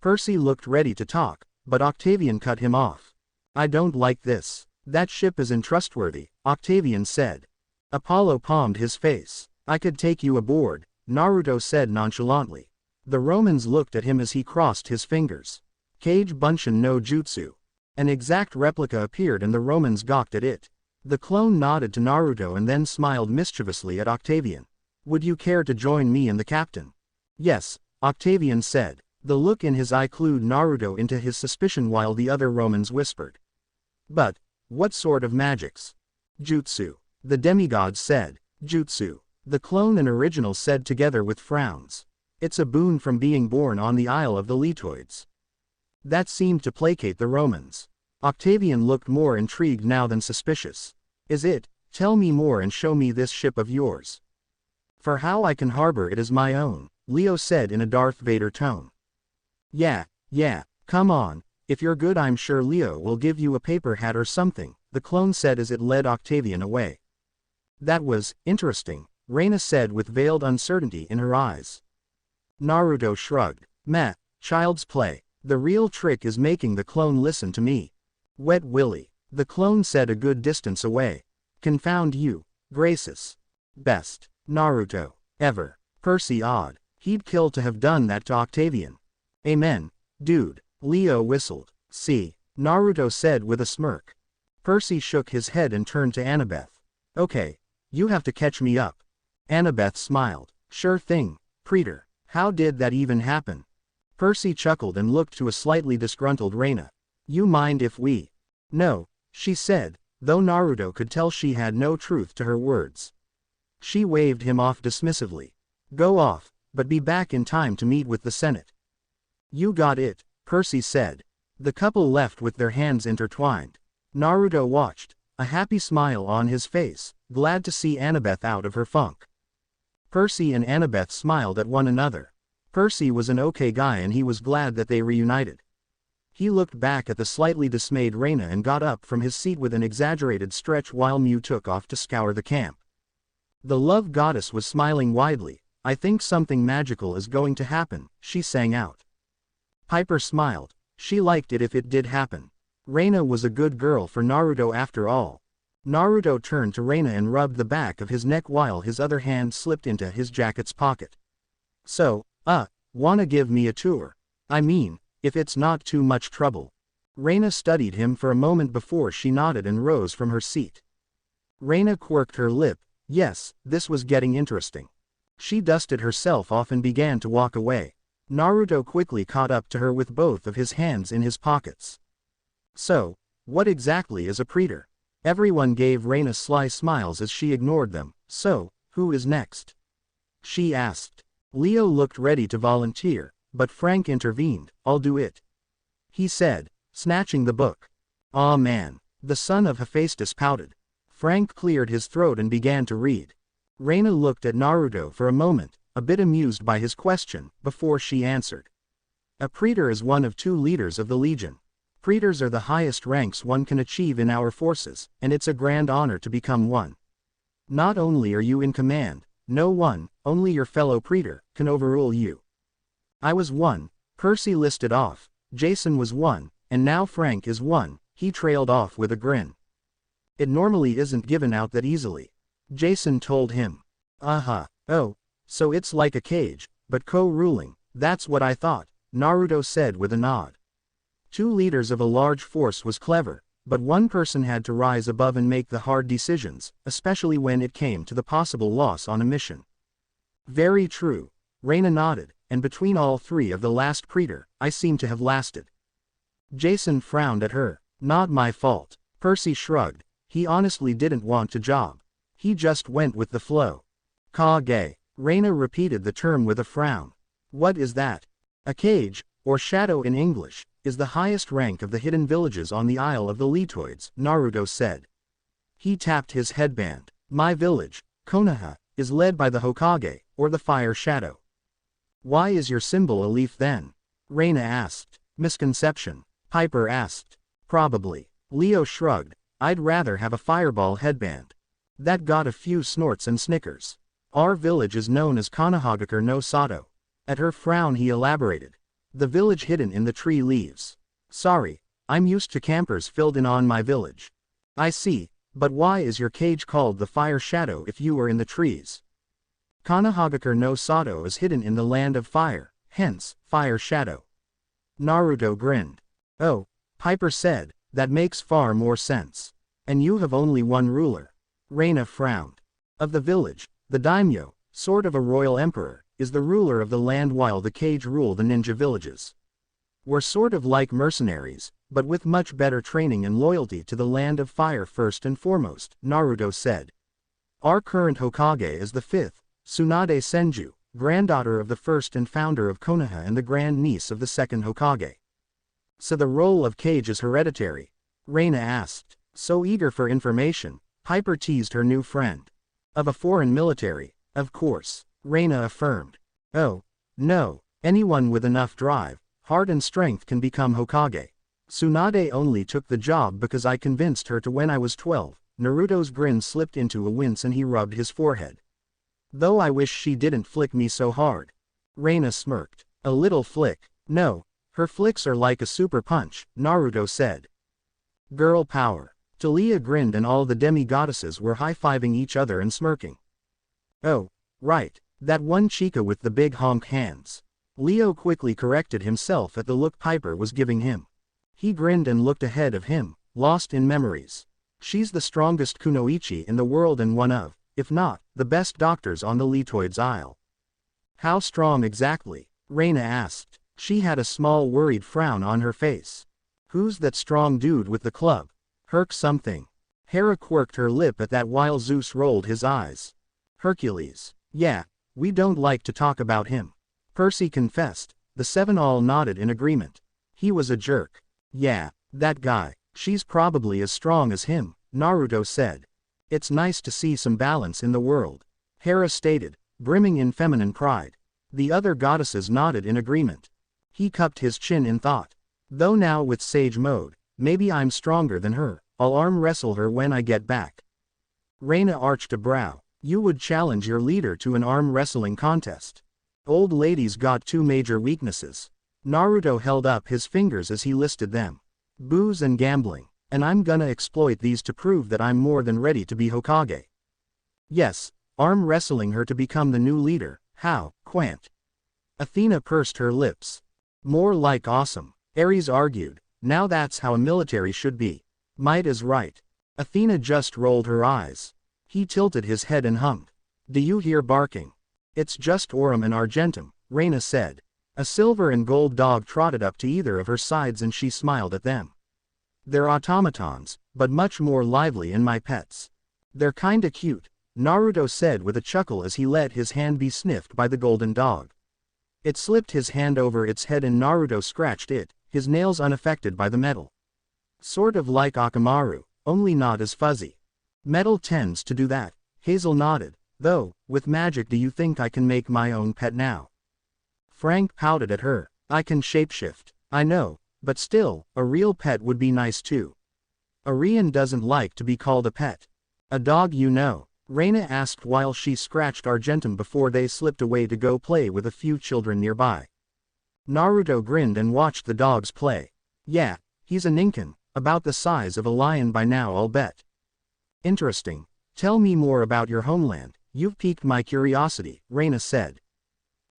Percy looked ready to talk, but Octavian cut him off. I don't like this. That ship is untrustworthy, Octavian said. Apollo palmed his face. I could take you aboard, Naruto said nonchalantly. The Romans looked at him as he crossed his fingers. Kage Bunshin no Jutsu. An exact replica appeared and the Romans gawked at it. The clone nodded to Naruto and then smiled mischievously at Octavian. Would you care to join me and the captain? Yes, Octavian said. The look in his eye clued Naruto into his suspicion while the other Romans whispered. But, what sort of magics? Jutsu. The demigods said. Jutsu. The clone and original said together with frowns. It's a boon from being born on the Isle of the Letoids. That seemed to placate the Romans. Octavian looked more intrigued now than suspicious. Is it? Tell me more and show me this ship of yours. For how I can harbor it as my own, Leo said in a Darth Vader tone. Yeah, come on, if you're good I'm sure Leo will give you a paper hat or something, the clone said as it led Octavian away. That was interesting, Reina said with veiled uncertainty in her eyes. Naruto shrugged. Meh, child's play. The real trick is making the clone listen to me. Wet Willy. The clone said a good distance away. Confound you, Gracis. Best. Naruto. Ever. Percy odd. He'd kill to have done that to Octavian. Amen, dude. Leo whistled. See, Naruto said with a smirk. Percy shook his head and turned to Annabeth. Okay, you have to catch me up. Annabeth smiled. Sure thing, Praetor. How did that even happen? Percy chuckled and looked to a slightly disgruntled Reina. You mind if we? No, she said, though Naruto could tell she had no truth to her words. She waved him off dismissively. Go off, but be back in time to meet with the Senate. You got it, Percy said. The couple left with their hands intertwined. Naruto watched, a happy smile on his face, glad to see Annabeth out of her funk. Percy and Annabeth smiled at one another. Percy was an okay guy and he was glad that they reunited. He looked back at the slightly dismayed Reina and got up from his seat with an exaggerated stretch while Mew took off to scour the camp. The love goddess was smiling widely. I think something magical is going to happen, she sang out. Piper smiled. She liked it if it did happen. Reina was a good girl for Naruto after all. Naruto turned to Reina and rubbed the back of his neck while his other hand slipped into his jacket's pocket. So, wanna give me a tour? I mean, if it's not too much trouble. Reina studied him for a moment before she nodded and rose from her seat. Reina quirked her lip. Yes, this was getting interesting. She dusted herself off and began to walk away. Naruto quickly caught up to her with both of his hands in his pockets. So, what exactly is a praetor? Everyone gave Reina sly smiles as she ignored them. So, who is next? She asked. Leo looked ready to volunteer, but Frank intervened. I'll do it. He said, snatching the book. Aw man. The son of Hephaestus pouted. Frank cleared his throat and began to read. Reina looked at Naruto for a moment, a bit amused by his question, before she answered. A praetor is one of 2 leaders of the Legion. Praetors are the highest ranks one can achieve in our forces, and it's a grand honor to become one. Not only are you in command, no one, only your fellow praetor, can overrule you. I was one, Percy listed off, Jason was one, and now Frank is one, he trailed off with a grin. It normally isn't given out that easily. Jason told him. Oh, so it's like a cage, but co-ruling, that's what I thought, Naruto said with a nod. 2 leaders of a large force was clever, but one person had to rise above and make the hard decisions, especially when it came to the possible loss on a mission. Very true, Reina nodded, and between all 3 of the last praetor, I seem to have lasted. Jason frowned at her. Not my fault. Percy shrugged. He honestly didn't want to job. He just went with the flow. Kage. Reina repeated the term with a frown. What is that? A cage, or shadow in English, is the highest rank of the hidden villages on the Isle of the Letoids, Naruto said. He tapped his headband. My village, Konoha, is led by the Hokage, or the fire shadow. Why is your symbol a leaf then? Reina asked. Misconception. Piper asked. Probably. Leo shrugged. I'd rather have a fireball headband. That got a few snorts and snickers. Our village is known as Konohagakure no Sato. At her frown he elaborated. The village hidden in the tree leaves. Sorry, I'm used to campers filled in on my village. I see, but why is your cage called the fire shadow if you are in the trees? Konohagakure no Sato is hidden in the land of fire, hence, fire shadow. Naruto grinned. Oh, Piper said, that makes far more sense. And you have only one ruler. Reina frowned. Of the village, the daimyo, sort of a royal emperor, is the ruler of the land while the cage rule the ninja villages. We're sort of like mercenaries, but with much better training and loyalty to the land of fire first and foremost, Naruto said. Our current Hokage is the fifth, Tsunade Senju, granddaughter of the first and founder of Konoha and the grandniece of the second Hokage. So the role of cage is hereditary? Reina asked. So eager for information, Piper teased her new friend. Of a foreign military, of course, Reina affirmed. Oh, no, anyone with enough drive, heart and strength can become Hokage. Tsunade only took the job because I convinced her to when I was 12, Naruto's grin slipped into a wince and he rubbed his forehead. Though I wish she didn't flick me so hard. Reina smirked. A little flick. No, her flicks are like a super punch, Naruto said. Girl power. Talia grinned and all the demi-goddesses were high-fiving each other and smirking. Oh, right, that one chica with the big honk hands. Leo quickly corrected himself at the look Piper was giving him. He grinned and looked ahead of him, lost in memories. She's the strongest kunoichi in the world and one of, if not, the best doctors on the Letoids Isle. How strong exactly? Reina asked. She had a small worried frown on her face. Who's that strong dude with the club? Herc something. Hera quirked her lip at that while Zeus rolled his eyes. Hercules. Yeah, we don't like to talk about him. Percy confessed. The seven all nodded in agreement. He was a jerk. Yeah, that guy. She's probably as strong as him, Naruto said. It's nice to see some balance in the world. Hera stated, brimming in feminine pride. The other goddesses nodded in agreement. He cupped his chin in thought. Though now with Sage Mode, maybe I'm stronger than her, I'll arm wrestle her when I get back. Reina arched a brow. You would challenge your leader to an arm wrestling contest. Old lady's got two major weaknesses. Naruto held up his fingers as he listed them. Booze and gambling. And I'm gonna exploit these to prove that I'm more than ready to be Hokage. Yes, arm wrestling her to become the new leader, how, quaint. Athena pursed her lips. More like awesome. Ares argued, now that's how a military should be. Might is right. Athena just rolled her eyes. He tilted his head and hummed. Do you hear barking? It's just Aurum and Argentum, Reina said. A silver and gold dog trotted up to either of her sides and she smiled at them. They're automatons, but much more lively than my pets. They're kinda cute, Naruto said with a chuckle as he let his hand be sniffed by the golden dog. It slipped his hand over its head and Naruto scratched it, his nails unaffected by the metal. Sort of like Akamaru, only not as fuzzy. Metal tends to do that, Hazel nodded, though, with magic do you think I can make my own pet now? Frank pouted at her. I can shapeshift. I know, but still, a real pet would be nice too. Arian doesn't like to be called a pet. A dog you know? Reina asked while she scratched Argentum before they slipped away to go play with a few children nearby. Naruto grinned and watched the dogs play. Yeah, he's a ninkin, about the size of a lion by now I'll bet. Interesting. Tell me more about your homeland, you've piqued my curiosity, Reina said.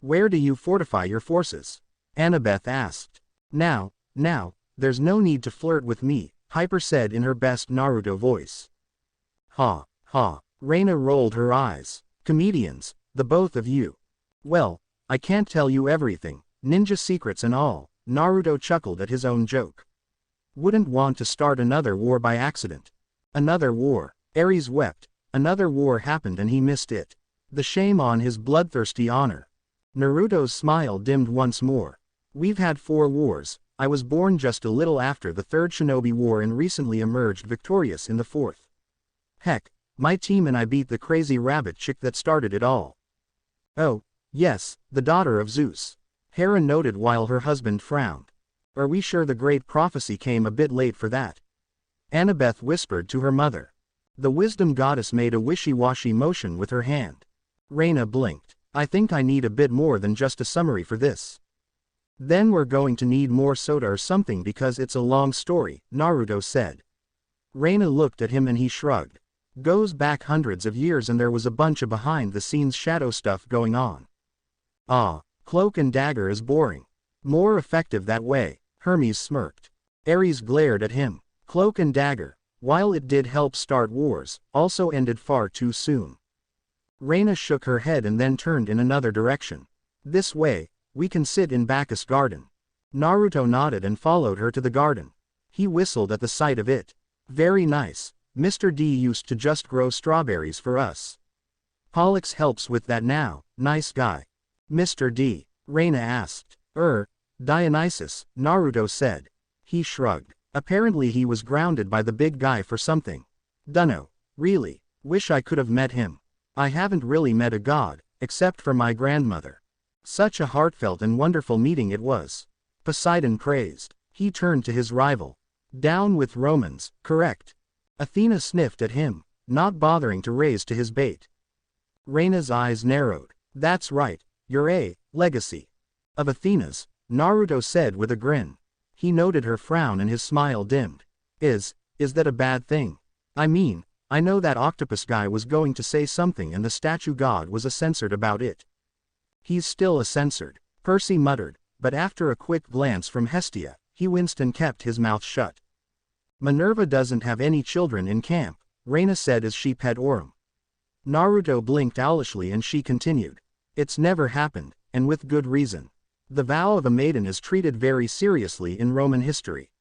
Where do you fortify your forces? Annabeth asked. Now, there's no need to flirt with me, Piper said in her best Naruto voice. Ha, ha, Reina rolled her eyes. Comedians, the both of you. Well, I can't tell you everything, ninja secrets and all, Naruto chuckled at his own joke. Wouldn't want to start another war by accident. Another war, Ares wept, another war happened and he missed it. The shame on his bloodthirsty honor. Naruto's smile dimmed once more. We've had 4 wars, I was born just a little after the 3rd Shinobi War and recently emerged victorious in the 4th. Heck, my team and I beat the crazy rabbit chick that started it all. Oh, yes, the daughter of Zeus. Hera noted while her husband frowned. Are we sure the great prophecy came a bit late for that? Annabeth whispered to her mother. The wisdom goddess made a wishy-washy motion with her hand. Reina blinked. I think I need a bit more than just a summary for this. Then we're going to need more soda or something because it's a long story, Naruto said. Reina looked at him and he shrugged. Goes back hundreds of years and there was a bunch of behind-the-scenes shadow stuff going on. Ah, cloak and dagger is boring. More effective that way, Hermes smirked. Ares glared at him. Cloak and dagger, while it did help start wars, also ended far too soon. Reina shook her head and then turned in another direction. This way, we can sit in Bacchus' garden. Naruto nodded and followed her to the garden. He whistled at the sight of it. Very nice. Mr. D used to just grow strawberries for us. Pollux helps with that now, nice guy. Mr. D, Reina asked. Dionysus, Naruto said. He shrugged. Apparently he was grounded by the big guy for something. Dunno. Really, wish I could have met him. I haven't really met a god, except for my grandmother. Such a heartfelt and wonderful meeting it was. Poseidon praised. He turned to his rival. Down with Romans, correct. Athena sniffed at him, not bothering to raise to his bait. Reina's eyes narrowed. That's right, you're a legacy of Athena's, Naruto said with a grin. He noted her frown and his smile dimmed. Is that a bad thing? I mean, I know that octopus guy was going to say something and the statue god was censored about it. He's still censored, Percy muttered, but after a quick glance from Hestia, he winced and kept his mouth shut. Minerva doesn't have any children in camp, Reina said as she pet Orem. Naruto blinked owlishly and she continued. It's never happened, and with good reason. The vow of a maiden is treated very seriously in Roman history.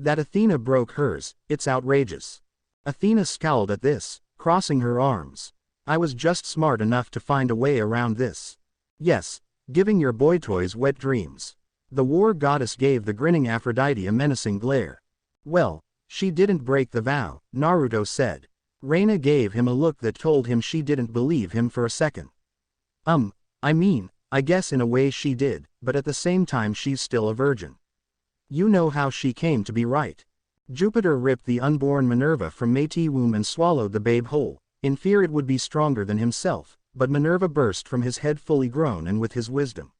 That Athena broke hers, it's outrageous. Athena scowled at this, crossing her arms. I was just smart enough to find a way around this. Yes, giving your boy toys wet dreams. The war goddess gave the grinning Aphrodite a menacing glare. Well, she didn't break the vow, Naruto said. Reina gave him a look that told him she didn't believe him for a second. I guess in a way she did, but at the same time she's still a virgin. You know how she came to be, right? Jupiter ripped the unborn Minerva from Métis' womb and swallowed the babe whole, in fear it would be stronger than himself, but Minerva burst from his head fully grown and with his wisdom.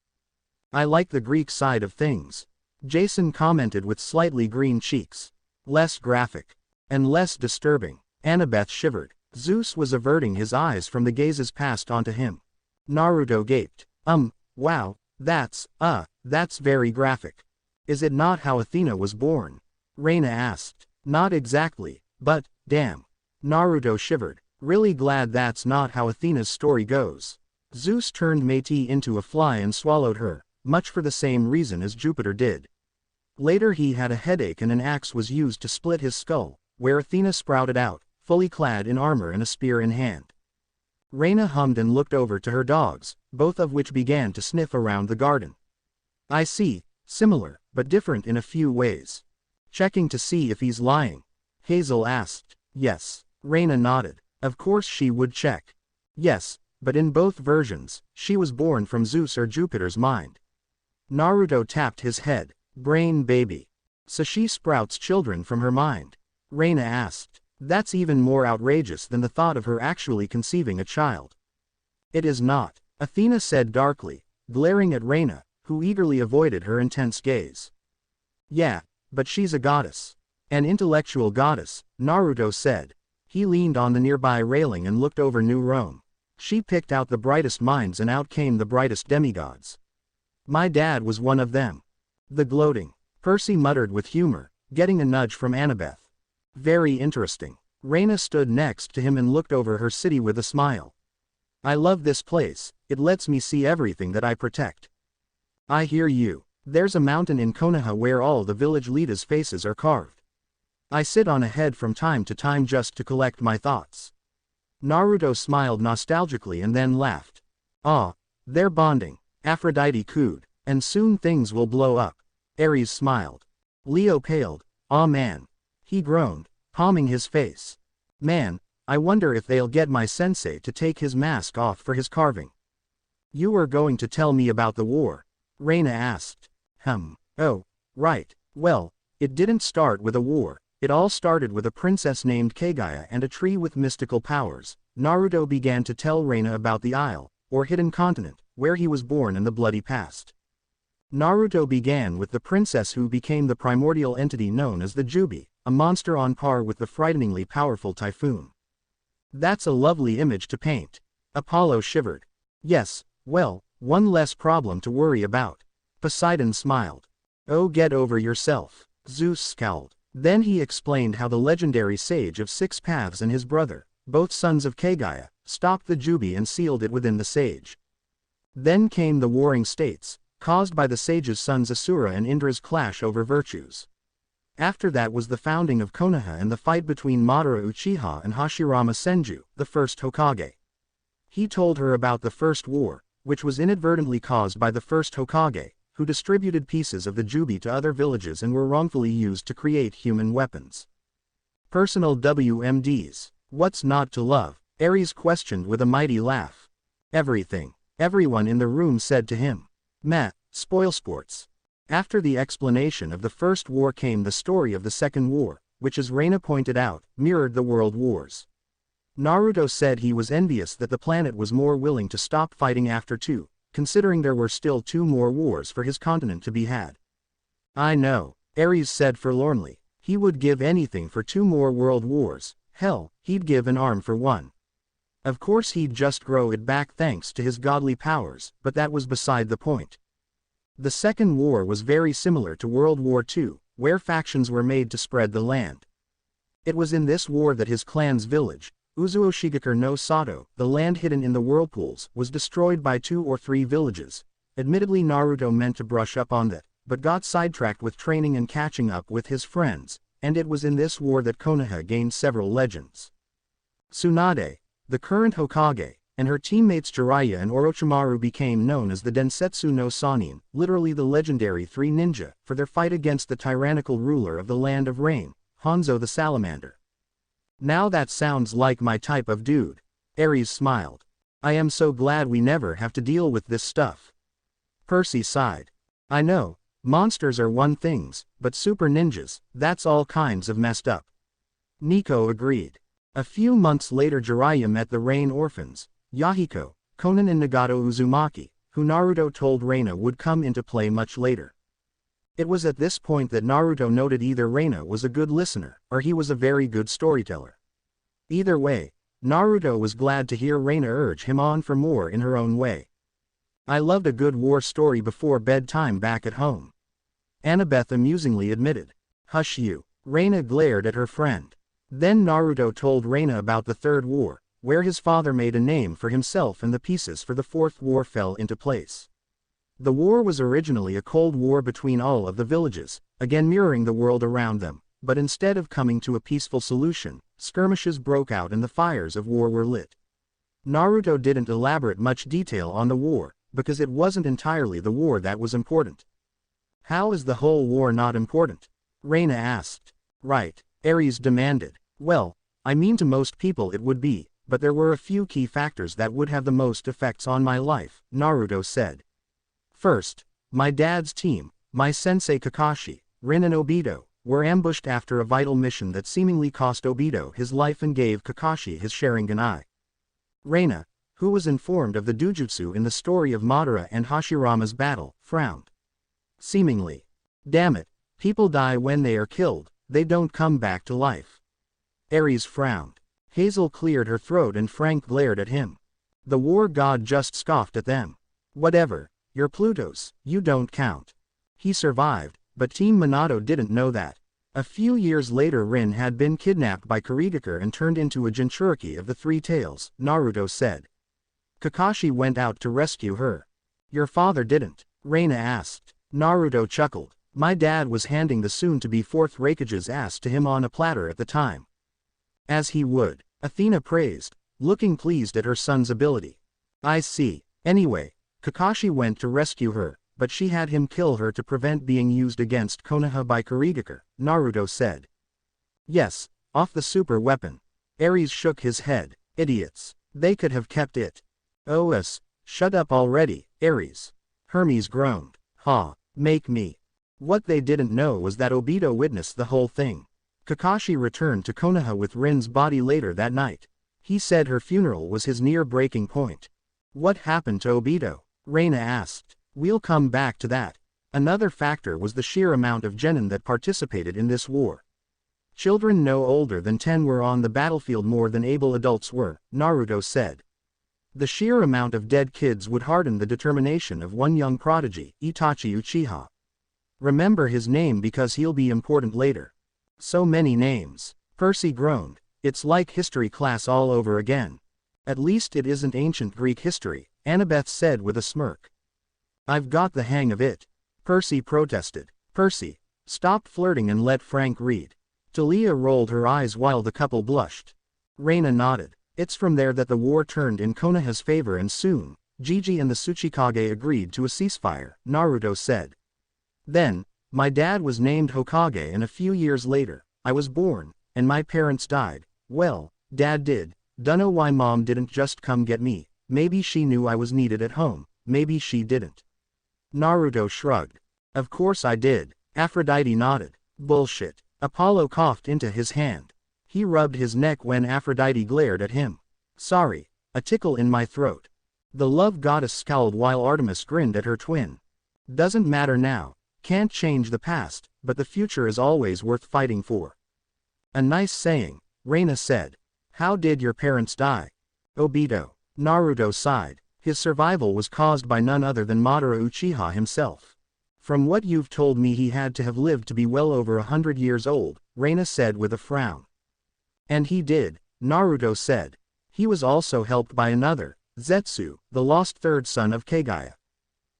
I like the Greek side of things. Jason commented with slightly green cheeks. Less graphic. And less disturbing. Annabeth shivered. Zeus was averting his eyes from the gazes passed onto him. Naruto gaped. Wow, that's very graphic. Is it not how Athena was born? Reina asked. Not exactly, but, damn. Naruto shivered. Really glad that's not how Athena's story goes. Zeus turned Métis into a fly and swallowed her, much for the same reason as Jupiter did. Later he had a headache and an axe was used to split his skull, where Athena sprouted out, fully clad in armor and a spear in hand. Reina hummed and looked over to her dogs, both of which began to sniff around the garden. I see, similar, but different in a few ways. Checking to see if he's lying? Hazel asked. Yes. Reina nodded. Of course she would check. Yes, but in both versions, she was born from Zeus or Jupiter's mind. Naruto tapped his head. Brain baby. So she sprouts children from her mind? Reina asked. That's even more outrageous than the thought of her actually conceiving a child. It is not, Athena said darkly, glaring at Reina, who eagerly avoided her intense gaze. Yeah, but she's a goddess. An intellectual goddess, Naruto said. He leaned on the nearby railing and looked over New Rome. She picked out the brightest minds and out came the brightest demigods. My dad was one of them. The gloating. Percy muttered with humor, getting a nudge from Annabeth. Very interesting. Reina stood next to him and looked over her city with a smile. I love this place, it lets me see everything that I protect. I hear you. There's a mountain in Konoha where all the village leaders' faces are carved. I sit on a head from time to time just to collect my thoughts. Naruto smiled nostalgically and then laughed. Ah, they're bonding, Aphrodite cooed, and soon things will blow up. Ares smiled. Leo paled. Aw man. He groaned, palming his face. Man, I wonder if they'll get my sensei to take his mask off for his carving. You were going to tell me about the war? Reina asked. Oh, right, well, it didn't start with a war, it all started with a princess named Kagaya and a tree with mystical powers. Naruto began to tell Reina about the Isle, or hidden continent, where he was born in the bloody past. Naruto began with the princess who became the primordial entity known as the Jubi, a monster on par with the frighteningly powerful typhoon. That's a lovely image to paint. Apollo shivered. Yes, well, one less problem to worry about. Poseidon smiled. Oh, get over yourself. Zeus scowled. Then he explained how the legendary Sage of Six Paths and his brother, both sons of Kagaya, stopped the Jubi and sealed it within the Sage. Then came the Warring States, caused by the Sage's sons Asura and Indra's clash over virtues. After that was the founding of Konoha and the fight between Madara Uchiha and Hashirama Senju, the first Hokage. He told her about the First War, which was inadvertently caused by the first Hokage, who distributed pieces of the Jubi to other villages and were wrongfully used to create human weapons. Personal WMDs. What's not to love? Ares questioned with a mighty laugh. Everything. Everyone in the room said to him. Meh, spoilsports. After the explanation of the First War came the story of the Second War, which as Reina pointed out, mirrored the World Wars. Naruto said he was envious that the planet was more willing to stop fighting after 2, considering there were still 2 more wars for his continent to be had. I know, Ares said forlornly, he would give anything for 2 more world wars, hell, he'd give an arm for one. Of course he'd just grow it back thanks to his godly powers, but that was beside the point. The Second War was very similar to World War II, where factions were made to spread the land. It was in this war that his clan's village, Uzuoshigakure no Sato, the land hidden in the whirlpools, was destroyed by 2 or 3 villages. Admittedly Naruto meant to brush up on that, but got sidetracked with training and catching up with his friends, and it was in this war that Konoha gained several legends. Tsunade, the current Hokage, and her teammates Jiraiya and Orochimaru became known as the Densetsu no Sannin, literally the legendary 3 ninja, for their fight against the tyrannical ruler of the Land of Rain, Hanzo the Salamander. Now that sounds like my type of dude. Ares smiled. I am so glad we never have to deal with this stuff. Percy sighed. I know, monsters are one things, but super ninjas, that's all kinds of messed up. Nico agreed. A few months later Jiraiya met the Rain Orphans, Yahiko, Konan and Nagato Uzumaki, who Naruto told Reina would come into play much later. It was at this point that Naruto noted either Reina was a good listener, or he was a very good storyteller. Either way, Naruto was glad to hear Reina urge him on for more in her own way. I loved a good war story before bedtime back at home. Annabeth amusingly admitted. Hush you. Reina glared at her friend. Then Naruto told Reina about the Third War, where his father made a name for himself and the pieces for the Fourth War fell into place. The war was originally a cold war between all of the villages, again mirroring the world around them, but instead of coming to a peaceful solution, skirmishes broke out and the fires of war were lit. Naruto didn't elaborate much detail on the war, because it wasn't entirely the war that was important. How is the whole war not important? Reina asked. Right, Ares demanded. Well, I mean to most people it would be, but there were a few key factors that would have the most effects on my life, Naruto said. First, my dad's team, my sensei Kakashi, Rin and Obito, were ambushed after a vital mission that seemingly cost Obito his life and gave Kakashi his Sharingan. Reina, who was informed of the Dujutsu in the story of Madara and Hashirama's battle, frowned. Seemingly. Damn it, people die when they are killed, they don't come back to life. Ares frowned. Hazel cleared her throat and Frank glared at him. The war god just scoffed at them. Whatever, you're Plutos, you don't count. He survived, but Team Minato didn't know that. A few years later Rin had been kidnapped by Kurigakure and turned into a Jinchuriki of the Three Tails, Naruto said. Kakashi went out to rescue her. Your father didn't? Reina asked. Naruto chuckled. My dad was handing the soon-to-be fourth Raikage's ass to him on a platter at the time. As he would. Athena praised. looking pleased at her son's ability. I see. Anyway, Kakashi went to rescue her, but she had him kill her to prevent being used against Konoha by Kurigakure, Naruto said. Yes, off the super weapon. Ares shook his head. Idiots. They could have kept it. OS, shut up already, Ares. Hermes groaned. Ha, make me. What they didn't know was that Obito witnessed the whole thing. Kakashi returned to Konoha with Rin's body later that night. He said her funeral was his near breaking point. What happened to Obito? Reina asked. We'll come back to that. Another factor was the sheer amount of genin that participated in this war. Children no older than 10 were on the battlefield more than able adults were, Naruto said. The sheer amount of dead kids would harden the determination of one young prodigy, Itachi Uchiha. Remember his name because he'll be important later. So many names. Percy groaned. It's like history class all over again. At least it isn't ancient Greek history, Annabeth said with a smirk. I've got the hang of it. Percy protested. Percy, stop flirting and let Frank read. Talia rolled her eyes while the couple blushed. Reina nodded. It's from there that the war turned in Konoha's favor and soon, Gigi and the Tsuchikage agreed to a ceasefire, Naruto said. Then, my dad was named Hokage and a few years later, I was born, and my parents died. Well, Dad did. Dunno why Mom didn't just come get me. Maybe she knew I was needed at home, maybe she didn't. Naruto shrugged. Of course I did. Aphrodite nodded. Bullshit. Apollo coughed into his hand. He rubbed his neck when Aphrodite glared at him. Sorry, a tickle in my throat. The love goddess scowled while Artemis grinned at her twin. Doesn't matter now. Can't change the past, but the future is always worth fighting for. A nice saying, Reina said. How did your parents die? Obito. Naruto sighed. His survival was caused by none other than Madara Uchiha himself. From what you've told me he had to have lived to be well over 100 years old, Reina said with a frown. And he did, Naruto said. He was also helped by another, Zetsu, the lost third son of Kagaya.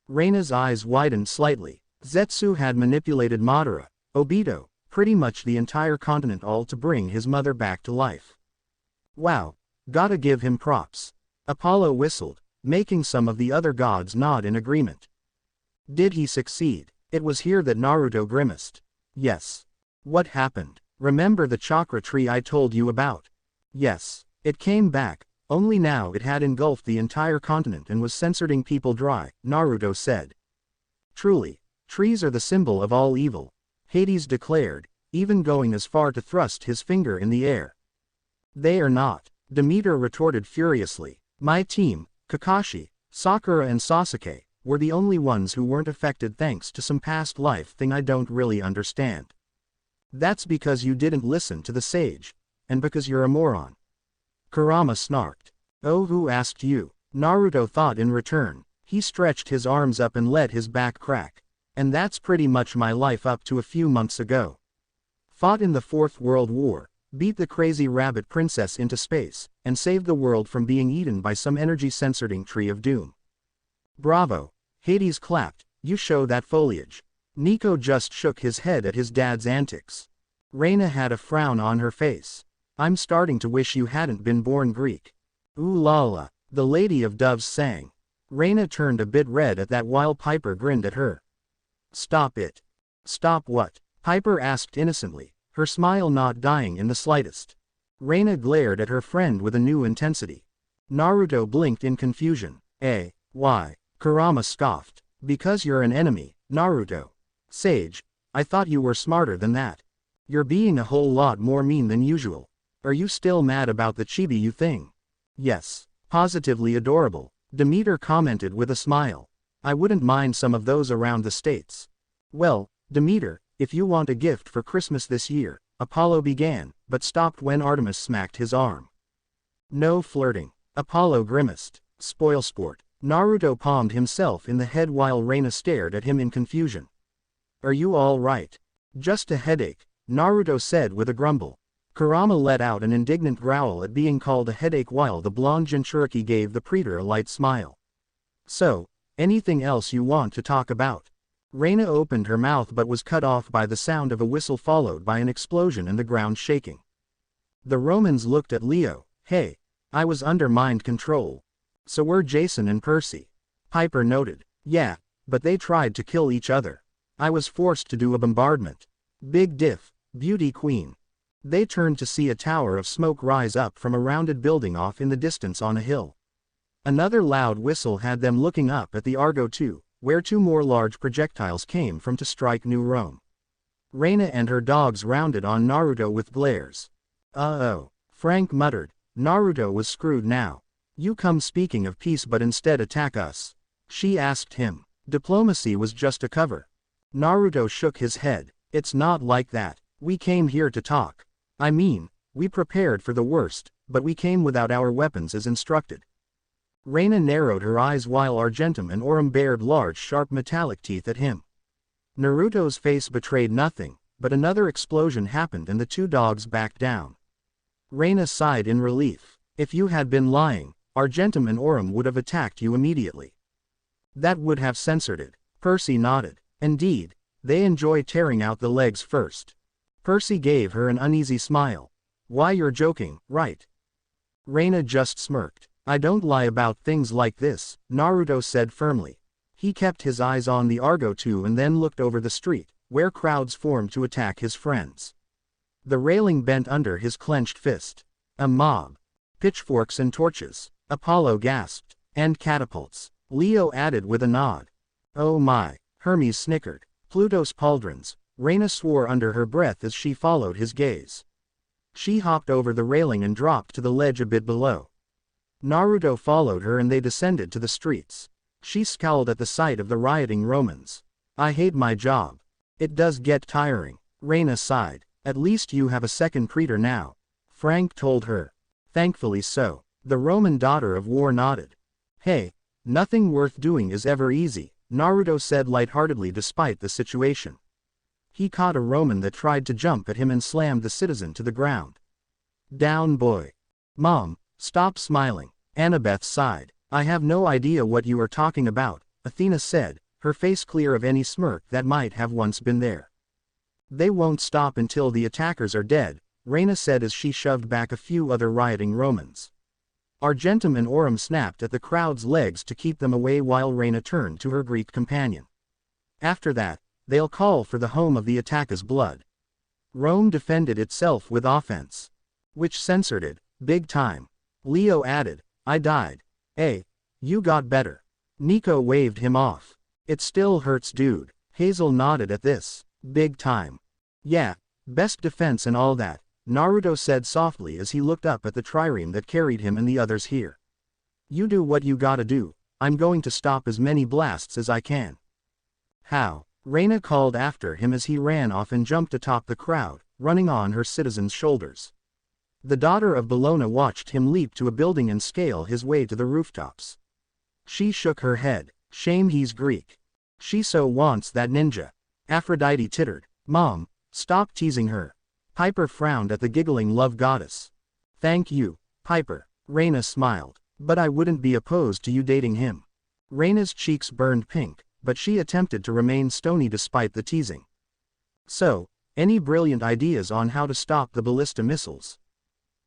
Reina's eyes widened slightly. Zetsu had manipulated Madara, Obito, pretty much the entire continent all to bring his mother back to life. Wow, gotta give him props. Apollo whistled, making some of the other gods nod in agreement. Did he succeed? It was here that Naruto grimaced. Yes. What happened? Remember the chakra tree I told you about? Yes. It came back, only now it had engulfed the entire continent and was censoring people dry, Naruto said. Truly, trees are the symbol of all evil, Hades declared, even going as far to thrust his finger in the air. They are not, Demeter retorted furiously. My team, Kakashi, Sakura and Sasuke, were the only ones who weren't affected thanks to some past life thing I don't really understand. That's because you didn't listen to the sage, and because you're a moron. Kurama snarked. Oh, who asked you? Naruto thought in return. He stretched his arms up and let his back crack. And that's pretty much my life up to a few months ago. Fought in the Fourth World War, beat the crazy rabbit princess into space, and saved the world from being eaten by some energy-censoring tree of doom. Bravo. Hades clapped. You show that foliage. Nico just shook his head at his dad's antics. Reina had a frown on her face. I'm starting to wish you hadn't been born Greek. Ooh la la, the Lady of Doves sang. Reina turned a bit red at that while Piper grinned at her. Stop it. Stop what? Piper asked innocently, her smile not dying in the slightest. Reina glared at her friend with a new intensity. Naruto blinked in confusion. Why? Kurama scoffed. Because you're an enemy, Naruto. Sage, I thought you were smarter than that. You're being a whole lot more mean than usual. Are you still mad about the Chibiyu thing? Yes. Positively adorable, Demeter commented with a smile. I wouldn't mind some of those around the states. Well, Demeter, if you want a gift for Christmas this year, Apollo began, but stopped when Artemis smacked his arm. No flirting. Apollo grimaced. Spoilsport. Naruto palmed himself in the head while Reina stared at him in confusion. Are you all right? Just a headache, Naruto said with a grumble. Kurama let out an indignant growl at being called a headache while the blonde Jinchuriki gave the praetor a light smile. So, anything else you want to talk about? Reina opened her mouth but was cut off by the sound of a whistle followed by an explosion and the ground shaking. The Romans looked at Leo. Hey, I was under mind control. So were Jason and Percy. Piper noted. Yeah, but they tried to kill each other. I was forced to do a bombardment. Big diff, beauty queen. They turned to see a tower of smoke rise up from a rounded building off in the distance on a hill. Another loud whistle had them looking up at the Argo II, where two more large projectiles came from to strike New Rome. Reina and her dogs rounded on Naruto with glares. Uh-oh, Frank muttered. Naruto was screwed now. You come speaking of peace but instead attack us. She asked him. Diplomacy was just a cover. Naruto shook his head. It's not like that. We came here to talk. I mean, we prepared for the worst, but we came without our weapons as instructed. Reina narrowed her eyes while Argentum and Aurum bared large sharp metallic teeth at him. Naruto's face betrayed nothing, but another explosion happened and the two dogs backed down. Reina sighed in relief. If you had been lying, Argentum and Aurum would have attacked you immediately. That would have censored it. Percy nodded. Indeed, they enjoy tearing out the legs first. Percy gave her an uneasy smile. Why, you're joking, right? Reina just smirked. I don't lie about things like this, Naruto said firmly. He kept his eyes on the Argo II and then looked over the street, where crowds formed to attack his friends. The railing bent under his clenched fist. A mob. Pitchforks and torches. Apollo gasped. And catapults. Leo added with a nod. Oh my, Hermes snickered. Pluto's pauldrons. Reina swore under her breath as she followed his gaze. She hopped over the railing and dropped to the ledge a bit below. Naruto followed her and they descended to the streets. She scowled at the sight of the rioting Romans. I hate my job. It does get tiring. Reina sighed. At least you have a second praetor now. Frank told her. Thankfully so. The Roman daughter of war nodded. Hey, nothing worth doing is ever easy, Naruto said lightheartedly despite the situation. He caught a Roman that tried to jump at him and slammed the citizen to the ground. Down boy. Mom, stop smiling. Annabeth sighed. I have no idea what you are talking about, Athena said, her face clear of any smirk that might have once been there. They won't stop until the attackers are dead, Reina said as she shoved back a few other rioting Romans. Argentum and Aurum snapped at the crowd's legs to keep them away while Reina turned to her Greek companion. After that, they'll call for the home of the attacker's blood. Rome defended itself with offense. Which censored it, big time. Leo added, I died. Hey, you got better. Nico waved him off. It still hurts dude. Hazel nodded at this. Big time. Yeah, best defense and all that, Naruto said softly as he looked up at the trireme that carried him and the others here. You do what you gotta do, I'm going to stop as many blasts as I can. How? Reina called after him as he ran off and jumped atop the crowd, running on her citizens' shoulders. The daughter of Bellona watched him leap to a building and scale his way to the rooftops. She shook her head. Shame he's Greek. She so wants that ninja. Aphrodite tittered. Mom, stop teasing her. Piper frowned at the giggling love goddess. Thank you, Piper. Reina smiled. But I wouldn't be opposed to you dating him. Reina's cheeks burned pink, but she attempted to remain stony despite the teasing. So, any brilliant ideas on how to stop the ballista missiles?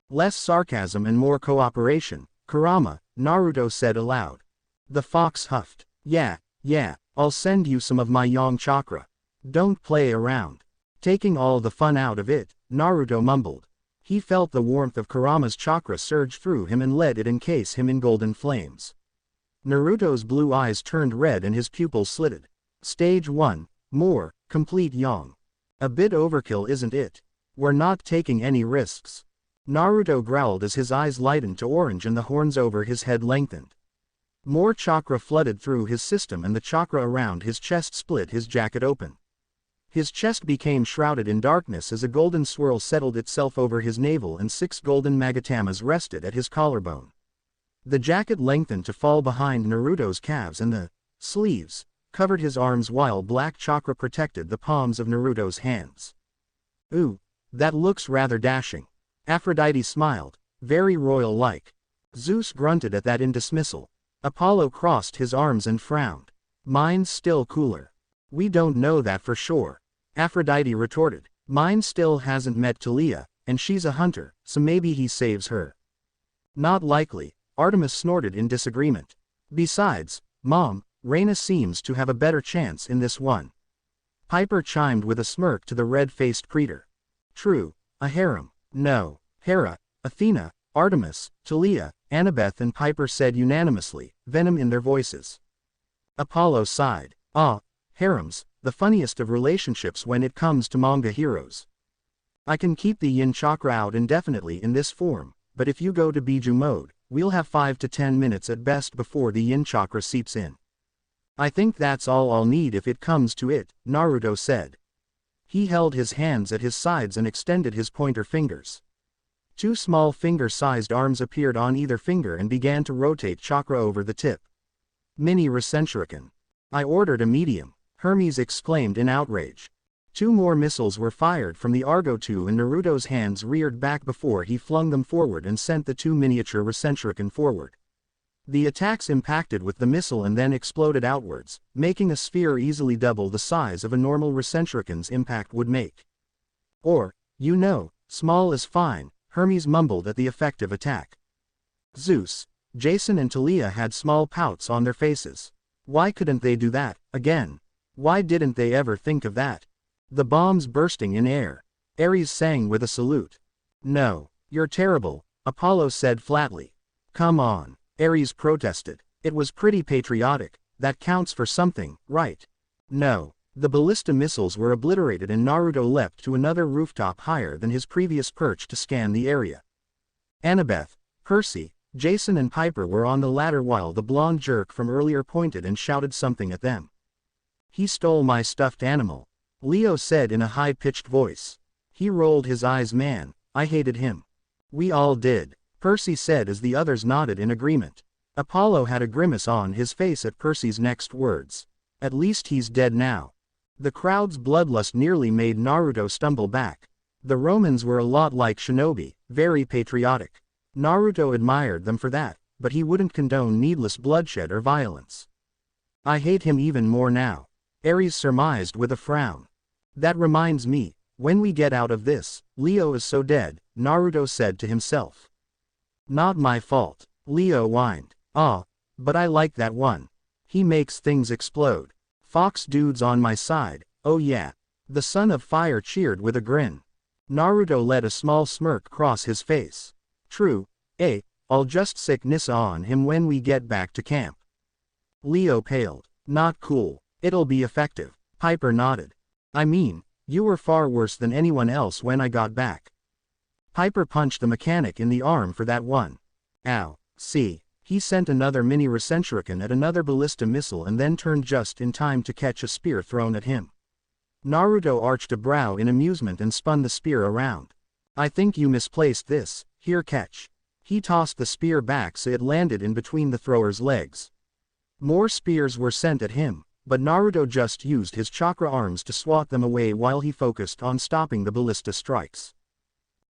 Less sarcasm and more cooperation, Kurama, Naruto said aloud. The fox huffed. Yeah, I'll send you some of my yang chakra. Don't play around. Taking all the fun out of it, Naruto mumbled. He felt the warmth of Kurama's chakra surge through him and let it encase him in golden flames. Naruto's blue eyes turned red and his pupils slitted. Stage 1, more, complete yang. A bit overkill, isn't it? We're not taking any risks. Naruto growled as his eyes lightened to orange and the horns over his head lengthened. More chakra flooded through his system and the chakra around his chest split his jacket open. His chest became shrouded in darkness as a golden swirl settled itself over his navel and 6 golden magatamas rested at his collarbone. The jacket lengthened to fall behind Naruto's calves and the sleeves covered his arms while black chakra protected the palms of Naruto's hands. Ooh, that looks rather dashing. Aphrodite smiled, very royal-like. Zeus grunted at that in dismissal. Apollo crossed his arms and frowned. Mine's still cooler. We don't know that for sure. Aphrodite retorted. Mine still hasn't met Talia, and she's a hunter, so maybe he saves her. Not likely, Artemis snorted in disagreement. Besides, Mom, Reyna seems to have a better chance in this one. Piper chimed with a smirk to the red-faced creature. True, a harem. No, Hera, Athena, Artemis, Talia, Annabeth and Piper said unanimously, venom in their voices. Apollo sighed. Ah, harems, the funniest of relationships when it comes to manga heroes. I can keep the yin chakra out indefinitely in this form, but if you go to Biju mode, we'll have 5 to 10 minutes at best before the yin chakra seeps in. I think that's all I'll need if it comes to it, Naruto said. He held his hands at his sides and extended his pointer fingers. 2 small finger-sized arms appeared on either finger and began to rotate chakra over the tip. Mini Recentrican. I ordered a medium, Hermes exclaimed in outrage. 2 more missiles were fired from the Argo II and Naruto's hands reared back before he flung them forward and sent the 2 miniature Recentrican forward. The attacks impacted with the missile and then exploded outwards, making a sphere easily double the size of a normal Recentrican's impact would make. Or, you know, small is fine, Hermes mumbled at the effective attack. Zeus, Jason and Talia had small pouts on their faces. Why couldn't they do that, again? Why didn't they ever think of that? The bombs bursting in air. Ares sang with a salute. No, you're terrible, Apollo said flatly. Come on. Ares protested. It was pretty patriotic, that counts for something, right? No. The ballista missiles were obliterated and Naruto leapt to another rooftop higher than his previous perch to scan the area. Annabeth, Percy, Jason and Piper were on the ladder while the blonde jerk from earlier pointed and shouted something at them. He stole my stuffed animal, Leo said in a high-pitched voice. He rolled his eyes. Man, I hated him. We all did, Percy said as the others nodded in agreement. Apollo had a grimace on his face at Percy's next words. At least he's dead now. The crowd's bloodlust nearly made Naruto stumble back. The Romans were a lot like shinobi, very patriotic. Naruto admired them for that, but he wouldn't condone needless bloodshed or violence. I hate him even more now, Ares surmised with a frown. That reminds me, when we get out of this, Leo is so dead, Naruto said to himself. Not my fault, Leo whined. Ah, but I like that one. He makes things explode. Fox dude's on my side, oh yeah. The son of fire cheered with a grin. Naruto let a small smirk cross his face. True, I'll just sick Nissa on him when we get back to camp. Leo paled. Not cool. It'll be effective. Piper nodded. I mean, you were far worse than anyone else when I got back. Piper punched the mechanic in the arm for that one. Ow, see, he sent another mini Recentrican at another ballista missile and then turned just in time to catch a spear thrown at him. Naruto arched a brow in amusement and spun the spear around. I think you misplaced this, here catch. He tossed the spear back so it landed in between the thrower's legs. More spears were sent at him, but Naruto just used his chakra arms to swat them away while he focused on stopping the ballista strikes.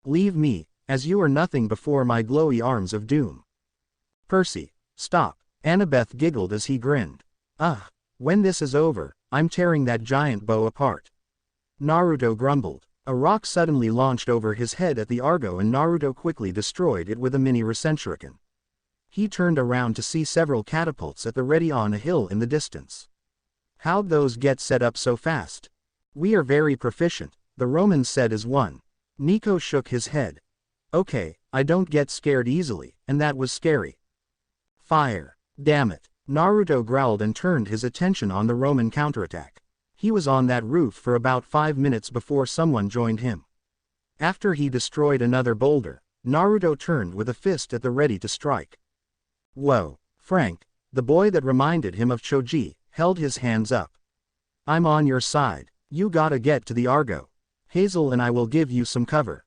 Leave me, as you are nothing before my glowy arms of doom. Percy, stop, Annabeth giggled as he grinned. When this is over, I'm tearing that giant bow apart. Naruto grumbled. A rock suddenly launched over his head at the Argo and Naruto quickly destroyed it with a mini Recentrican. He turned around to see several catapults at the ready on a hill in the distance. How'd those get set up so fast? We are very proficient, the Romans said as one. Nico shook his head. Okay, I don't get scared easily, and that was scary. Fire. Damn it. Naruto growled and turned his attention on the Roman counterattack. He was on that roof for about 5 minutes before someone joined him. After he destroyed another boulder, Naruto turned with a fist at the ready to strike. Whoa, Frank, the boy that reminded him of Choji, held his hands up. I'm on your side, you gotta get to the Argo. Hazel and I will give you some cover.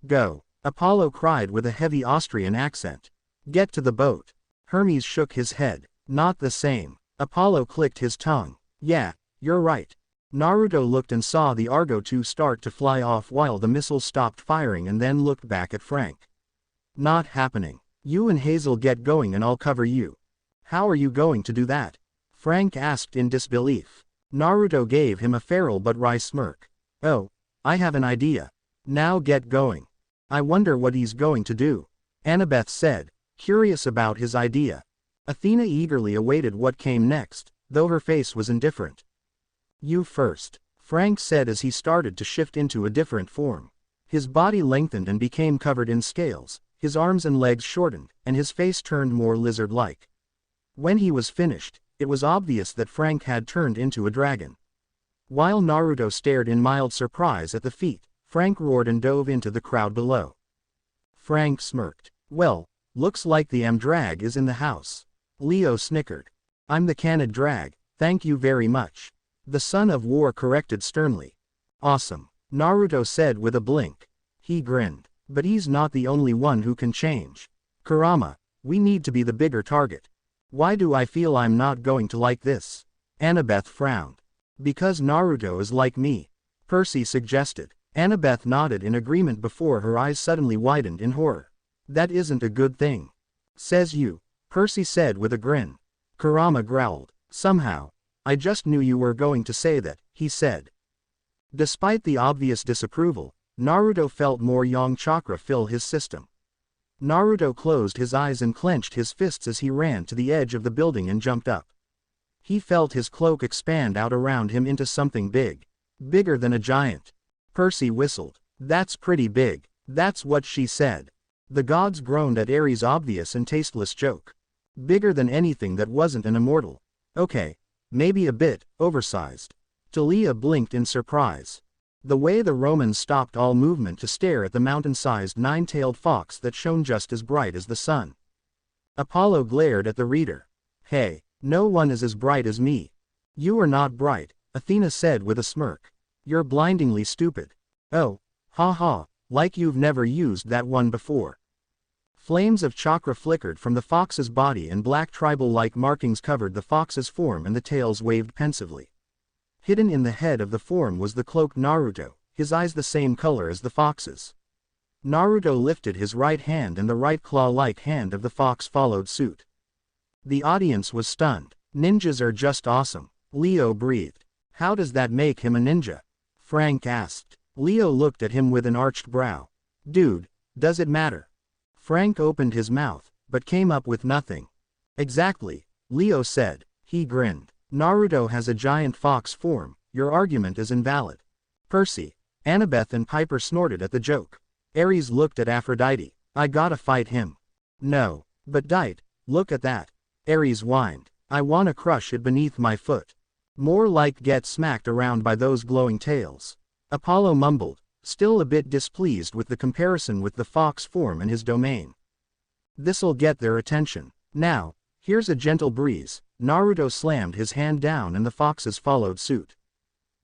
Go, Apollo cried with a heavy Austrian accent. Get to the boat. Hermes shook his head. Not the same. Apollo clicked his tongue. Yeah, you're right. Naruto looked and saw the Argo II start to fly off while the missile stopped firing and then looked back at Frank. Not happening. You and Hazel get going and I'll cover you. How are you going to do that? Frank asked in disbelief. Naruto gave him a feral but wry smirk. Oh, I have an idea. Now get going. I wonder what he's going to do. Annabeth said. curious about his idea. Athena eagerly awaited what came next, though her face was indifferent. "You first," Frank said as he started to shift into a different form. His body lengthened and became covered in scales, his arms and legs shortened, and his face turned more lizard-like. When he was finished, it was obvious that Frank had turned into a dragon. While Naruto stared in mild surprise at the feat, Frank roared and dove into the crowd below. Frank smirked. "Well, looks like the drag is in the house." Leo snickered. "I'm the Canid drag, thank you very much," the son of war corrected sternly. "Awesome," Naruto said with a blink. He grinned. "But he's not the only one who can change. Kurama, we need to be the bigger target." "Why do I feel I'm not going to like this?" Annabeth frowned. "Because Naruto is like me," Percy suggested. Annabeth nodded in agreement before her eyes suddenly widened in horror. "That isn't a good thing." "Says you," Percy said with a grin. Kurama growled. "Somehow, I just knew you were going to say that," he said. Despite the obvious disapproval, Naruto felt more yang chakra fill his system. Naruto closed his eyes and clenched his fists as he ran to the edge of the building and jumped up. He felt his cloak expand out around him into something big. Bigger than a giant. Percy whistled. "That's pretty big." "That's what she said." The gods groaned at Ares' obvious and tasteless joke. "Bigger than anything that wasn't an immortal." "Okay, maybe a bit oversized." Talia blinked in surprise. The way the Romans stopped all movement to stare at the mountain-sized nine-tailed fox that shone just as bright as the sun. Apollo glared at the reader. "Hey, no one is as bright as me." "You are not bright," Athena said with a smirk. "You're blindingly stupid." "Oh, ha ha, like you've never used that one before." Flames of chakra flickered from the fox's body and black tribal-like markings covered the fox's form and the tails waved pensively. Hidden in the head of the form was the cloaked Naruto, his eyes the same color as the fox's. Naruto lifted his right hand and the right claw-like hand of the fox followed suit. The audience was stunned. "Ninjas are just awesome," Leo breathed. "How does that make him a ninja?" Frank asked. Leo looked at him with an arched brow. "Dude, does it matter?" Frank opened his mouth, but came up with nothing. "Exactly," Leo said. He grinned. "Naruto has a giant fox form, your argument is invalid." Percy, Annabeth and Piper snorted at the joke. Ares looked at Aphrodite. "I gotta fight him." "No. But Dite, look at that." Ares whined. "I wanna crush it beneath my foot." "More like get smacked around by those glowing tails." Apollo mumbled, still a bit displeased with the comparison with the fox form and his domain. "This'll get their attention. Now, here's a gentle breeze." Naruto slammed his hand down and the foxes followed suit.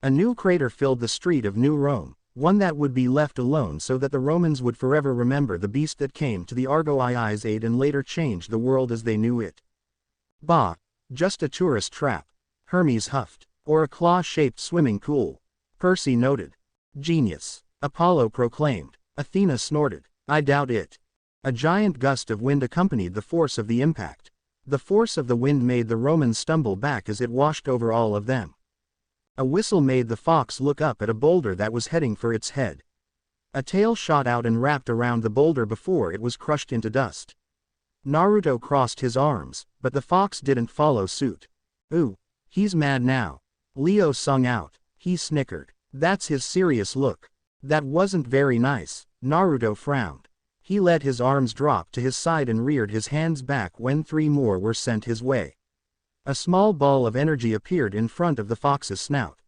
A new crater filled the street of New Rome, one that would be left alone so that the Romans would forever remember the beast that came to the Argoi's aid and later changed the world as they knew it. "Bah, just a tourist trap," Hermes huffed. "Or a claw-shaped swimming pool," Percy noted. "Genius," Apollo proclaimed. Athena snorted. "I doubt it." A giant gust of wind accompanied the force of the impact. The force of the wind made the Romans stumble back as it washed over all of them. A whistle made the fox look up at a boulder that was heading for its head. A tail shot out and wrapped around the boulder before it was crushed into dust. Naruto crossed his arms, but the fox didn't follow suit. "Ooh, he's mad now," Leo sung out. He snickered. "That's his serious look." "That wasn't very nice," Naruto frowned. He let his arms drop to his side and reared his hands back when 3 more were sent his way. A small ball of energy appeared in front of the fox's snout.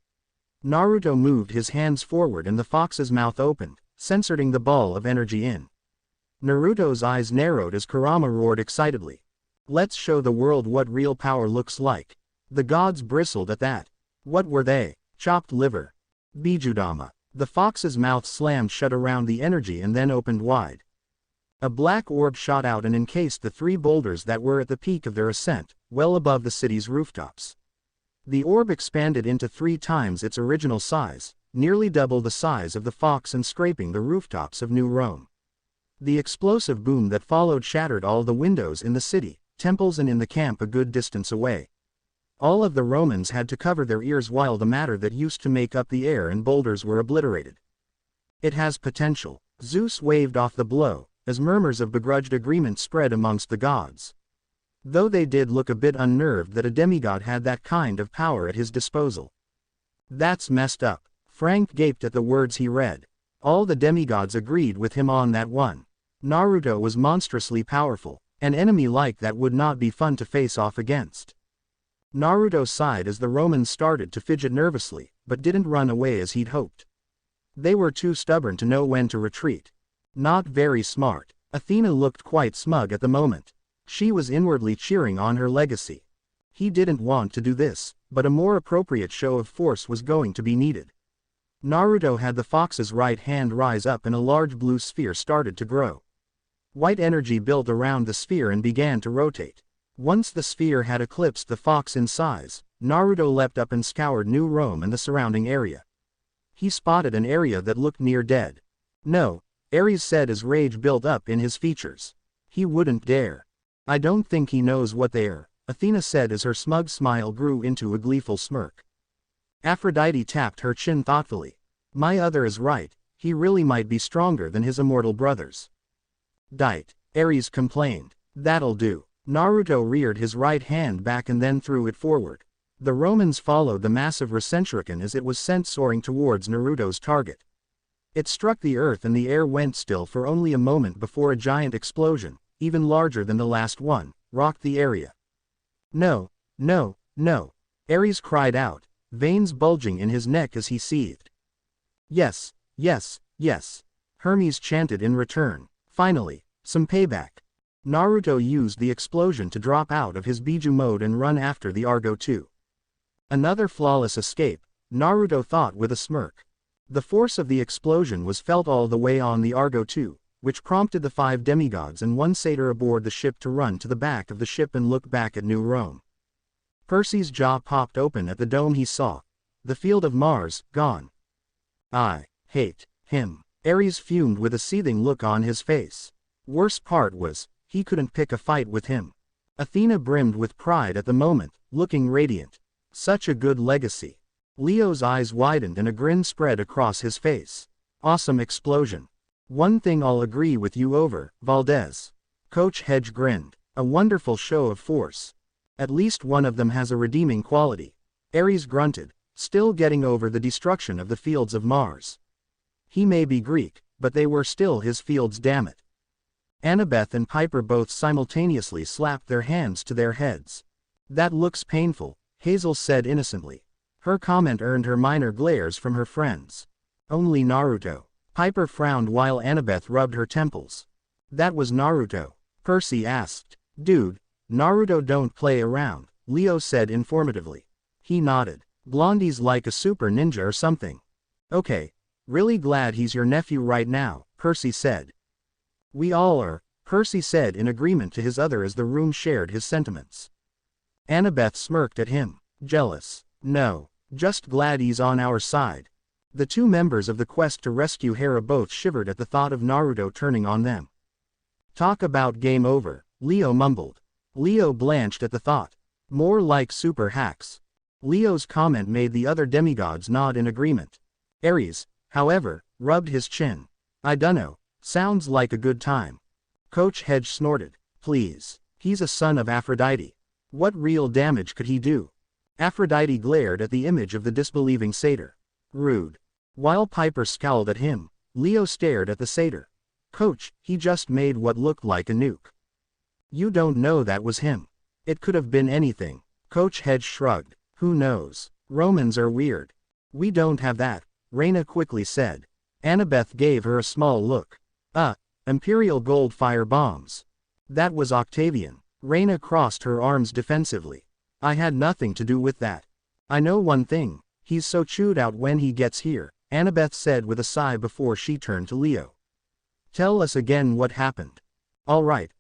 Naruto moved his hands forward and the fox's mouth opened, censoring the ball of energy in. Naruto's eyes narrowed as Kurama roared excitedly. "Let's show the world what real power looks like." The gods bristled at that. What were they? Chopped liver. Bijudama. The fox's mouth slammed shut around the energy and then opened wide. A black orb shot out and encased the 3 boulders that were at the peak of their ascent, well above the city's rooftops. The orb expanded into 3 times its original size, nearly double the size of the fox and scraping the rooftops of New Rome. The explosive boom that followed shattered all the windows in the city, temples and in the camp a good distance away. All of the Romans had to cover their ears while the matter that used to make up the air and boulders were obliterated. "It has potential." Zeus waved off the blow, as murmurs of begrudged agreement spread amongst the gods. Though they did look a bit unnerved that a demigod had that kind of power at his disposal. That's messed up. Frank gaped at the words he read. All the demigods agreed with him on that one. Naruto was monstrously powerful. An enemy like that would not be fun to face off against. Naruto sighed as the Romans started to fidget nervously, but didn't run away as he'd hoped. They were too stubborn to know when to retreat. Not very smart. Athena looked quite smug at the moment. She was inwardly cheering on her legacy. He didn't want to do this, but a more appropriate show of force was going to be needed. Naruto had the fox's right hand rise up and a large blue sphere started to grow. White energy built around the sphere and began to rotate. Once the sphere had eclipsed the fox in size, Naruto leapt up and scoured New Rome and the surrounding area. He spotted an area that looked near dead. No, Ares said as rage built up in his features. He wouldn't dare. I don't think he knows what they are, Athena said as her smug smile grew into a gleeful smirk. Aphrodite tapped her chin thoughtfully. My other is right, he really might be stronger than his immortal brothers. Dite, Ares complained. That'll do. Naruto reared his right hand back and then threw it forward. The Romans followed the massive Rasenshuriken as it was sent soaring towards Naruto's target. It struck the earth and the air went still for only a moment before a giant explosion, even larger than the last one, rocked the area. No, no, no. Ares cried out, veins bulging in his neck as he seethed. Yes, yes, yes. Hermes chanted in return. Finally, some payback. Naruto used the explosion to drop out of his Biju mode and run after the Argo 2. Another flawless escape, Naruto thought with a smirk. The force of the explosion was felt all the way on the Argo 2, which prompted the 5 demigods and 1 satyr aboard the ship to run to the back of the ship and look back at New Rome. Percy's jaw popped open at the dome he saw. The field of Mars, gone. I hate him. Ares fumed with a seething look on his face. Worst part was, he couldn't pick a fight with him. Athena brimmed with pride at the moment, looking radiant. Such a good legacy. Leo's eyes widened and a grin spread across his face. Awesome explosion. One thing I'll agree with you over, Valdez. Coach Hedge grinned. A wonderful show of force. At least one of them has a redeeming quality. Ares grunted, still getting over the destruction of the fields of Mars. He may be Greek, but they were still his fields, damn it. Annabeth and Piper both simultaneously slapped their hands to their heads. That looks painful, Hazel said innocently. Her comment earned her minor glares from her friends. Only Naruto. Piper frowned while Annabeth rubbed her temples. That was Naruto. Percy asked. Dude, Naruto don't play around, Leo said informatively. He nodded. Blondie's like a super ninja or something. Okay. Really glad he's your nephew right now, Percy said. We all are, Percy said in agreement to his other as the room shared his sentiments. Annabeth smirked at him. Jealous. No, just glad he's on our side. The 2 members of the quest to rescue Hera both shivered at the thought of Naruto turning on them. Talk about game over, Leo mumbled. Leo blanched at the thought. More like super hacks. Leo's comment made the other demigods nod in agreement. Ares, however, rubbed his chin. I dunno, sounds like a good time. Coach Hedge snorted. Please, he's a son of Aphrodite. What real damage could he do? Aphrodite glared at the image of the disbelieving satyr. Rude. While Piper scowled at him, Leo stared at the satyr. Coach, he just made what looked like a nuke. You don't know that was him. It could have been anything. Coach Hedge shrugged. Who knows? Romans are weird. We don't have that, Reyna quickly said. Annabeth gave her a small look. Imperial gold fire bombs. That was Octavian. Reyna crossed her arms defensively. I had nothing to do with that. I know one thing, he's so chewed out when he gets here, Annabeth said with a sigh before she turned to Leo. Tell us again what happened. All right,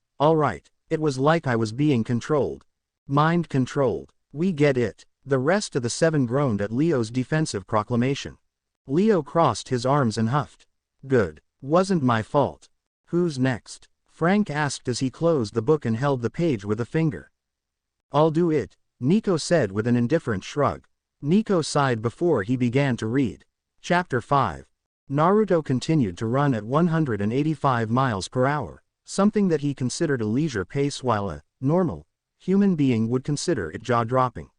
it was like I was being controlled. Mind controlled. We get it. The rest of the 7 groaned at Leo's defensive proclamation. Leo crossed his arms and huffed. Good. Wasn't my fault. Who's next? Frank asked as he closed the book and held the page with a finger. I'll do it, Nico said with an indifferent shrug. Nico sighed before he began to read. Chapter 5. Naruto continued to run at 185 miles per hour, something that he considered a leisure pace while a normal human being would consider it jaw-dropping.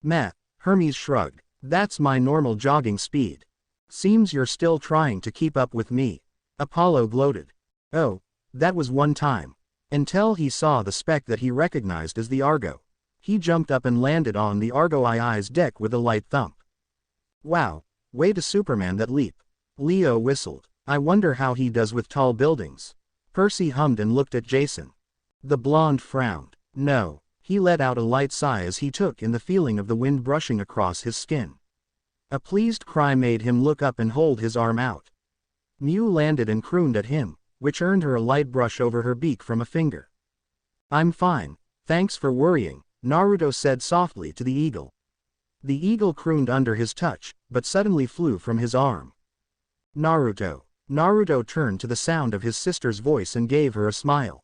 Meh, Hermes shrugged. That's my normal jogging speed. Seems you're still trying to keep up with me. Apollo gloated. Oh, that was one time. Until he saw the speck that he recognized as the Argo. He jumped up and landed on the Argo II's deck with a light thump. Wow, way to Superman that leap. Leo whistled. I wonder how he does with tall buildings. Percy hummed and looked at Jason. The blonde frowned. No. He let out a light sigh as he took in the feeling of the wind brushing across his skin. A pleased cry made him look up and hold his arm out. Mew landed and crooned at him, which earned her a light brush over her beak from a finger. I'm fine, thanks for worrying, Naruto said softly to the eagle. The eagle crooned under his touch, but suddenly flew from his arm. Naruto. Naruto turned to the sound of his sister's voice and gave her a smile.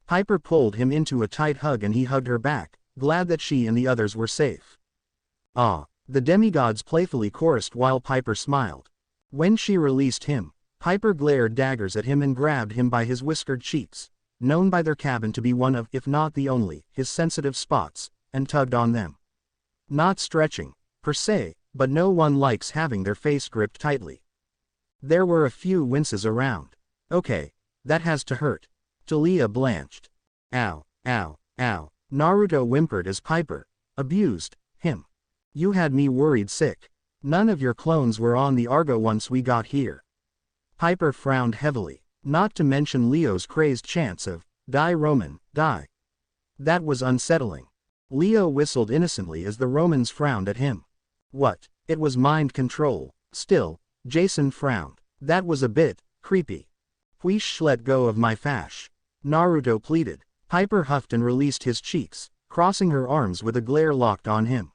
Piper pulled him into a tight hug and he hugged her back, glad that she and the others were safe. Ah, the demigods playfully chorused while Piper smiled. When she released him, Piper glared daggers at him and grabbed him by his whiskered cheeks, known by their cabin to be one of, if not the only, his sensitive spots, and tugged on them. Not stretching, per se, but no one likes having their face gripped tightly. There were a few winces around. Okay, that has to hurt. Talia blanched. Ow, ow, ow. Naruto whimpered as Piper abused him. You had me worried sick. None of your clones were on the Argo once we got here. Piper frowned heavily, not to mention Leo's crazed chants of, die Roman, die. That was unsettling. Leo whistled innocently as the Romans frowned at him. What? It was mind control. Still, Jason frowned. That was a bit creepy. Wheesh, let go of my fash. Naruto pleaded. Piper huffed and released his cheeks, crossing her arms with a glare locked on him.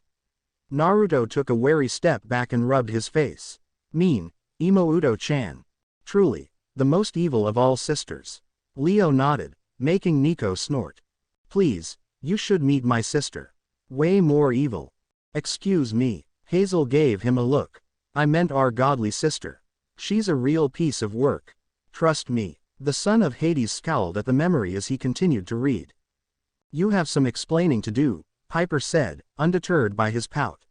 Naruto took a wary step back and rubbed his face. Mean, Imo-Udo-chan. Truly, the most evil of all sisters. Leo nodded, making Nico snort. Please, you should meet my sister. Way more evil. Excuse me. Hazel gave him a look. I meant our godly sister. She's a real piece of work. Trust me. The son of Hades scowled at the memory as he continued to read. You have some explaining to do, Piper said, undeterred by his pout.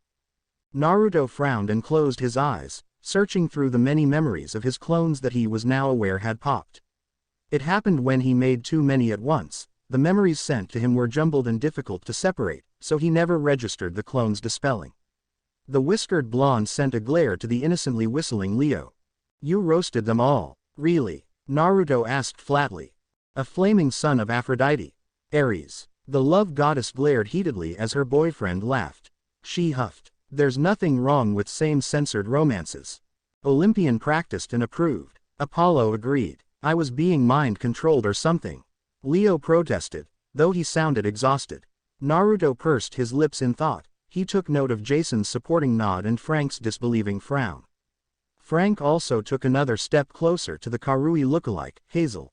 Naruto frowned and closed his eyes, searching through the many memories of his clones that he was now aware had popped. It happened when he made too many at once. The memories sent to him were jumbled and difficult to separate, so he never registered the clones' dispelling. The whiskered blonde sent a glare to the innocently whistling Leo. You roasted them all, really? Naruto asked flatly. A flaming son of Aphrodite. Ares. The love goddess glared heatedly as her boyfriend laughed. She huffed. There's nothing wrong with same-censored romances. Olympian practiced and approved. Apollo agreed. I was being mind-controlled or something. Leo protested, though he sounded exhausted. Naruto pursed his lips in thought. He took note of Jason's supporting nod and Frank's disbelieving frown. Frank also took another step closer to the Karui lookalike, Hazel.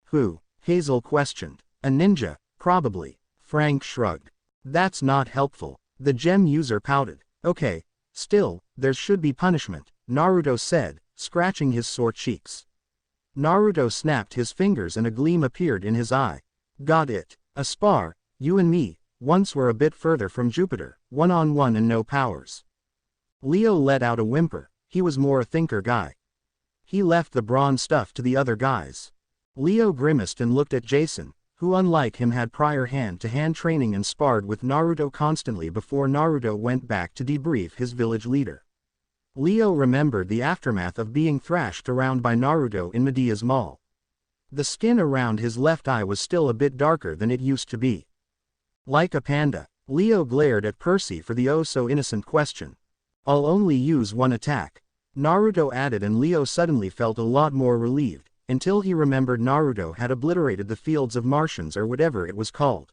Who? Hazel questioned. A ninja, probably. Frank shrugged. That's not helpful. The gem user pouted. Okay, still, there should be punishment, Naruto said, scratching his sore cheeks. Naruto snapped his fingers and a gleam appeared in his eye. Got it. A spar, you and me, once were a bit further from Jupiter, one-on-one and no powers. Leo let out a whimper. He was more a thinker guy. He left the bronze stuff to the other guys. Leo grimaced and looked at Jason, who unlike him had prior hand-to-hand training and sparred with Naruto constantly before Naruto went back to debrief his village leader. Leo remembered the aftermath of being thrashed around by Naruto in Medea's mall. The skin around his left eye was still a bit darker than it used to be. Like a panda, Leo glared at Percy for the oh-so-innocent question. I'll only use one attack, Naruto added, and Leo suddenly felt a lot more relieved, until he remembered Naruto had obliterated the fields of Martians or whatever it was called.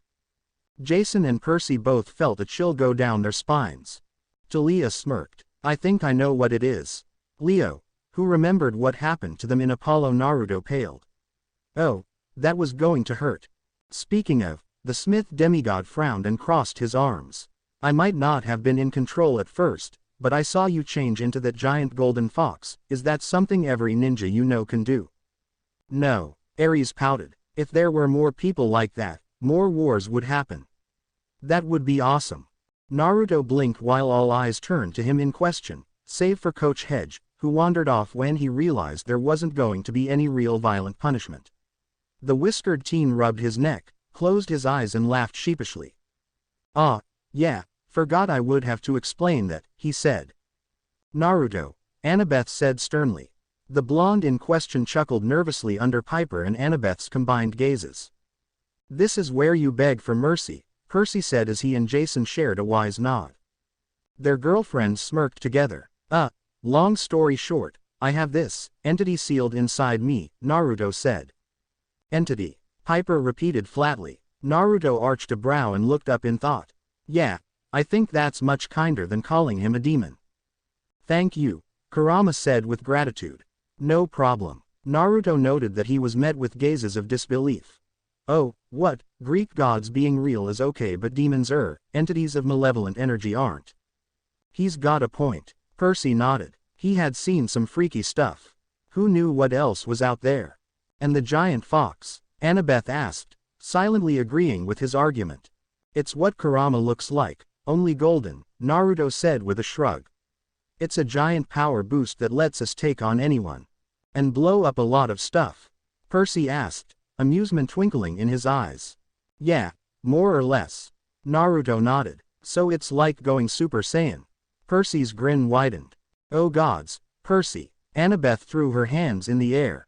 Jason and Percy both felt a chill go down their spines. Talia smirked. I think I know what it is. Leo, who remembered what happened to them in Apollo, Naruto paled. Oh, that was going to hurt. Speaking of, the Smith demigod frowned and crossed his arms. I might not have been in control at first, but I saw you change into that giant golden fox. Is that something every ninja you know can do? No, Ares pouted. If there were more people like that, more wars would happen. That would be awesome. Naruto blinked while all eyes turned to him in question, save for Coach Hedge, who wandered off when he realized there wasn't going to be any real violent punishment. The whiskered teen rubbed his neck, closed his eyes and laughed sheepishly. Ah, yeah, forgot I would have to explain that, he said. Naruto, Annabeth said sternly. The blonde in question chuckled nervously under Piper and Annabeth's combined gazes. This is where you beg for mercy, Percy said as he and Jason shared a wise nod. Their girlfriends smirked together. Long story short, I have this entity sealed inside me, Naruto said. Entity, Piper repeated flatly. Naruto arched a brow and looked up in thought. Yeah, I think that's much kinder than calling him a demon. Thank you, Kurama said with gratitude. No problem. Naruto noted that he was met with gazes of disbelief. Oh, what, Greek gods being real is okay but demons entities of malevolent energy aren't. He's got a point. Percy nodded. He had seen some freaky stuff. Who knew what else was out there? And the giant fox? Annabeth asked, silently agreeing with his argument. It's what Kurama looks like, only golden, Naruto said with a shrug. It's a giant power boost that lets us take on anyone. And blow up a lot of stuff? Percy asked, amusement twinkling in his eyes. Yeah, more or less. Naruto nodded. So it's like going Super Saiyan. Percy's grin widened. Oh gods, Percy. Annabeth threw her hands in the air.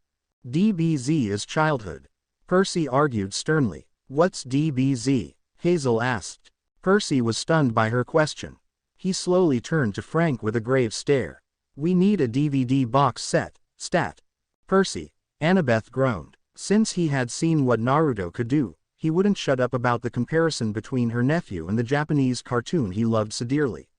DBZ is childhood. Percy argued sternly. What's DBZ? Hazel asked. Percy was stunned by her question. He slowly turned to Frank with a grave stare. We need a DVD box set, stat. Percy. Annabeth groaned. Since he had seen what Naruto could do, he wouldn't shut up about the comparison between her nephew and the Japanese cartoon he loved so dearly.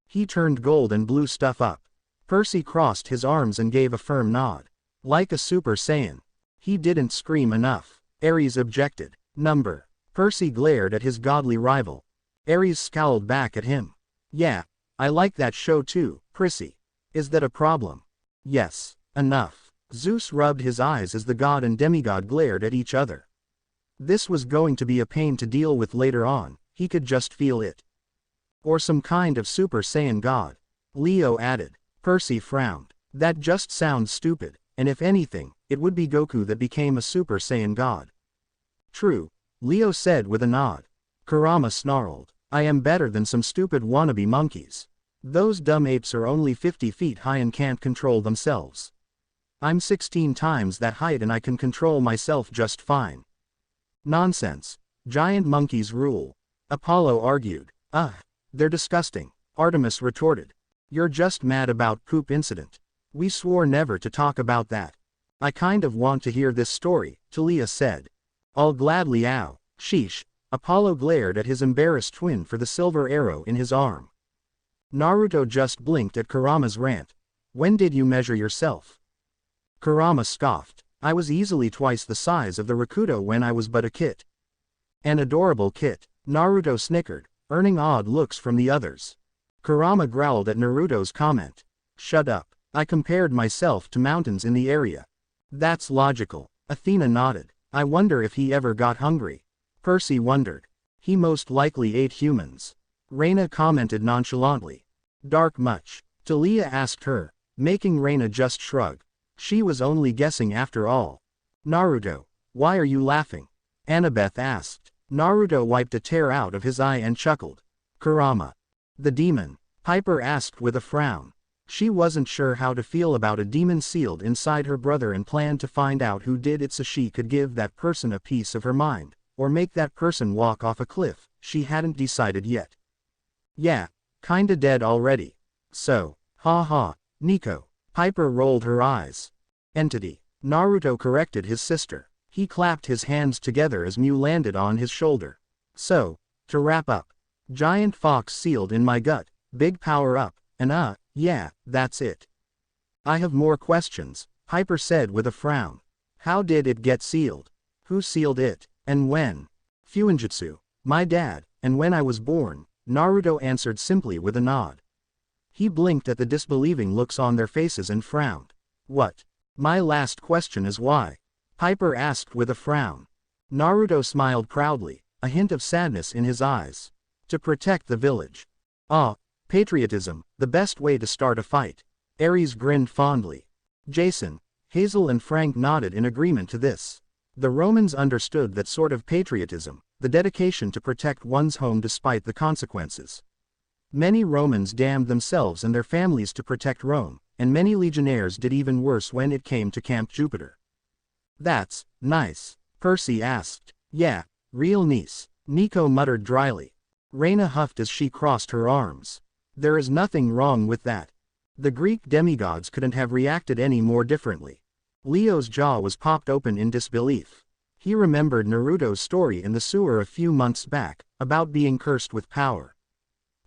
He turned gold and blew stuff up. Percy crossed his arms and gave a firm nod. Like a Super Saiyan. He didn't scream enough. Ares objected. Number. Percy glared at his godly rival. Ares scowled back at him. Yeah, I like that show too, Percy. Is that a problem? Yes, enough. Zeus rubbed his eyes as the god and demigod glared at each other. This was going to be a pain to deal with later on, he could just feel it. Or some kind of Super Saiyan god. Leo added. Percy frowned. That just sounds stupid, and if anything, it would be Goku that became a Super Saiyan god. True, Leo said with a nod. Kurama snarled. I am better than some stupid wannabe monkeys. Those dumb apes are only 50 feet high and can't control themselves. I'm 16 times that height and I can control myself just fine. Nonsense. Giant monkeys rule. Apollo argued. They're disgusting. Artemis retorted. You're just mad about poop incident. We swore never to talk about that. I kind of want to hear this story, Talia said. I'll gladly ow. Sheesh. Apollo glared at his embarrassed twin for the silver arrow in his arm. Naruto just blinked at Kurama's rant. When did you measure yourself? Kurama scoffed. I was easily twice the size of the Rakuto when I was but a kit. An adorable kit. Naruto snickered, earning odd looks from the others. Kurama growled at Naruto's comment. Shut up. I compared myself to mountains in the area. That's logical. Athena nodded. I wonder if he ever got hungry. Percy wondered. He most likely ate humans. Reina commented nonchalantly. Dark much? Talia asked her, making Reina just shrug. She was only guessing after all. Naruto, why are you laughing? Annabeth asked. Naruto wiped a tear out of his eye and chuckled. Kurama. The demon? Piper asked with a frown. She wasn't sure how to feel about a demon sealed inside her brother and planned to find out who did it so she could give that person a piece of her mind, or make that person walk off a cliff. She hadn't decided yet. Yeah, kinda dead already. So, ha, Nico. Piper rolled her eyes. Entity. Naruto corrected his sister. He clapped his hands together as Mew landed on his shoulder. So, to wrap up. Giant fox sealed in my gut, big power up, and yeah, that's it. I have more questions, Piper said with a frown. How did it get sealed? Who sealed it, and when? Fuinjutsu, my dad, and when I was born, Naruto answered simply with a nod. He blinked at the disbelieving looks on their faces and frowned. What? My last question is why? Piper asked with a frown. Naruto smiled proudly, a hint of sadness in his eyes. To protect the village. Ah, patriotism, the best way to start a fight. Ares grinned fondly. Jason, Hazel and Frank nodded in agreement to this. The Romans understood that sort of patriotism, the dedication to protect one's home despite the consequences. Many Romans damned themselves and their families to protect Rome, and many legionnaires did even worse when it came to Camp Jupiter. That's nice, Percy asked. Yeah, real nice, Nico muttered dryly. Reyna huffed as she crossed her arms. There is nothing wrong with that. The Greek demigods couldn't have reacted any more differently. Leo's jaw was popped open in disbelief. He remembered Naruto's story in the sewer a few months back, about being cursed with power.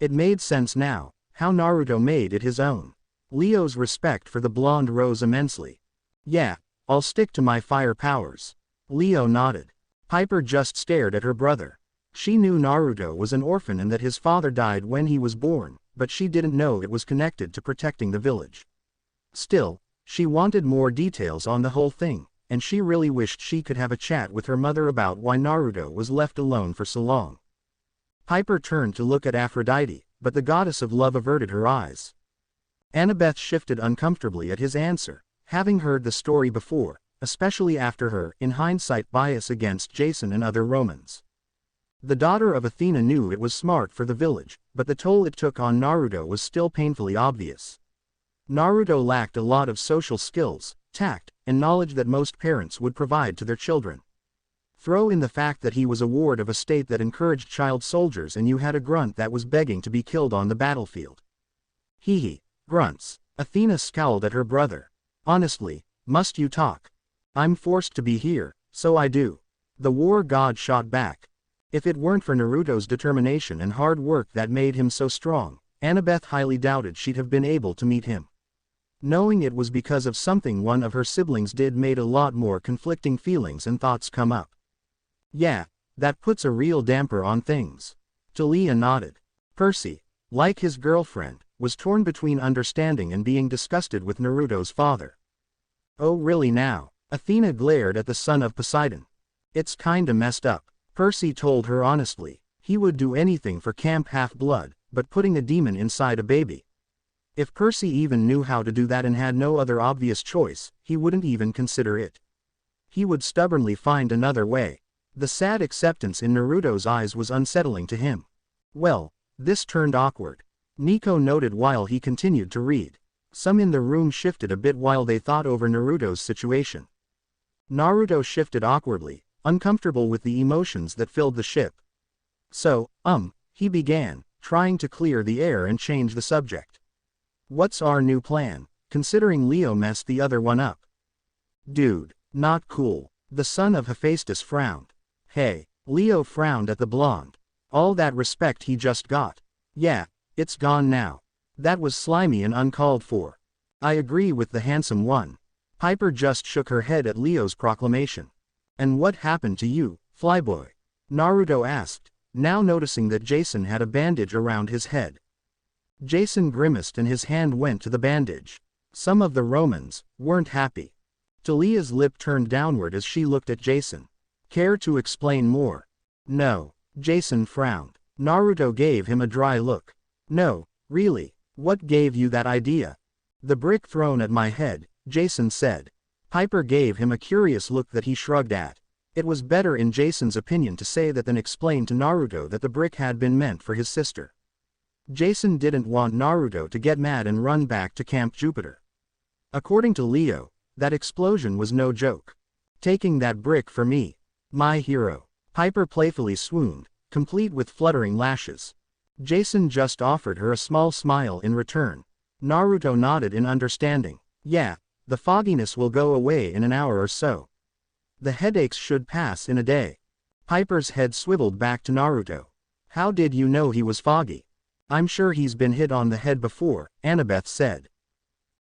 It made sense now, how Naruto made it his own. Leo's respect for the blonde rose immensely. Yeah, I'll stick to my fire powers. Leo nodded. Piper just stared at her brother. She knew Naruto was an orphan and that his father died when he was born, but she didn't know it was connected to protecting the village. Still, she wanted more details on the whole thing, and she really wished she could have a chat with her mother about why Naruto was left alone for so long. Piper turned to look at Aphrodite, but the goddess of love averted her eyes. Annabeth shifted uncomfortably at his answer, having heard the story before, especially after her, in hindsight, bias against Jason and other Romans. The daughter of Athena knew it was smart for the village, but the toll it took on Naruto was still painfully obvious. Naruto lacked a lot of social skills, tact, and knowledge that most parents would provide to their children. Throw in the fact that he was a ward of a state that encouraged child soldiers and you had a grunt that was begging to be killed on the battlefield. Hee, grunts. Athena scowled at her brother. Honestly, must you talk? I'm forced to be here, so I do. The war god shot back. If it weren't for Naruto's determination and hard work that made him so strong, Annabeth highly doubted she'd have been able to meet him. Knowing it was because of something one of her siblings did made a lot more conflicting feelings and thoughts come up. Yeah, that puts a real damper on things. Talia nodded. Percy, like his girlfriend, was torn between understanding and being disgusted with Naruto's father. Oh really now? Athena glared at the son of Poseidon. It's kinda messed up. Percy told her honestly. He would do anything for Camp Half-Blood, but putting a demon inside a baby. If Percy even knew how to do that and had no other obvious choice, he wouldn't even consider it. He would stubbornly find another way. The sad acceptance in Naruto's eyes was unsettling to him. Well, this turned awkward. Nico noted while he continued to read. Some in the room shifted a bit while they thought over Naruto's situation. Naruto shifted awkwardly, uncomfortable with the emotions that filled the ship. So, he began, trying to clear the air and change the subject. What's our new plan, considering Leo messed the other one up? Dude, not cool. The son of Hephaestus frowned. Hey, Leo frowned at the blonde. All that respect he just got. Yeah, it's gone now. That was slimy and uncalled for. I agree with the handsome one. Piper just shook her head at Leo's proclamation. And what happened to you, Flyboy? Naruto asked, now noticing that Jason had a bandage around his head. Jason grimaced and his hand went to the bandage. Some of the Romans weren't happy. Talia's lip turned downward as she looked at Jason. Care to explain more? No. Jason frowned. Naruto gave him a dry look. No, really, what gave you that idea? The brick thrown at my head, Jason said. Piper gave him a curious look that he shrugged at. It was better in Jason's opinion to say that than explain to Naruto that the brick had been meant for his sister. Jason didn't want Naruto to get mad and run back to Camp Jupiter. According to Leo, that explosion was no joke. Taking that brick for me. My hero. Piper playfully swooned, complete with fluttering lashes. Jason just offered her a small smile in return. Naruto nodded in understanding. Yeah, the fogginess will go away in an hour or so. The headaches should pass in a day. Piper's head swiveled back to Naruto. How did you know he was foggy? I'm sure he's been hit on the head before, Annabeth said.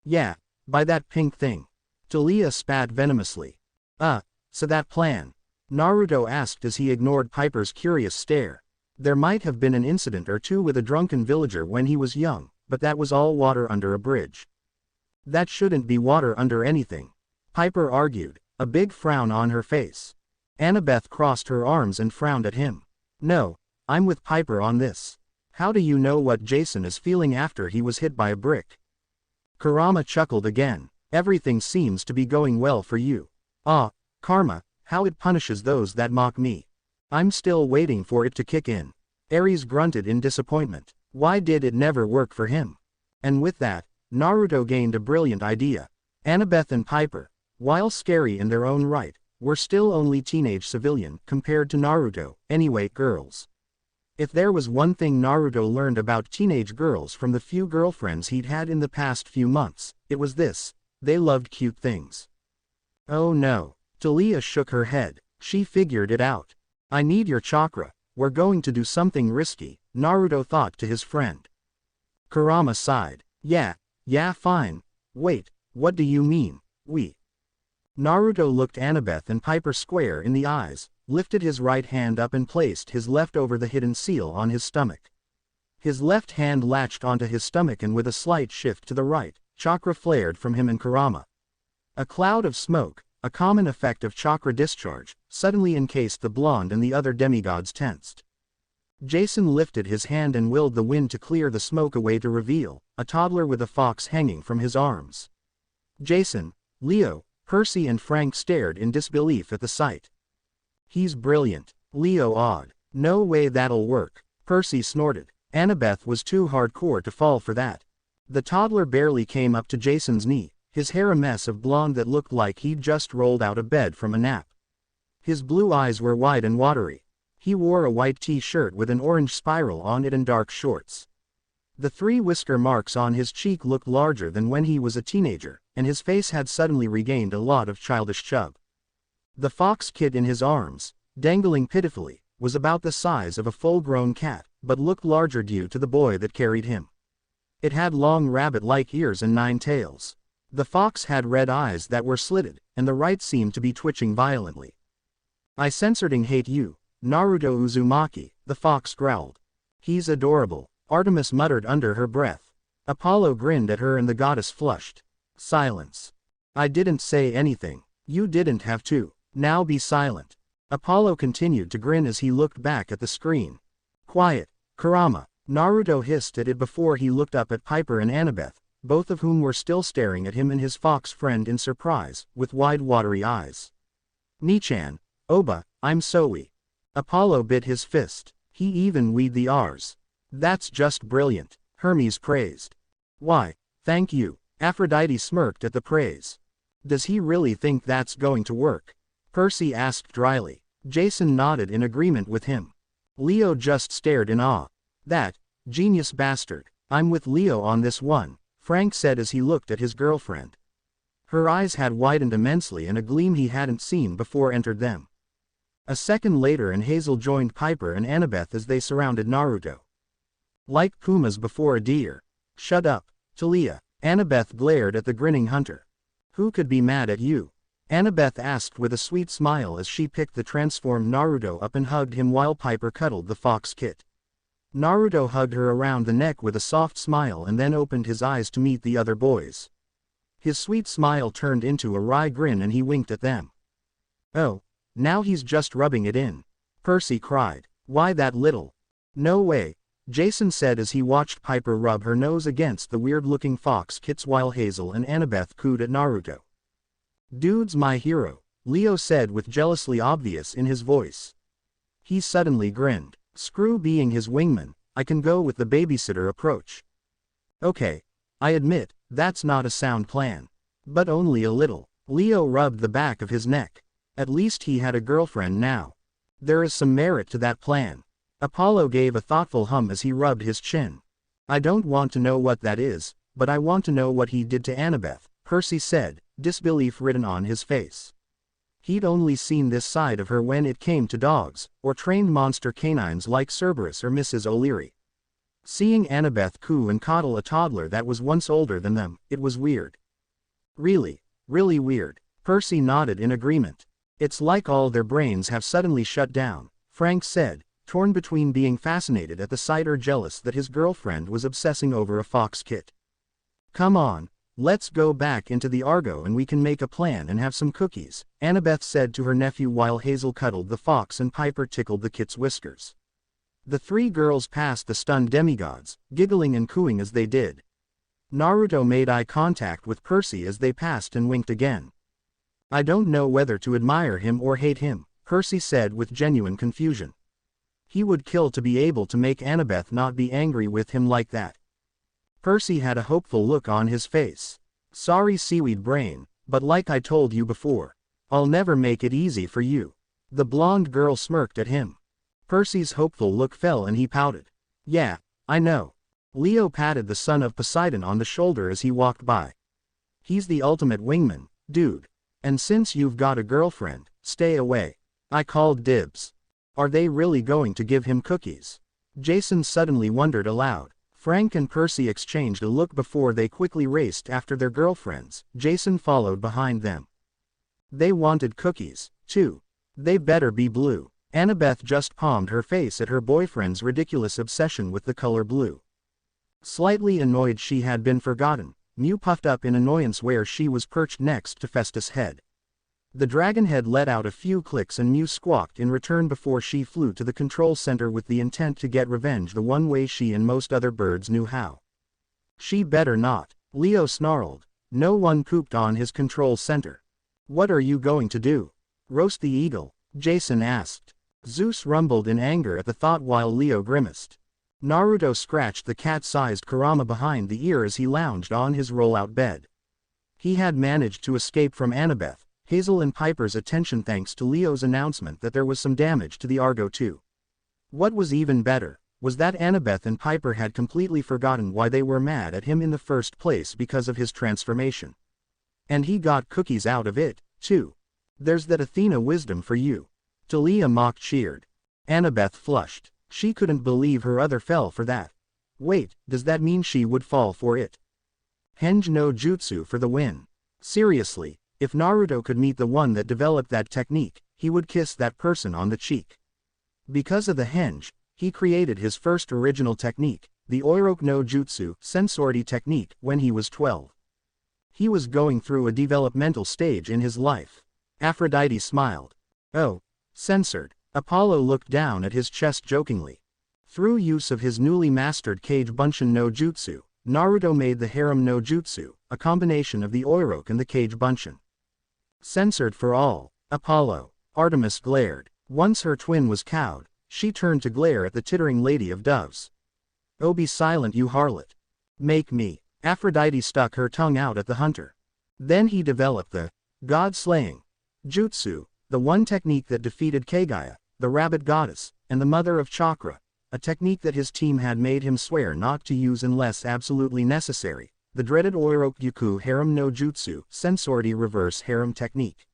Yeah, by that pink thing. Talia spat venomously. So that plan? Naruto asked as he ignored Piper's curious stare. There might have been an incident or two with a drunken villager when he was young, but that was all water under a bridge. That shouldn't be water under anything, Piper argued, a big frown on her face. Annabeth crossed her arms and frowned at him. No, I'm with Piper on this. How do you know what Jason is feeling after he was hit by a brick? Kurama chuckled again. Everything seems to be going well for you. Ah, karma, how it punishes those that mock me. I'm still waiting for it to kick in. Ares grunted in disappointment. Why did it never work for him? And with that, Naruto gained a brilliant idea. Annabeth and Piper, while scary in their own right, were still only teenage civilian compared to Naruto, anyway girls. If there was one thing Naruto learned about teenage girls from the few girlfriends he'd had in the past few months, it was this: they loved cute things. Oh no. Talia shook her head. She figured it out. I need your chakra, we're going to do something risky, Naruto thought to his friend. Kurama sighed. Yeah, fine. Wait, what do you mean, we? Naruto looked Annabeth and Piper square in the eyes, lifted his right hand up and placed his left over the hidden seal on his stomach. His left hand latched onto his stomach and with a slight shift to the right, chakra flared from him and Kurama. A cloud of smoke, a common effect of chakra discharge, suddenly encased the blonde and the other demigods tensed. Jason lifted his hand and willed the wind to clear the smoke away to reveal a toddler with a fox hanging from his arms. Jason, Leo, Percy and Frank stared in disbelief at the sight. He's brilliant, Leo awed. No way that'll work, Percy snorted. Annabeth was too hardcore to fall for that. The toddler barely came up to Jason's knee, his hair a mess of blonde that looked like he'd just rolled out of bed from a nap. His blue eyes were wide and watery. He wore a white t-shirt with an orange spiral on it and dark shorts. The 3 whisker marks on his cheek looked larger than when he was a teenager, and his face had suddenly regained a lot of childish chub. The fox kit in his arms, dangling pitifully, was about the size of a full-grown cat, but looked larger due to the boy that carried him. It had long rabbit-like ears and 9 tails. The fox had red eyes that were slitted, and the right seemed to be twitching violently. I censoring hate you, Naruto Uzumaki, the fox growled. He's adorable, Artemis muttered under her breath. Apollo grinned at her and the goddess flushed. Silence. I didn't say anything. You didn't have to. Now be silent. Apollo continued to grin as he looked back at the screen. Quiet, Kurama, Naruto hissed at it before he looked up at Piper and Annabeth, both of whom were still staring at him and his fox friend in surprise, with wide watery eyes. Nichan, Oba, I'm sorry. Apollo bit his fist. He even weed the R's. That's just brilliant, Hermes praised. Why, thank you, Aphrodite smirked at the praise. Does he really think that's going to work? Percy asked dryly. Jason nodded in agreement with him. Leo just stared in awe. That genius bastard. I'm with Leo on this one, Frank said as he looked at his girlfriend. Her eyes had widened immensely and a gleam he hadn't seen before entered them. A second later and Hazel joined Piper and Annabeth as they surrounded Naruto. Like pumas before a deer. Shut up, Talia. Annabeth glared at the grinning hunter. Who could be mad at you? Annabeth asked with a sweet smile as she picked the transformed Naruto up and hugged him while Piper cuddled the fox kit. Naruto hugged her around the neck with a soft smile and then opened his eyes to meet the other boys. His sweet smile turned into a wry grin and he winked at them. Oh, now he's just rubbing it in. Percy cried. Why that little? No way, Jason said as he watched Piper rub her nose against the weird-looking fox kits while Hazel and Annabeth cooed at Naruto. Dude's my hero, Leo said with jealously obvious in his voice. He suddenly grinned. Screw being his wingman, I can go with the babysitter approach. Okay, I admit, that's not a sound plan. But only a little. Leo rubbed the back of his neck. At least he had a girlfriend now. There is some merit to that plan. Apollo gave a thoughtful hum as he rubbed his chin. I don't want to know what that is, but I want to know what he did to Annabeth, Percy said, disbelief written on his face. He'd only seen this side of her when it came to dogs, or trained monster canines like Cerberus or Mrs. O'Leary. Seeing Annabeth coo and coddle a toddler that was once older than them, it was weird. Really weird, Percy nodded in agreement. It's like all their brains have suddenly shut down, Frank said, torn between being fascinated at the sight or jealous that his girlfriend was obsessing over a fox kit. "Come on, let's go back into the Argo and we can make a plan and have some cookies," Annabeth said to her nephew while Hazel cuddled the fox and Piper tickled the kit's whiskers. The three girls passed the stunned demigods, giggling and cooing as they did. Naruto made eye contact with Percy as they passed and winked again. "I don't know whether to admire him or hate him," Percy said with genuine confusion. He would kill to be able to make Annabeth not be angry with him like that. Percy had a hopeful look on his face. "Sorry seaweed brain, but like I told you before, I'll never make it easy for you." The blonde girl smirked at him. Percy's hopeful look fell and he pouted. "Yeah, I know." Leo patted the son of Poseidon on the shoulder as he walked by. "He's the ultimate wingman, dude. And since you've got a girlfriend, stay away." I called dibs. Are they really going to give him cookies? Jason suddenly wondered aloud. Frank and Percy exchanged a look before they quickly raced after their girlfriends. Jason followed behind them. They wanted cookies, too. They better be blue. Annabeth just palmed her face at her boyfriend's ridiculous obsession with the color blue. Slightly annoyed she had been forgotten, Mew puffed up in annoyance where she was perched next to Festus' head. The dragon head let out a few clicks and Mew squawked in return before she flew to the control center with the intent to get revenge the one way she and most other birds knew how. She better not, Leo snarled. No one pooped on his control center. What are you going to do? Roast the eagle? Jason asked. Zeus rumbled in anger at the thought while Leo grimaced. Naruto scratched the cat-sized Kurama behind the ear as he lounged on his roll-out bed. He had managed to escape from Annabeth, Hazel and Piper's attention thanks to Leo's announcement that there was some damage to the Argo too. What was even better, was that Annabeth and Piper had completely forgotten why they were mad at him in the first place because of his transformation. And he got cookies out of it, too. There's that Athena wisdom for you. Talia mock cheered. Annabeth flushed. She couldn't believe her other fell for that. Wait, does that mean she would fall for it? Henge no Jutsu for the win. Seriously, if Naruto could meet the one that developed that technique, he would kiss that person on the cheek. Because of the Henge, he created his first original technique, the Oiroku no Jutsu Sensority technique, when he was 12. He was going through a developmental stage in his life. Aphrodite smiled. Oh, censored. Apollo looked down at his chest jokingly. Through use of his newly mastered Kage Bunshin no Jutsu, Naruto made the Harem no Jutsu, a combination of the Oiroku and the Kage Bunshin. Censored for all. Apollo. Artemis glared. Once her twin was cowed, she turned to glare at the tittering lady of doves. Oh, be silent, you harlot. Make me. Aphrodite stuck her tongue out at the hunter. Then he developed the God-slaying Jutsu, the one technique that defeated Kagaya, the rabbit goddess, and the mother of chakra, a technique that his team had made him swear not to use unless absolutely necessary, the dreaded Oiroku Harem no Jutsu Sensority reverse harem technique.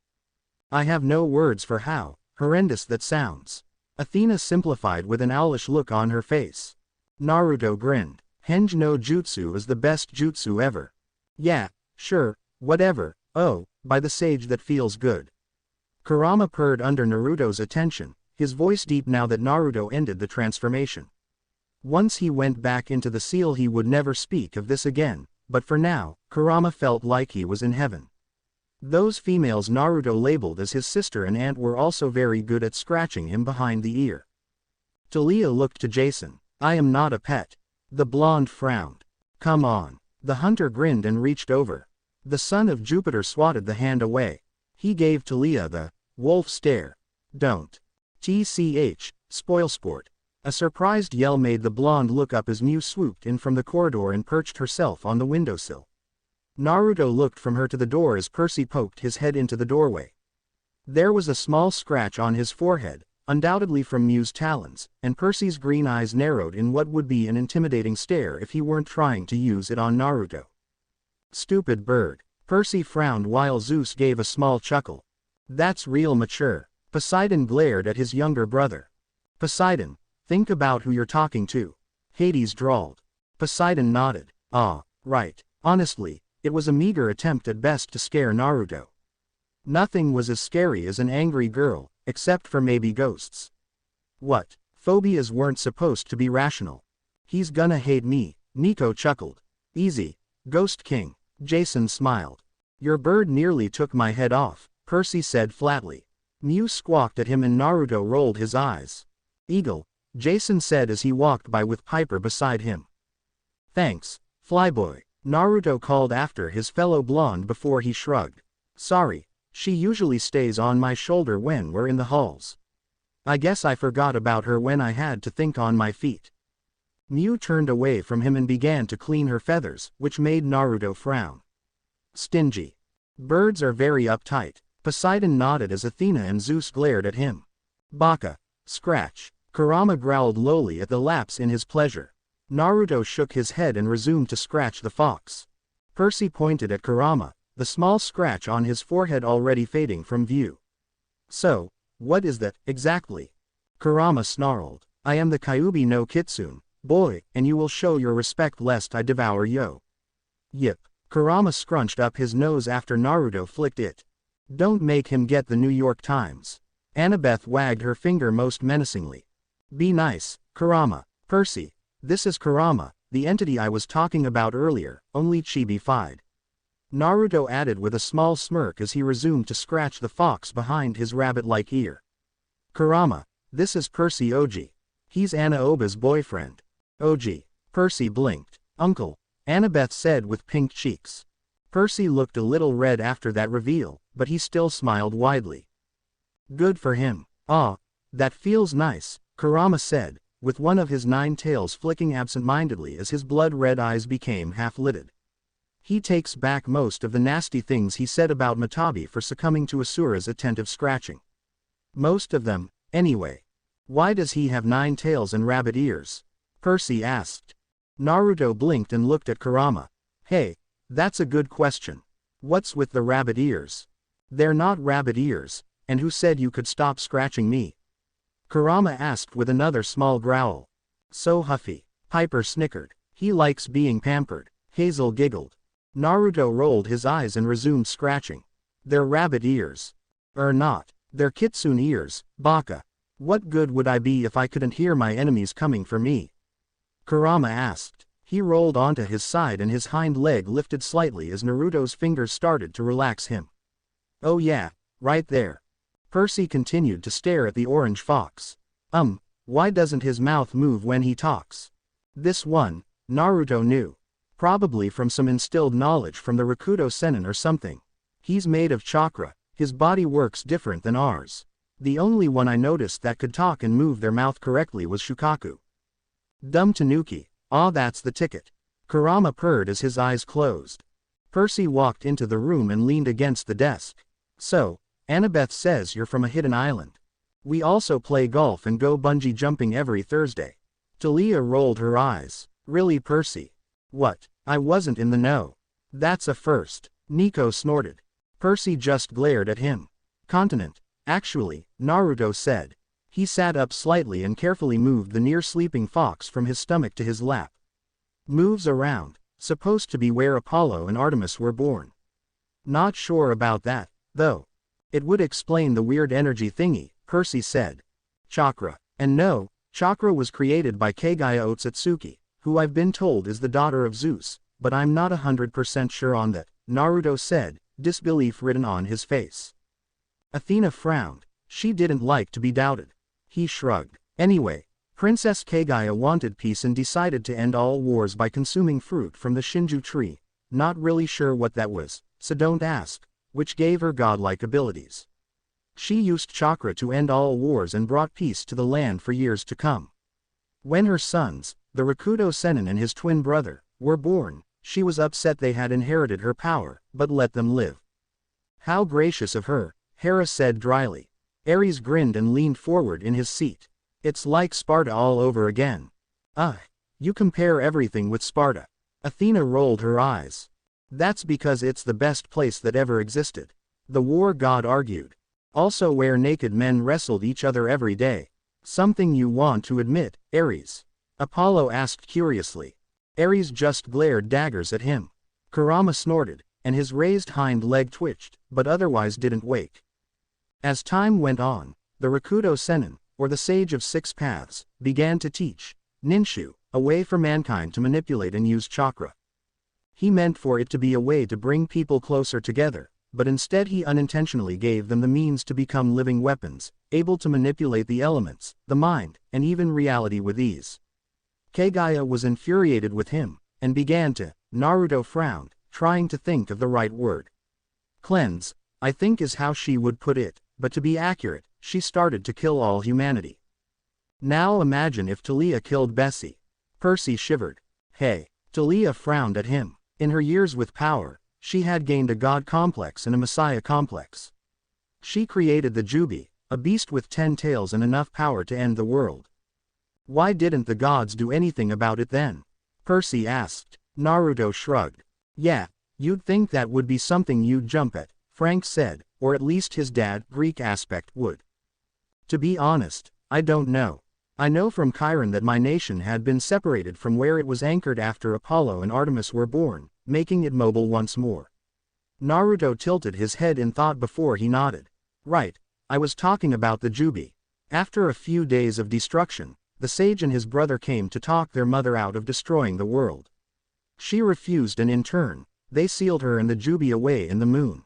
I have no words for how horrendous that sounds. Athena simplified with an owlish look on her face. Naruto grinned. Henge no Jutsu is the best jutsu ever. Yeah, sure, whatever, oh, by the sage that feels good. Kurama purred under Naruto's attention, his voice deep now that Naruto ended the transformation. Once he went back into the seal he would never speak of this again, but for now, Kurama felt like he was in heaven. Those females Naruto labeled as his sister and aunt were also very good at scratching him behind the ear. Talia looked to Jason. I am not a pet. The blonde frowned. Come on. The hunter grinned and reached over. The son of Jupiter swatted the hand away. He gave Talia the wolf stare. Don't. TCH, spoilsport. A surprised yell made the blonde look up as Mew swooped in from the corridor and perched herself on the windowsill. Naruto looked from her to the door as Percy poked his head into the doorway. There was a small scratch on his forehead, undoubtedly from Mew's talons, and Percy's green eyes narrowed in what would be an intimidating stare if he weren't trying to use it on Naruto. Stupid bird. Percy frowned while Zeus gave a small chuckle. That's real mature. Poseidon glared at his younger brother. Poseidon, think about who you're talking to. Hades drawled. Poseidon nodded. Ah, right. Honestly, it was a meager attempt at best to scare Naruto. Nothing was as scary as an angry girl, except for maybe ghosts. What? Phobias weren't supposed to be rational. He's gonna hate me, Nico chuckled. Easy, Ghost King. Jason smiled. Your bird nearly took my head off, Percy said flatly. Mew squawked at him and Naruto rolled his eyes. Eagle, Jason said as he walked by with Piper beside him. Thanks, Flyboy, Naruto called after his fellow blonde before he shrugged. Sorry, she usually stays on my shoulder when we're in the halls. I guess I forgot about her when I had to think on my feet. Mew turned away from him and began to clean her feathers, which made Naruto frown. Stingy. Birds are very uptight, Poseidon nodded as Athena and Zeus glared at him. Baka. Scratch. Kurama growled lowly at the lapse in his pleasure. Naruto shook his head and resumed to scratch the fox. Percy pointed at Kurama, the small scratch on his forehead already fading from view. So, what is that, exactly? Kurama snarled. I am the Kyuubi no Kitsune, boy, and you will show your respect lest I devour yo. Yip. Kurama scrunched up his nose after Naruto flicked it. Don't make him get the New York Times. Annabeth wagged her finger most menacingly. Be nice, Kurama. Percy, this is Kurama, the entity I was talking about earlier, only chibi-fied. Naruto added with a small smirk as he resumed to scratch the fox behind his rabbit-like ear. Kurama, this is Percy Oji. He's Anna Oba's boyfriend. Oji. Percy blinked. Uncle, Annabeth said with pink cheeks. Percy looked a little red after that reveal, but he still smiled widely. Good for him. Ah, that feels nice, Kurama said, with one of his 9 tails flicking absent-mindedly as his blood-red eyes became half-lidded. He takes back most of the nasty things he said about Matabi for succumbing to Asura's attentive scratching. Most of them, anyway. Why does he have 9 tails and rabbit ears? Percy asked. Naruto blinked and looked at Kurama. Hey, that's a good question. What's with the rabbit ears? They're not rabbit ears, and who said you could stop scratching me? Kurama asked with another small growl. So huffy. Piper snickered. He likes being pampered. Hazel giggled. Naruto rolled his eyes and resumed scratching. They're rabbit ears. Not. They're kitsune ears, Baka. What good would I be if I couldn't hear my enemies coming for me? Kurama asked. He rolled onto his side and his hind leg lifted slightly as Naruto's fingers started to relax him. Oh yeah, right there. Percy continued to stare at the orange fox. Why doesn't his mouth move when he talks? This one, Naruto knew. Probably from some instilled knowledge from the Rakuto Sennin or something. He's made of chakra, his body works different than ours. The only one I noticed that could talk and move their mouth correctly was Shukaku. Dumb Tanuki, that's the ticket. Kurama purred as his eyes closed. Percy walked into the room and leaned against the desk. So, Annabeth says you're from a hidden island. We also play golf and go bungee jumping every Thursday. Talia rolled her eyes. Really, Percy? What? I wasn't in the know. That's a first. Nico snorted. Percy just glared at him. Continent. Actually, Naruto said. He sat up slightly and carefully moved the near-sleeping fox from his stomach to his lap. Moves around. Supposed to be where Apollo and Artemis were born. Not sure about that, though. It would explain the weird energy thingy, Percy said. Chakra. And no, chakra was created by Kagaya Otsutsuki, who I've been told is the daughter of Zeus, but I'm not 100% sure on that, Naruto said, disbelief written on his face. Athena frowned. She didn't like to be doubted. He shrugged. Anyway, Princess Kagaya wanted peace and decided to end all wars by consuming fruit from the Shinju tree. Not really sure what that was, so don't ask, which gave her godlike abilities. She used chakra to end all wars and brought peace to the land for years to come. When her sons, the Rakuto Sennin and his twin brother, were born, she was upset they had inherited her power, but let them live. How gracious of her, Hera said dryly. Ares grinned and leaned forward in his seat. It's like Sparta all over again. You compare everything with Sparta. Athena rolled her eyes. That's because it's the best place that ever existed. The war god argued. Also where naked men wrestled each other every day. Something you want to admit, Ares? Apollo asked curiously. Ares just glared daggers at him. Kurama snorted, and his raised hind leg twitched, but otherwise didn't wake. As time went on, the Rakuto Sennin, or the Sage of Six Paths, began to teach Ninshu, a way for mankind to manipulate and use chakra. He meant for it to be a way to bring people closer together, but instead he unintentionally gave them the means to become living weapons, able to manipulate the elements, the mind, and even reality with ease. Kagaya was infuriated with him, and began to. Naruto frowned, trying to think of the right word. Cleanse, I think is how she would put it, but to be accurate, she started to kill all humanity. Now imagine if Talia killed Bessie. Percy shivered. Hey. Talia frowned at him. In her years with power, she had gained a god complex and a messiah complex. She created the Jubi, a beast with 10 tails and enough power to end the world. Why didn't the gods do anything about it then? Percy asked. Naruto shrugged. Yeah, you'd think that would be something you'd jump at, Frank said, or at least his dad, Greek aspect, would. To be honest, I don't know. I know from Chiron that my nation had been separated from where it was anchored after Apollo and Artemis were born, making it mobile once more. Naruto tilted his head in thought before he nodded. Right, I was talking about the Jubi. After a few days of destruction, the sage and his brother came to talk their mother out of destroying the world. She refused and in turn, they sealed her and the Jubi away in the moon.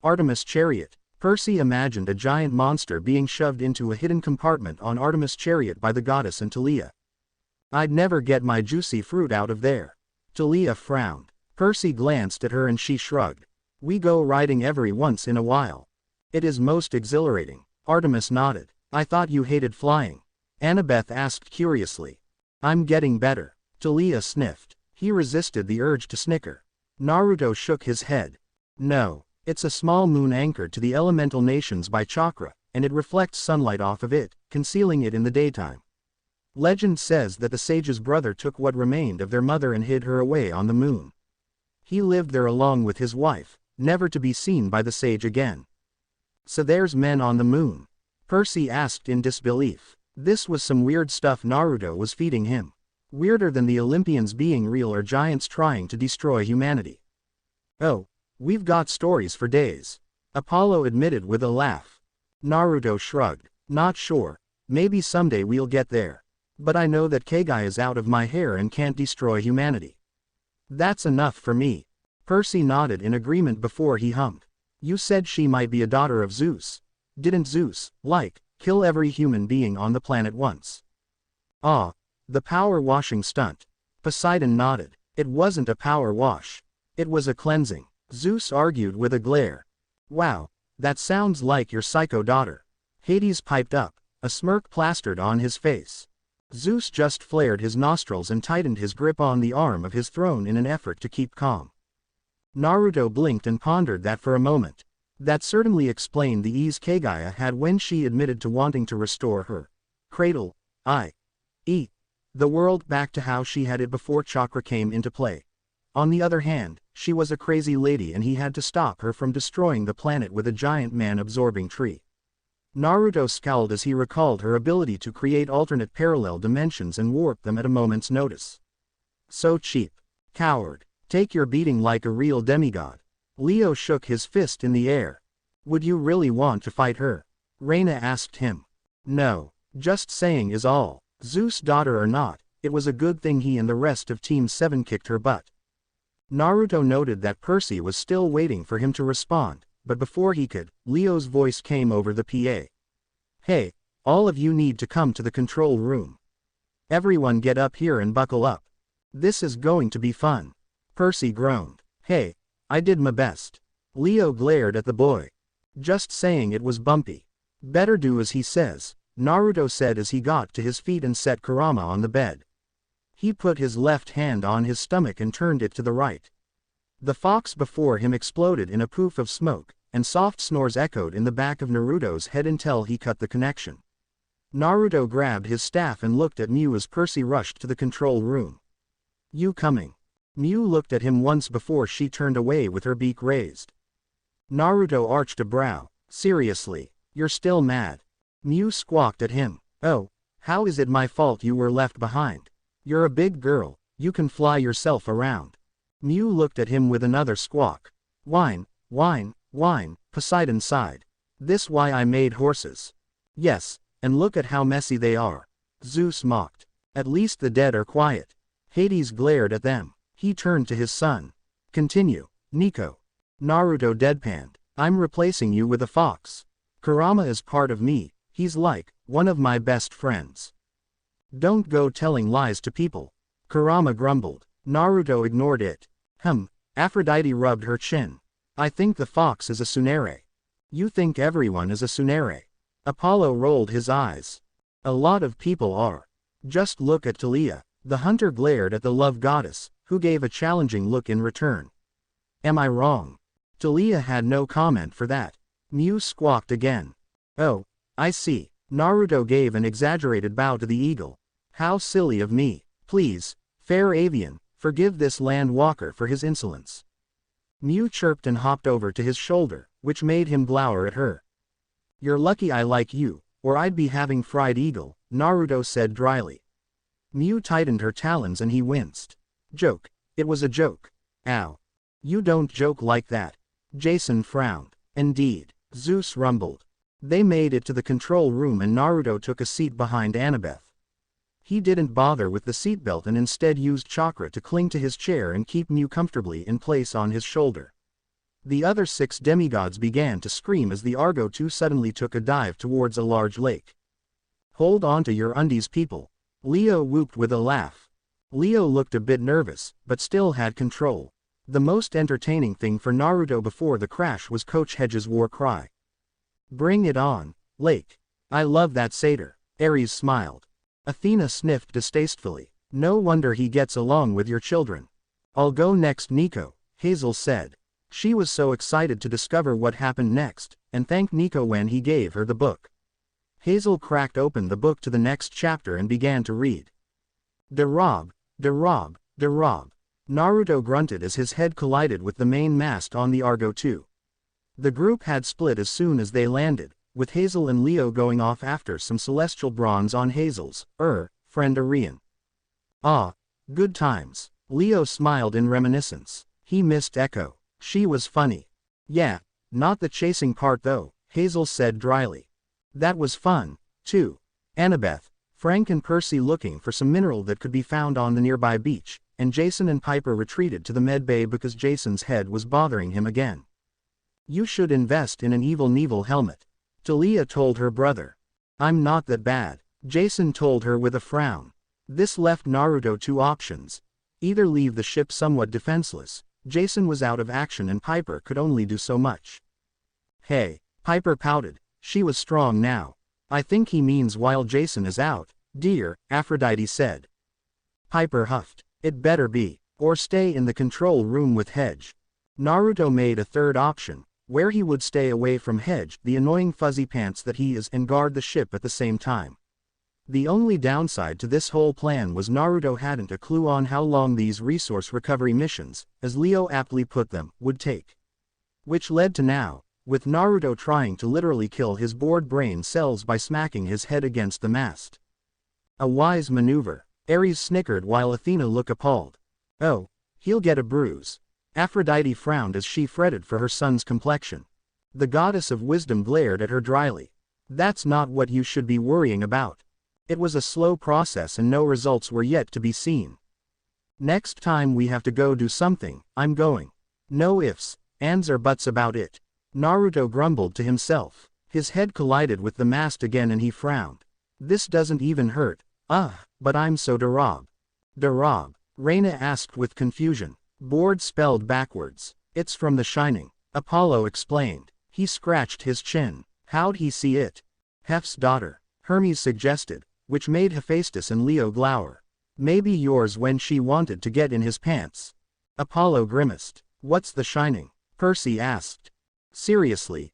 Artemis' chariot. Percy imagined a giant monster being shoved into a hidden compartment on Artemis' chariot by the goddess and Talia. I'd never get my juicy fruit out of there. Talia frowned. Percy glanced at her and she shrugged. We go riding every once in a while. It is most exhilarating. Artemis nodded. I thought you hated flying. Annabeth asked curiously. I'm getting better. Talia sniffed. He resisted the urge to snicker. Naruto shook his head. No. It's a small moon anchored to the elemental nations by chakra, and it reflects sunlight off of it, concealing it in the daytime. Legend says that the sage's brother took what remained of their mother and hid her away on the moon. He lived there along with his wife, never to be seen by the sage again. So there's men on the moon? Percy asked in disbelief. This was some weird stuff Naruto was feeding him. Weirder than the Olympians being real or giants trying to destroy humanity. Oh. We've got stories for days. Apollo admitted with a laugh. Naruto shrugged. Not sure. Maybe someday we'll get there. But I know that Kagaya is out of my hair and can't destroy humanity. That's enough for me. Percy nodded in agreement before he hummed. You said she might be a daughter of Zeus. Didn't Zeus, kill every human being on the planet once? Ah, the power washing stunt. Poseidon nodded. It wasn't a power wash. It was a cleansing. Zeus argued with a glare. Wow, that sounds like your psycho daughter. Hades piped up, a smirk plastered on his face. Zeus just flared his nostrils and tightened his grip on the arm of his throne in an effort to keep calm. Naruto blinked and pondered that for a moment. That certainly explained the ease Kagaya had when she admitted to wanting to restore her cradle, i.e., the world back to how she had it before chakra came into play. On the other hand, she was a crazy lady and he had to stop her from destroying the planet with a giant man-absorbing tree. Naruto scowled as he recalled her ability to create alternate parallel dimensions and warp them at a moment's notice. So cheap. Coward. Take your beating like a real demigod. Leo shook his fist in the air. Would you really want to fight her? Reina asked him. No. Just saying is all. Zeus' daughter or not, it was a good thing he and the rest of Team 7 kicked her butt. Naruto noted that Percy was still waiting for him to respond, but before he could, Leo's voice came over the PA. Hey, all of you need to come to the control room. Everyone get up here and buckle up. This is going to be fun. Percy groaned. Hey, I did my best. Leo glared at the boy. Just saying it was bumpy. Better do as he says, Naruto said as he got to his feet and set Kurama on the bed. He put his left hand on his stomach and turned it to the right. The fox before him exploded in a poof of smoke, and soft snores echoed in the back of Naruto's head until he cut the connection. Naruto grabbed his staff and looked at Mew as Percy rushed to the control room. You coming? Mew looked at him once before she turned away with her beak raised. Naruto arched a brow. Seriously, you're still mad? Mew squawked at him. Oh, how is it my fault you were left behind? You're a big girl, you can fly yourself around. Mew looked at him with another squawk. Whine, whine, whine, Poseidon sighed. This why I made horses. Yes, And look at how messy they are. Zeus mocked. At least the dead are quiet. Hades glared at them. He turned to his son. Continue, Nico. Naruto deadpanned. I'm replacing you with a fox. Kurama is part of me, he's like one of my best friends. Don't go telling lies to people. Kurama grumbled. Naruto ignored it. Aphrodite rubbed her chin. I think the fox is a tsundere. You think everyone is a tsundere. Apollo rolled his eyes. A lot of people are. Just look at Talia. The hunter glared at the love goddess, who gave a challenging look in return. Am I wrong? Talia had no comment for that. Mew squawked again. Oh, I see. Naruto gave an exaggerated bow to the eagle. How silly of me. Please, fair avian, forgive this land walker for his insolence. Mew chirped and hopped over to his shoulder, which made him glower at her. You're lucky I like you, or I'd be having fried eagle, Naruto said dryly. Mew tightened her talons and he winced. Joke. It was a joke. Ow. You don't joke like that. Jason frowned. Indeed. Zeus rumbled. They made it to the control room and Naruto took a seat behind Annabeth. He didn't bother with the seatbelt and instead used chakra to cling to his chair and keep Mew comfortably in place on his shoulder. The other 6 demigods began to scream as the Argo 2 suddenly took a dive towards a large lake. Hold on to your undies, people. Leo whooped with a laugh. Leo looked a bit nervous, but still had control. The most entertaining thing for Naruto before the crash was Coach Hedge's war cry. Bring it on, Lake. I love that satyr. Ares smiled. Athena sniffed distastefully. No wonder he gets along with your children. I'll go next, Nico, Hazel said. She was so excited to discover what happened next, and thanked Nico when he gave her the book. Hazel cracked open the book to the next chapter and began to read. Derob, Derob, Derob. Naruto grunted as his head collided with the main mast on the Argo 2. The group had split as soon as they landed, with Hazel and Leo going off after some celestial bronze on Hazel's, friend Arian. Ah, good times. Leo smiled in reminiscence. He missed Echo. She was funny. Yeah, not the chasing part though, Hazel said dryly. That was fun, too. Annabeth, Frank and Percy looking for some mineral that could be found on the nearby beach, and Jason and Piper retreated to the med bay because Jason's head was bothering him again. You should invest in an Evil Knievel helmet. Talia told her brother. I'm not that bad, Jason told her with a frown. This left Naruto 2 options. Either leave the ship somewhat defenseless, Jason was out of action and Piper could only do so much. Hey, Piper pouted, she was strong now. I think he means while Jason is out, dear, Aphrodite said. Piper huffed, it better be, or stay in the control room with Hedge. Naruto made a third option, where he would stay away from Hedge, the annoying fuzzy pants that he is, and guard the ship at the same time. The only downside to this whole plan was Naruto hadn't a clue on how long these resource recovery missions, as Leo aptly put them, would take. Which led to now, with Naruto trying to literally kill his bored brain cells by smacking his head against the mast. A wise maneuver, Ares snickered while Athena looked appalled. Oh, he'll get a bruise. Aphrodite frowned as she fretted for her son's complexion. The goddess of wisdom glared at her dryly. That's not what you should be worrying about. It was a slow process and no results were yet to be seen. Next time we have to go do something, I'm going. No ifs, ands or buts about it. Naruto grumbled to himself. His head collided with the mast again and he frowned. This doesn't even hurt. But I'm so Derob. Derob? Reina asked with confusion. Bored spelled backwards. It's from The Shining. Apollo explained. He scratched his chin. How'd he see it? Hef's daughter, Hermes suggested, which made Hephaestus and Leo glower. Maybe yours when she wanted to get in his pants. Apollo grimaced. What's The Shining? Percy asked. Seriously,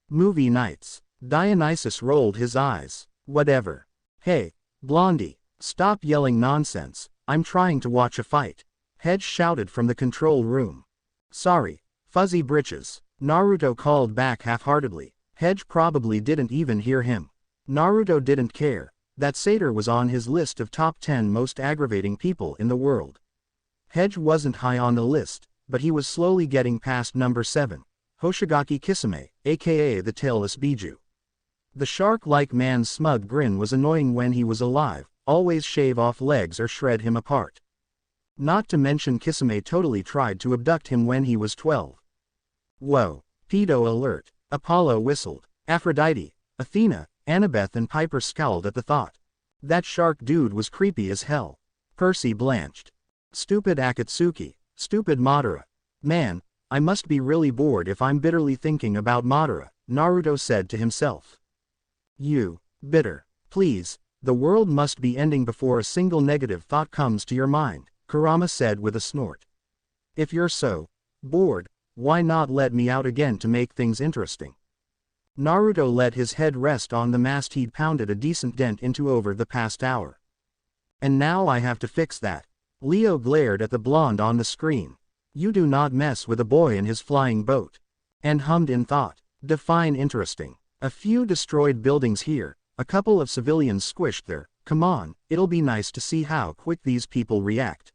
movie nights. Dionysus rolled his eyes. Whatever. Hey, Blondie, stop yelling nonsense, I'm trying to watch a fight. Hedge shouted from the control room. Sorry, fuzzy britches, Naruto called back half-heartedly. Hedge probably didn't even hear him. Naruto didn't care. That satyr was on his list of top 10 most aggravating people in the world. Hedge wasn't high on the list, but he was slowly getting past number 7. Hoshigaki Kisame, aka the Tailless Biju. The shark-like man's smug grin was annoying when he was alive, always shave off legs or shred him apart. Not to mention Kisame totally tried to abduct him when he was 12. Whoa. Pedo alert. Apollo whistled. Aphrodite, Athena, Annabeth and Piper scowled at the thought. That shark dude was creepy as hell. Percy blanched. Stupid Akatsuki. Stupid Madara. Man, I must be really bored if I'm bitterly thinking about Madara, Naruto said to himself. You. Bitter. Please, the world must be ending before a single negative thought comes to your mind, Kurama said with a snort. If you're so bored, why not let me out again to make things interesting? Naruto let his head rest on the mast he'd pounded a decent dent into over the past hour. And now I have to fix that. Leo glared at the blonde on the screen. You do not mess with a boy in his flying boat. And hummed in thought. Define interesting. A few destroyed buildings here, a couple of civilians squished there. Come on, it'll be nice to see how quick these people react.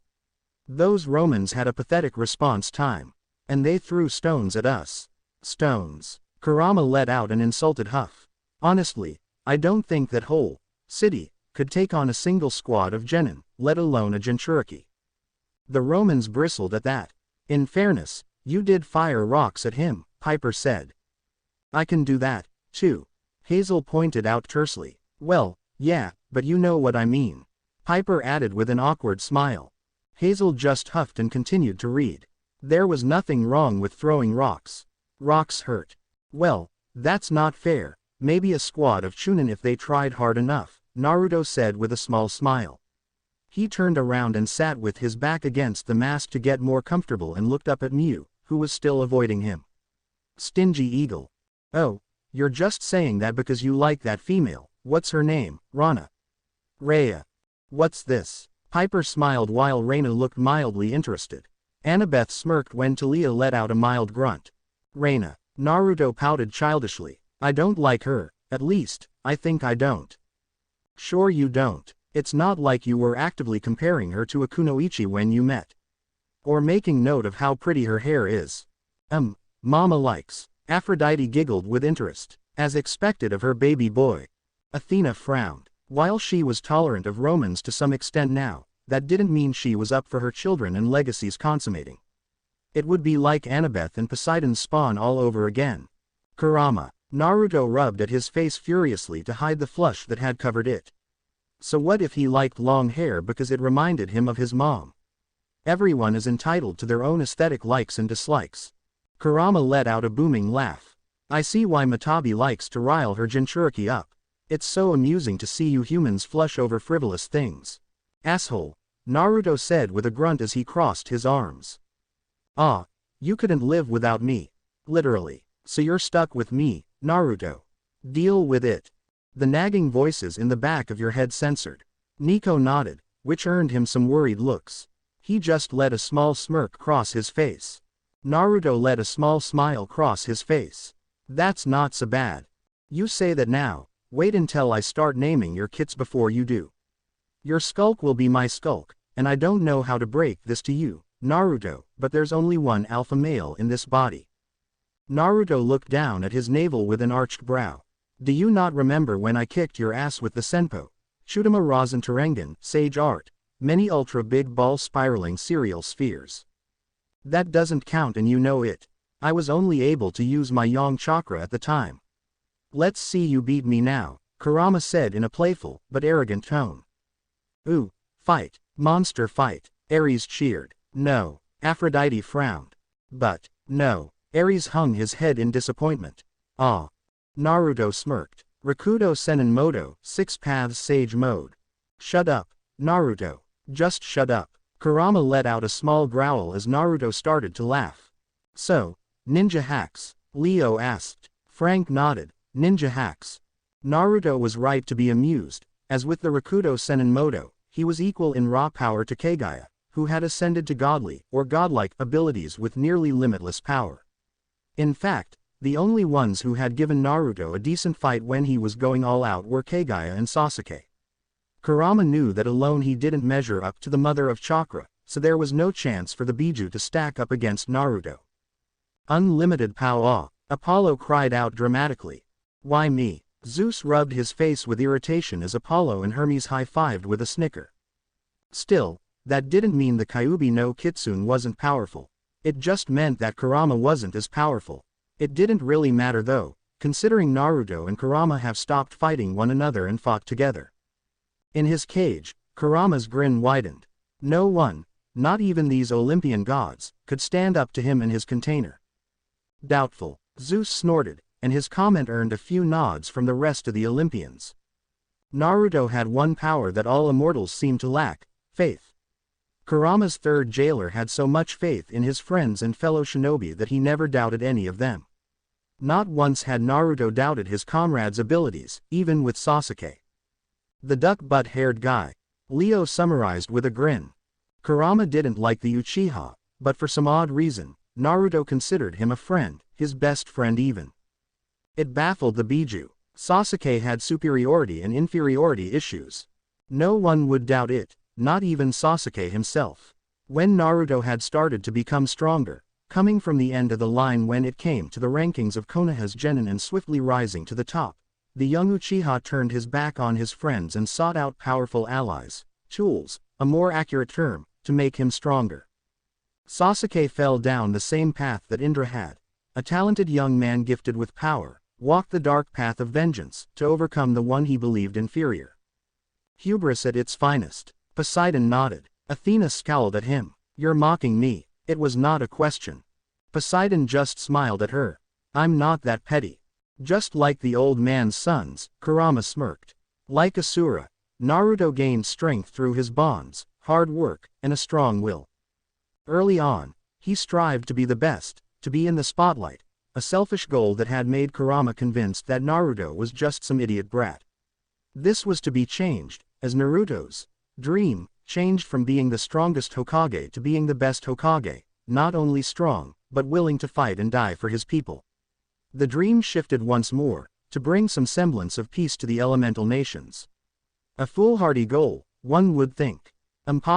Those Romans had a pathetic response time. And they threw stones at us. Stones. Kurama let out an insulted huff. Honestly, I don't think that whole city could take on a single squad of genin, let alone a Jinchuriki. The Romans bristled at that. In fairness, you did fire rocks at him, Piper said. I can do that, too. Hazel pointed out tersely. Well, yeah, but you know what I mean. Piper added with an awkward smile. Hazel just huffed and continued to read. There was nothing wrong with throwing rocks. Rocks hurt. Well, that's not fair. Maybe a squad of Chunin if they tried hard enough, Naruto said with a small smile. He turned around and sat with his back against the mast to get more comfortable and looked up at Mew, who was still avoiding him. Stingy eagle. Oh, you're just saying that because you like that female. What's her name, Rana? Rhea. What's this? Piper smiled while Reina looked mildly interested. Annabeth smirked when Talia let out a mild grunt. Reina. Naruto pouted childishly. I don't like her, at least, I think I don't. Sure you don't. It's not like you were actively comparing her to a kunoichi when you met. Or making note of how pretty her hair is. Mama likes. Aphrodite giggled with interest, as expected of her baby boy. Athena frowned. While she was tolerant of Romans to some extent now, that didn't mean she was up for her children and legacies consummating. It would be like Annabeth and Poseidon's spawn all over again. Kurama. Naruto rubbed at his face furiously to hide the flush that had covered it. So what if he liked long hair because it reminded him of his mom? Everyone is entitled to their own aesthetic likes and dislikes. Kurama let out a booming laugh. I see why Matabi likes to rile her Jinchuriki up. It's so amusing to see you humans flush over frivolous things. Asshole, Naruto said with a grunt as he crossed his arms. Ah, you couldn't live without me. Literally. So you're stuck with me, Naruto. Deal with it. The nagging voices in the back of your head censored. Nico nodded, which earned him some worried looks. He just let a small smirk cross his face. Naruto let a small smile cross his face. That's not so bad. You say that now, wait until I start naming your kits before you do. Your skulk will be my skulk, and I don't know how to break this to you, Naruto, but there's only one alpha male in this body. Naruto looked down at his navel with an arched brow. Do you not remember when I kicked your ass with the Senpo? Shutama Rasen Terengen, Sage Art, many ultra big ball spiraling cereal spheres. That doesn't count and you know it. I was only able to use my Yang chakra at the time. Let's see you beat me now, Kurama said in a playful but arrogant tone. Ooh, fight, monster fight, Ares cheered. No, Aphrodite frowned. But, no, Ares hung his head in disappointment. Ah. Naruto smirked. Rakudo Senin Moto, 6 Paths Sage Mode. Shut up, Naruto. Just shut up. Kurama let out a small growl as Naruto started to laugh. So, ninja hacks? Leo asked. Frank nodded. Ninja hacks. Naruto was right to be amused, as with the Rakudo Senin Moto, he was equal in raw power to Kagaya, who had ascended to godly, or godlike, abilities with nearly limitless power. In fact, the only ones who had given Naruto a decent fight when he was going all out were Kagaya and Sasuke. Kurama knew that alone he didn't measure up to the mother of chakra, so there was no chance for the Biju to stack up against Naruto. Unlimited power! Apollo cried out dramatically. Why me? Zeus rubbed his face with irritation as Apollo and Hermes high-fived with a snicker. Still, that didn't mean the Kyuubi no Kitsune wasn't powerful. It just meant that Kurama wasn't as powerful. It didn't really matter though, considering Naruto and Kurama have stopped fighting one another and fought together. In his cage, Kurama's grin widened. No one, not even these Olympian gods, could stand up to him in his container. Doubtful, Zeus snorted, and his comment earned a few nods from the rest of the Olympians. Naruto had one power that all immortals seem to lack: faith. Kurama's third jailer had so much faith in his friends and fellow shinobi that he never doubted any of them. Not once had Naruto doubted his comrade's abilities, even with Sasuke. The duck-butt-haired guy, Leo summarized with a grin. Kurama didn't like the Uchiha, but for some odd reason, Naruto considered him a friend, his best friend even. It baffled the Biju. Sasuke had superiority and inferiority issues. No one would doubt it, not even Sasuke himself. When Naruto had started to become stronger, coming from the end of the line when it came to the rankings of Konoha's genin and swiftly rising to the top, the young Uchiha turned his back on his friends and sought out powerful allies, tools, a more accurate term, to make him stronger. Sasuke fell down the same path that Indra had. A talented young man gifted with power, walked the dark path of vengeance, to overcome the one he believed inferior. Hubris at its finest. Poseidon nodded. Athena scowled at him. "You're mocking me." It was not a question. Poseidon just smiled at her. "I'm not that petty." Just like the old man's sons, Kurama smirked. Like Asura, Naruto gained strength through his bonds, hard work, and a strong will. Early on, he strived to be the best, to be in the spotlight, a selfish goal that had made Kurama convinced that Naruto was just some idiot brat. This was to be changed, as Naruto's dream changed from being the strongest Hokage to being the best Hokage, not only strong, but willing to fight and die for his people. The dream shifted once more, to bring some semblance of peace to the elemental nations. A foolhardy goal, one would think. Impossible.